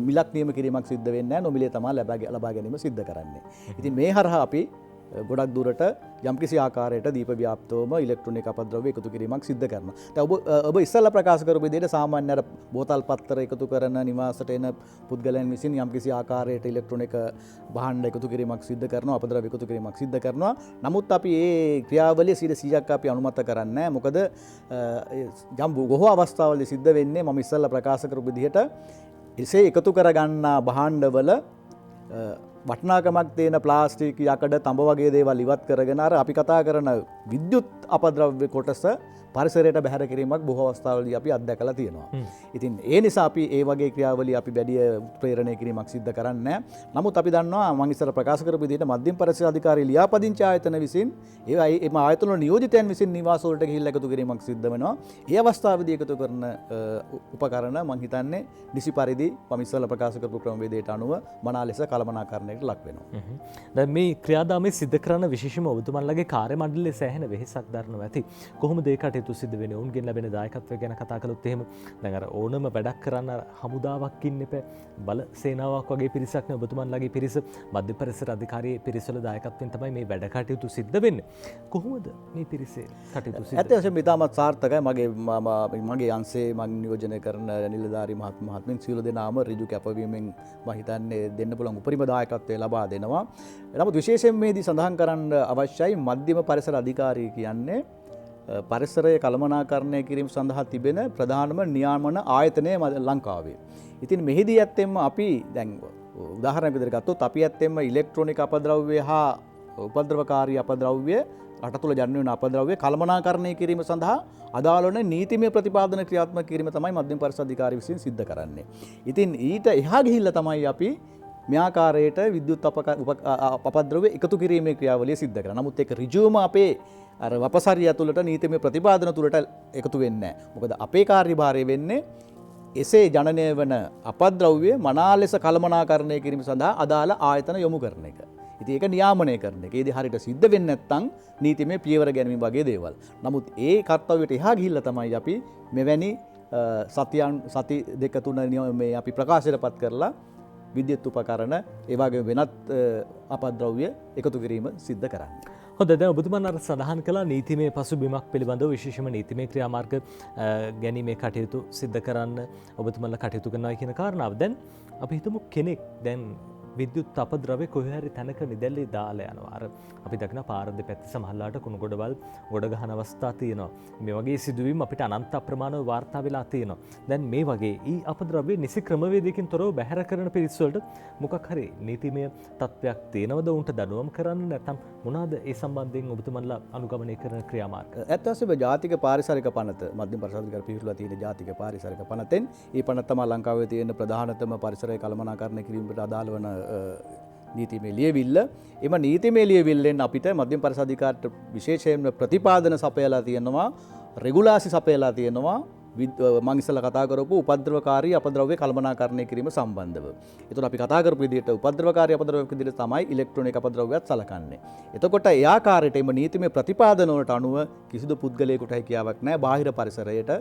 මිලක් නියම කිරීමක් සිද්ධ වෙන්නේ නැහැ. නොමිලේ තමයි ලබා ගැනීම සිද්ධ කරන්නේ. ඉතින් මේ හරහා අපි ගොඩක් දුරට යම්කිසි ආකාරයකට දීප ව්‍යාප්තවම ඉලෙක්ට්‍රොනික අපද්‍රව්‍ය එකතු කිරීමක් සිද්ධ කරනවා. දැන් ඔබ ඉස්සෙල්ලා ප්‍රකාශ කරපු විදිහට සාමාන්‍ය අර බෝතල් පත්තර එකතු කරන නිවාසයට එන පුද්ගලයන් විසින් යම්කිසි ආකාරයකට ඉලෙක්ට්‍රොනික භාණ්ඩ එකතු කිරීමක් සිද්ධ කරනවා, අපද්‍රව්‍ය එකතු කිරීමක් සිද්ධ කරනවා. නමුත් අපි මේ ක්‍රියාවලිය 100%ක් අපි අනුමත කරන්නේ නැහැ. මොකද යම් බොහෝ අවස්ථාවලදී සිද්ධ වෙන්නේ මම ඉස්සෙල්ලා ප්‍රකාශ කරපු විදිහට එසේ එකතු කරගන්නා භාණ්ඩවල වටිනාකමක් තියෙන ප්ලාස්ටික් යකඩ තඹ වගේ දේවල් ඉවත් කරගෙන අර අපි කතා කරන විද්‍යුත් අපද්‍රව්‍ය කොටස පරිසරයට බැහැර කිරීමක් බොහෝ අවස්ථාවලදී අපි අත්දැකලා තියෙනවා. ඉතින් ඒ නිසා අපි ඒ වගේ ක්‍රියාවලිය අපි වැඩි ප්‍රේරණය කිරීමක් සිද්ධ කරන්නේ නැහැ. නමුත් අපි දන්නවා මම ඉස්සර ප්‍රකාශ කරපු විදිහට මධ්‍යම පරිසර අධිකාරිය ලියාපදිංචි ආයතන විසින් ඒ ආයතන වල නියෝජිතයන් විසින් නිවාස වලට ගිහිල්ලා එකතු කිරීමක් සිද්ධ වෙනවා. ඒ අවස්ථාවේදී එකතු කරන උපකරණ මම හිතන්නේ නිසි පරිදි මම ඉස්සර ප්‍රකාශ කරපු ක්‍රමවේදයට අනුව මනා ලෙස කළමනාකරණයට ලක් වෙනවා. දැන් මේ ක්‍රියාදාමයේ සිද්ධ කරන විශේෂම ඔබතුමන්ලගේ කාර්ය මණ්ඩලයේ සෑහෙන වෙහෙසක් දරනවා ඇති. කොහොමද ඒ කටයුතු සිද්ධ වෙන්නේ? ඔවුන්ගෙන් ලැබෙන දායකත්වය ගැන කතා කළොත් එහෙම දැන් අර ඕනම වැඩක් කරන්න හමුදාවක් ඉන්න එපා. බල සේනාවක් වගේ පිරිසක් නේ ඔබතුමන්ලගේ පිරිස. මධ්‍ය පරිසර අධිකාරියේ පිරිසවල දායකත්වයෙන් තමයි මේ වැඩ කටයුතු සිද්ධ වෙන්නේ. කොහොමද මේ පිරිසේ කටයුතු සිද්ධ වෙන්නේ? ඇත්තටම ඉතාමත් සාර්ථකයි. මගේ අංශයේ මම නියෝජනය කරන නිලධාරී මහත්මයන් සියලු දෙනාම ඍජු කැපවීමෙන් මම හිතන්නේ දෙන්න පුළුවන් උපරිම දායකත්වය ලබා දෙනවා. නමුත් විශේෂයෙන් මේදී සඳහන් කරන්න අවශ්‍යයි මධ්‍යම පරිසර අධිකාරිය කියන්නේ පරිසරය කළමනාකරණය කිරීම සඳහා තිබෙන ප්‍රධානම නියාමන ආයතනය ලංකාවේ. ඉතින් මෙහිදී ඇත්තෙන්ම අපි දැන් උදාහරණයක් විදිහට ගත්තොත් අපි ඇත්තෙන්ම ඉලෙක්ට්‍රොනික අපද්‍රව්‍ය හා උපද්‍රවකාරී අපද්‍රව්‍ය රට තුළ ජන්‍ය වෙන අපද්‍රව්‍ය කළමනාකරණය කිරීම සඳහා අදාළ වන නීතිමය ප්‍රතිපාදන ක්‍රියාත්මක කිරීම තමයි මධ්‍යම පරිසර අධිකාරිය විසින් සිද්ධ කරන්නේ. ඉතින් ඊට එහා ගිහිල්ලා තමයි අපි මේ ආකාරයට විද්‍යුත් අපද්‍රව්‍ය එකතු කිරීමේ ක්‍රියාවලිය සිද්ධ කරනවා. නමුත් ඒක ඍජුවම අපේ අර වපසරිය තුළට නීතිමය ප්‍රතිපාදන තුළට එකතු වෙන්නේ නැහැ. මොකද අපේ කාර්යභාරය වෙන්නේ එසේ ජනනය වන අපද්‍රව්‍ය මනා ලෙස කළමනාකරණය කිරීම සඳහා අදාළ ආයතන යොමු කරන එක. ඉතින් ඒක නියාමනය කරන එක. ඒදී හරියට සිද්ධ වෙන්නේ නැත්නම් නීතිමය පියවර ගැනීම වගේ දේවල්. නමුත් ඒ කර්තව්‍යයට එහා ගිහිල්ලා තමයි අපි මෙවැනි සති දෙක තුන මේ අපි ප්‍රකාශයට පත් කරලා විද්‍යුත් උපකරණ ඒ වගේ වෙනත් අපද්‍රව්‍ය එකතු කිරීම සිද්ධ කරන්නේ. හොඳ දැන් ඔබතුමන් අර සඳහන් කළා නීතිමය පසුබිමක් පිළිබඳව විශේෂම නීතිමය ක්‍රියාමාර්ග ගැනීමේ කටයුතු සිද්ධ කරන්න ඔබතුමන්ලා කටයුතු කරනවා කියන කාරණාව. දැන් අපි හිතමු කෙනෙක් දැන් විද්‍යුත් අපද්‍රව්‍ය කොහේ හරි තැනක නිදැල්ලි දාලා යනවා. අර අපි දකින පාර දෙපැත්තේ සමහරලාට කුණු ගොඩවල් ගොඩ ගහන අවස්ථා තියෙනවා. මේ වගේ සිදුවීම් අපිට අනන්ත අප්‍රමාණව වාර්තා වෙලා තියෙනවා. දැන් මේ වගේ ඊ අපද්‍රව්‍ය නිසි ක්‍රමවේදයකින් තොරව බැහැර කරන පිරිස් වලට මොකක් හරි නීතිමය තත්ත්වයක් තියෙනවද උන්ට දඩුවම් කරන්න නැත්නම් මොනවාද ඒ සම්බන්ධයෙන් ඔබතුමන්ලා අනුගමනය කරන ක්‍රියාමාර්ග? ඇත්ත වශයෙන්ම ජාතික පාරිසරික පනත මධ්‍යම පරිසරික පිහිටුලා තියෙන ජාතික පාරිසරික පනතෙන් ඒ පනත තමයි ලංකාවේ තියෙන ප්‍රධානතම පරිසරය කළමනාකරණය කිරීමට අදාළ වන නීතිමය ලියවිල්ල. එම නීතිමය ලියවිල්ලෙන් අපිට මධ්‍යම පරිසර අධිකාරියට විශේෂයෙන්ම ප්‍රතිපාදන සපයලා තියෙනවා, රෙගුලාසි සපයලා තියෙනවා මං ඉස්සලා කතා කරපු උපද්‍රවකාරී අපද්‍රව්‍ය කළමනාකරණය කිරීම සම්බන්ධව. එතකොට අපි කතා කරපු විදිහට උපද්‍රවකාරී අපද්‍රව්‍ය විදිහට තමයි ඉලෙක්ට්‍රොනික අපද්‍රව්‍යත් සලකන්නේ. එතකොට ඒ ආකාරයට එම නීතිමය ප්‍රතිපාදන වලට අනුව කිසිදු පුද්ගලයෙකුට හැකියාවක් නැහැ බාහිර පරිසරයට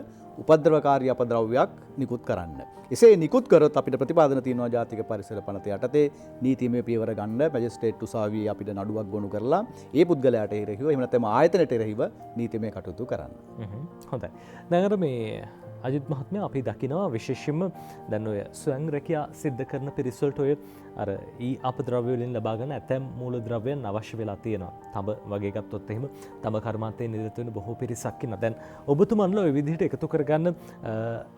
උපද්‍රවකාරී අපද්‍රව්‍යයක් නිකුත් කරන්න. එසේ නිකුත් කරොත් අපිට ප්‍රතිපාදන තියෙනවා ජාතික පරිසර පනත යටතේ නීතිමය පියවර ගන්න මැජිස්ට්‍රේට් උසාවියේ අපිට නඩුවක් ගොනු කරලා ඒ පුද්ගලයාට එරෙහිව එහෙම නැත්නම් ආයතනයට එරෙහිව නීතිමය කටයුතු කරන්න. හොඳයි. දැන් අර මේ අජිත් මහත්මයා අපි දකිනවා විශේෂයෙන්ම දැන් ඔය ස්වයං රැකියා සිද්ධ කරන පිරිස් වලට ඔය අර ඊ අපද්‍රව්‍ය වලින් ලබා ගන්න ඇතැම් මූලද්‍රව්‍යයන් අවශ්‍ය වෙලා තියෙනවා. තඹ වගේ ගත්තොත් එහෙම තඹ කර්මාන්තයේ නිරත වෙන බොහෝ පිරිසක් ඉන්නවා. දැන් ඔබතුමන්ලා ඔය විදිහට එකතු කරගන්න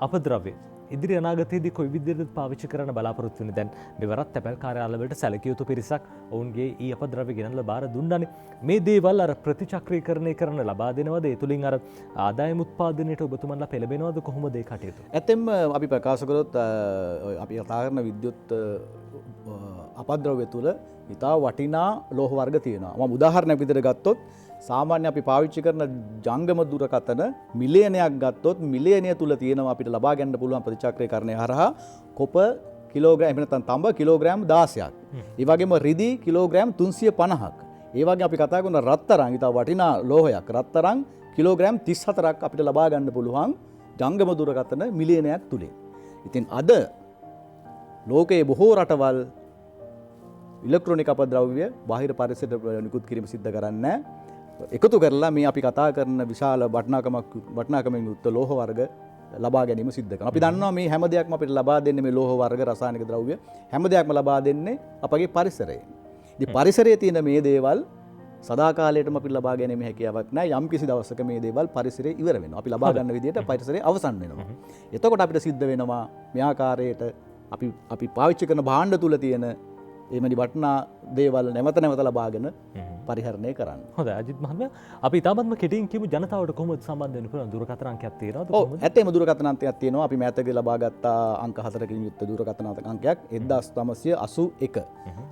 අපද්‍රව්‍ය ඉදිරි අනාගතයේදී කොයි විදිහටද පාවිච්චි කරන්න බලාපොරොත්තු වෙන්නේ? දැන් මෙවරත් තැපැල් කාර්යාලවලට සැලකිය යුතු පිරිසක් ඔවුන්ගේ ඊ අපද්‍රව්‍ය ගෙනල්ලා බාර දුන්නානේ. මේ දේවල් අර ප්‍රතිචක්‍රීකරණය කරන්න ලබා දෙනවද? ඒ තුලින් අර ආදායම උත්පාදනයට ඔබතුමන්ලා පෙළඹෙනවද? කොහොමද ඒ කටයුතු? ඇත්තෙන්ම අපි ප්‍රකාශ කරොත් අපි කතා කරන විද්‍යුත් අපද්‍රව්‍ය තුළ ඉතා වටිනා ලෝහ වර්ග තියෙනවා. මම උදාහරණයක් විදිහට ගත්තොත් සාමාන්‍ය අපි පාවිච්චි කරන ජංගම දුරකථන මිලියනයක් ගත්තොත් මිලියනය තුල තියෙනවා අපිට ලබා ගන්න පුළුවන් ප්‍රතිචක්‍රීකරණය හරහා කොප කිලෝග්‍රෑම් එහෙම නැත්නම් තඹ කිලෝග්‍රෑම් 16ක්. ඒ වගේම රිදී කිලෝග්‍රෑම් 350ක්. ඒ වගේ අපි කතා කරන රත්තරන් ඉතා වටිනා ලෝහයක් රත්තරන් කිලෝග්‍රෑම් 34ක් අපිට ලබා ගන්න පුළුවන් ජංගම දුරකථන මිලියනයක් තුලින්. ඉතින් අද ලෝකයේ බොහෝ රටවල් ඉලෙක්ට්‍රොනික අපද්‍රව්‍ය බාහිර පරිසරයට නිකුත් කිරීම සිද්ධ කරන්නේ එකතු කරලා මේ අපි කතා කරන විශාල වටිනාකමෙන් යුක්ත ලෝහ වර්ග ලබා ගැනීම සිද්ධ කරනවා. අපි දන්නවා මේ හැම දෙයක්ම අපිට ලබා දෙන්නේ මේ ලෝහ වර්ග රසායනික ද්‍රව්‍ය හැම දෙයක්ම ලබා දෙන්නේ අපගේ පරිසරයෙන්. ඉතින් පරිසරයේ තියෙන මේ දේවල් සදාකාලයටම අපිට ලබා ගැනීම හැකියාවක් නැහැ. යම් කිසි දවසක මේ දේවල් පරිසරයේ ඉවර වෙනවා. අපි ලබා ගන්න විදිහට පරිසරයේ අවසන් වෙනවා. එතකොට අපිට සිද්ධ වෙනවා මේ ආකාරයට අපි පාවිච්චි කරන භාණ්ඩ තුල තියෙන එමනි වටිනා දේවල් නැවත නැවත ලබාගෙන පරිහරණය කරන්න. හොඳයි අජිත් මහත්මයා අපි තාමත්ම කෙටියෙන් කියමු ජනතාවට කොහොමද සම්බන්ධ වෙන්න පුළුවන් දුරකථන අංකයක් තියෙනවද? ඔව් ඇත්තේම දුරකථන අංකයක් තියෙනවා. අපි මෑතකදී ලබාගත් අංක 4කින් යුක්ත දුරකථන අංකයක් 1981.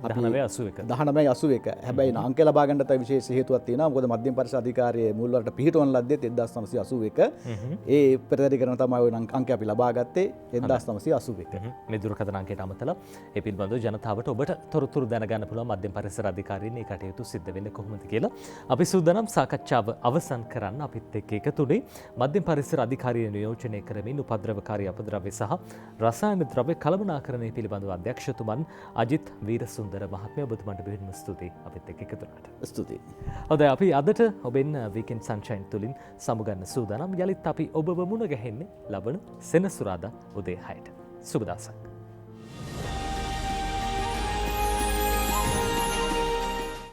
අපි 1981. හැබැයි අංකය ලබා ගන්නට විශේෂ හේතුවක් තියෙනවා. මොකද මධ්‍යම පරිසර අධිකාරියේ මුල් වලට පිහිටවන ලද්දේ 1981. ඒ ප්‍රතිචාරකරණ තමයි ওই අංකය අපි ලබා ගත්තේ 1981. මේ දුරකථන අංකයට අමතරව ඒ පිළිබඳව ජනතාවට ඔබට තොරතුරු දැනගන්න පුළුවන් මධ්‍යම පරිසර අධිකාරියෙන් මේ කටයුතු සිද්ධ වෙන්නේ කොහොමද කියලා අපි සූදානම් සාකච්ඡාව අවසන් කරන්න අපිත් එක්ක එකතුනේ මධ්‍යම පරිසර අධිකාරිය නියෝජනය කරමින් උපද්‍රවකාරී අපද්‍රව්‍ය සහ රසායන ද්‍රව්‍ය කළමනාකරණය පිළිබඳව අධ්‍යක්ෂතුමන් අජිත් වීරසුන්දර මහත්මයා ඔබතුමන්ට බෙහෙවින්ම ස්තුතියි අපිත් එක්ක එකතු වුණාට. ස්තුතියි. හොඳයි අපි අදට ඔබෙන් වීකෙන්ඩ් සන්ෂයින් තුලින් සමුගන්න සූදානම්. යලිත් අපි ඔබව මුණ ගැහෙන්නේ ලබන සෙනසුරාදා උදේ 6ට. සුබ දවසක්.